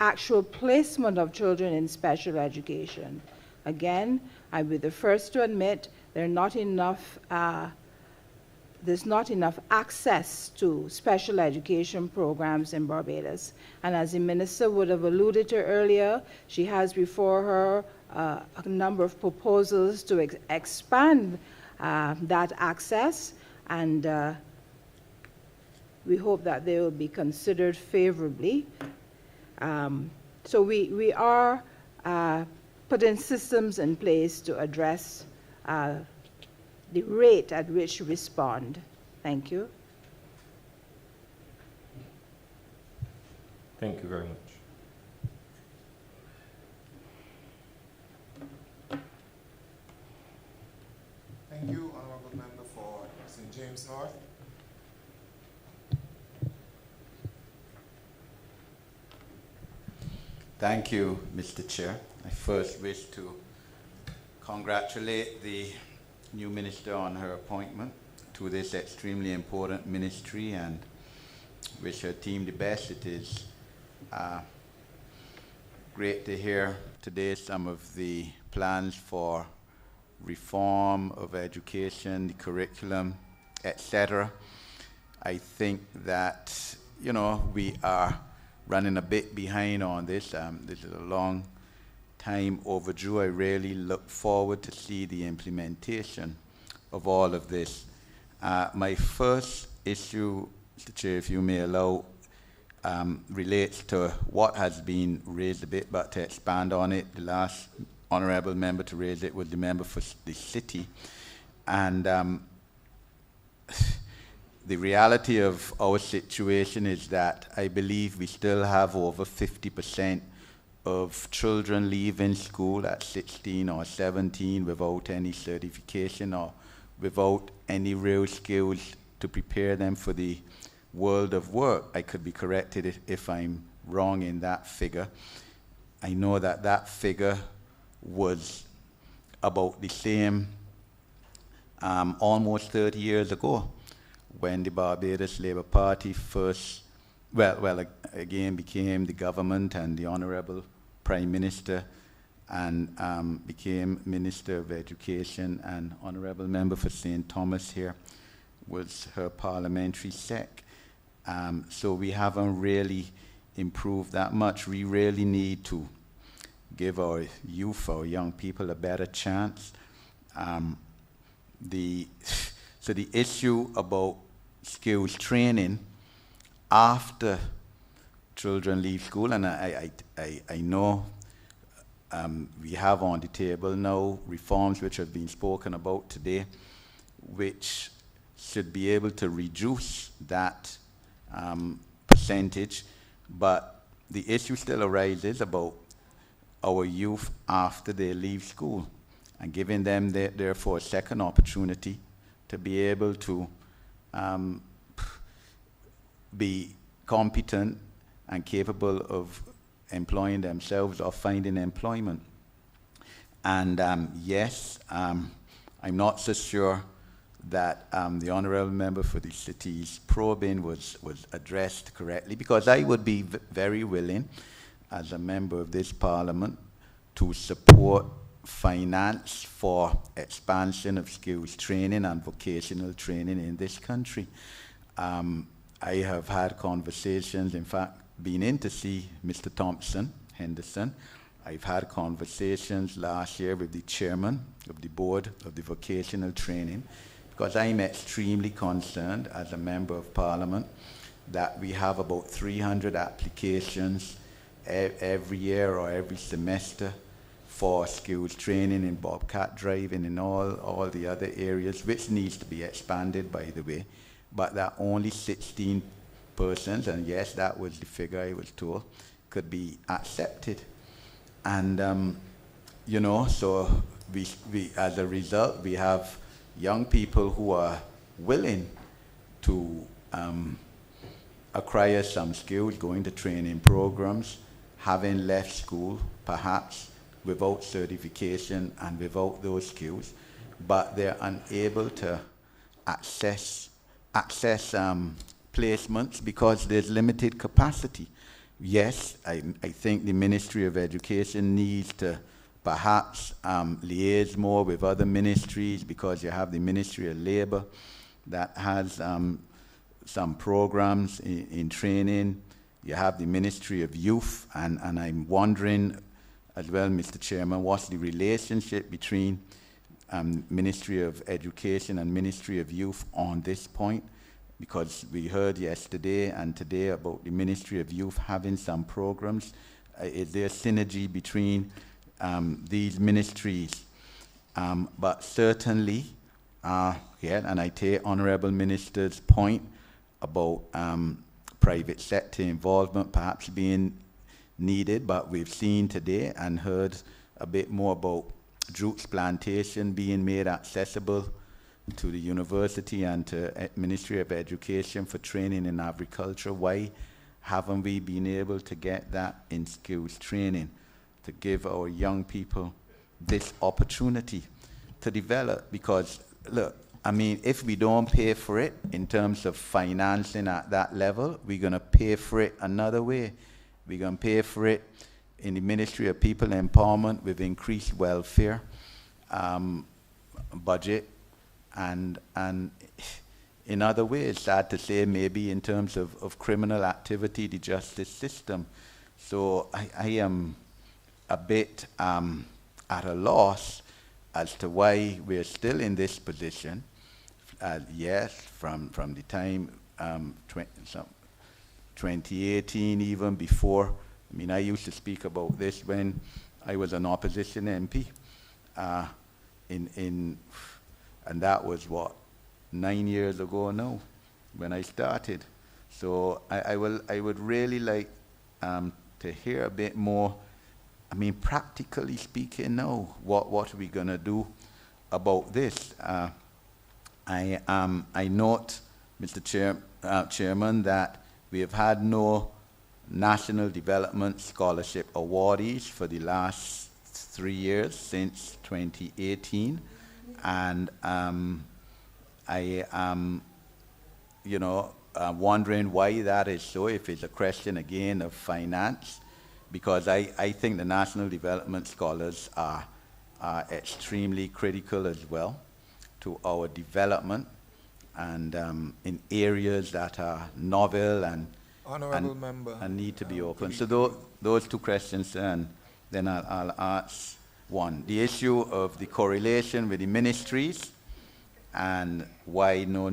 Speaker 15: actual placement of children in special education, again, I'll be the first to admit there's not enough access to special education programs in Barbados. And as the minister would have alluded to earlier, she has before her a number of proposals to expand that access, and we hope that they will be considered favorably. So we are putting systems in place to address the rate at which we respond. Thank you.
Speaker 3: Thank you very much.
Speaker 1: Thank you, Honourable Member for St. James North.
Speaker 4: Thank you, Mr. Chair. I first wish to congratulate the new minister on her appointment to this extremely important ministry and wish her team the best. It is great to hear today some of the plans for reform of education, the curriculum, etc. I think that, you know, we are running a bit behind on this. This is a long time overdue. I really look forward to see the implementation of all of this. My first issue, Mr. Chair, if you may allow, relates to what has been raised a bit, but to expand on it, the last honourable member to raise it was the member for the city. And the reality of our situation is that I believe we still have over 50% of children leaving school at 16 or 17 without any certification or without any real skills to prepare them for the world of work. I could be corrected if I'm wrong in that figure. I know that that figure was about the same almost 30 years ago, when the Barbados Labour Party first, again became the government, and the Honourable Prime Minister, and became Minister of Education, and Honourable Member for St. Thomas here was her parliamentary sec. So we haven't really improved that much. We really need to give our youth, our young people, a better chance. So the issue about skills training after children leave school, and I know we have on the table now reforms which have been spoken about today, which should be able to reduce that percentage, but the issue still arises about our youth after they leave school, and giving them therefore a second opportunity to be able to be competent and capable of employing themselves or finding employment. And yes, I'm not so sure that the Honourable Member for the City's probing was addressed correctly, because I would be very willing, as a member of this Parliament, to support finance for expansion of skills training and vocational training in this country. I have had conversations, in fact, been in to see Mr. Thompson, Henderson. I've had conversations last year with the chairman of the board of the vocational training, because I'm extremely concerned as a member of Parliament that we have about 300 applications every year or every semester for skills training in bobcat driving and all the other areas, which needs to be expanded, by the way, but that only 16 persons, and yes, that was the figure I was told, could be accepted. And, you know, so we as a result, we have young people who are willing to acquire some skills, going to training programs, having left school, perhaps without certification and without those skills, but they're unable to access placements because there's limited capacity. Yes, I think the Ministry of Education needs to perhaps liaise more with other ministries, because you have the Ministry of Labour that has some programs in training. You have the Ministry of Youth, and I'm wondering as well, Mr. Chairman, what's the relationship between Ministry of Education and Ministry of Youth on this point? Because we heard yesterday and today about the Ministry of Youth having some programs. Is there synergy between these ministries? But certainly, yeah, and I take Honourable Minister's point about private sector involvement perhaps being needed, but we've seen today and heard a bit more about Druke's plantation being made accessible to the university and to Ministry of Education for training in agriculture. Why haven't we been able to get that in skills training to give our young people this opportunity to develop? Because look, I mean, if we don't pay for it in terms of financing at that level, we're going to pay for it another way. We're going to pay for it in the Ministry of People Empowerment with increased welfare budget, and in other ways, sad to say, maybe in terms of criminal activity, the justice system. So I am a bit at a loss as to why we're still in this position. Yes, from the time 2018, even before. I mean, I used to speak about this when I was an opposition MP, and that was what, 9 years ago now, when I started. So I would really like to hear a bit more. I mean, practically speaking now, what are we gonna do about this? I note, Mr. Chairman, that we have had no National Development Scholarship awardees for the last 3 years since 2018, and I am, wondering why that is so, if it's a question again of finance, because I think the National Development Scholars are extremely critical as well to our development, and in areas that are novel and need to be open. So those two questions, and then I'll ask one. The issue of the correlation with the ministries, and why no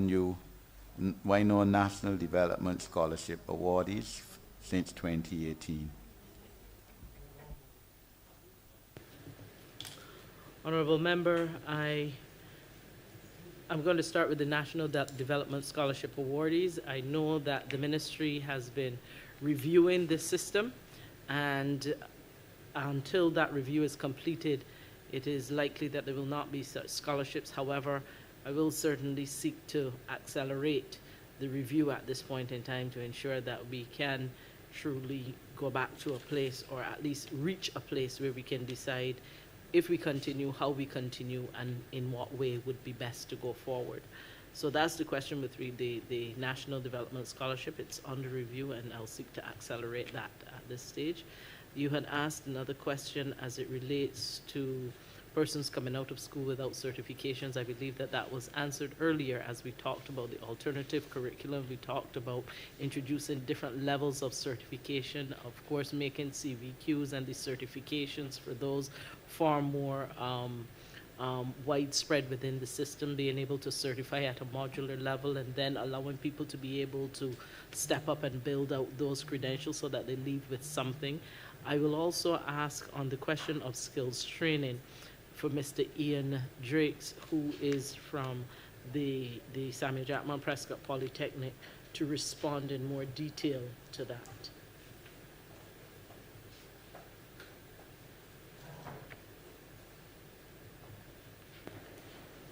Speaker 4: National Development Scholarship awardees since 2018.
Speaker 6: Honourable Member, I'm going to start with the National Development Scholarship awardees. I know that the ministry has been reviewing this system, and until that review is completed, it is likely that there will not be such scholarships. However, I will certainly seek to accelerate the review at this point in time to ensure that we can truly go back to a place, or at least reach a place where we can decide if we continue, how we continue, and in what way would be best to go forward. So that's the question with the National Development Scholarship. It's under review, and I'll seek to accelerate that at this stage. You had asked another question as it relates to persons coming out of school without certifications. I believe that was answered earlier as we talked about the alternative curriculum. We talked about introducing different levels of certification, of course making CVQs and the certifications for those far more widespread within the system, being able to certify at a modular level, and then allowing people to be able to step up and build out those credentials so that they leave with something. I will also ask on the question of skills training for Mr. Ian Drakes, who is from the Samuel Jackman Prescott Polytechnic, to respond in more detail to that.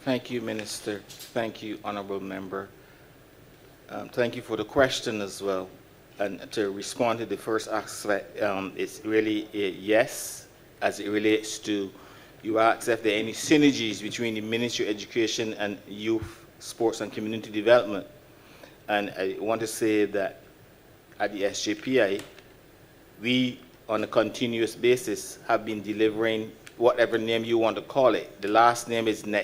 Speaker 20: Thank you, Minister. Thank you, Honourable Member. Thank you for the question as well. And to respond to the first aspect, it's really a yes, as it relates to, you asked if there are any synergies between the Ministry of Education and Youth, Sports and Community Development. And I want to say that at the SJPI, we, on a continuous basis, have been delivering whatever name you want to call it. The last name is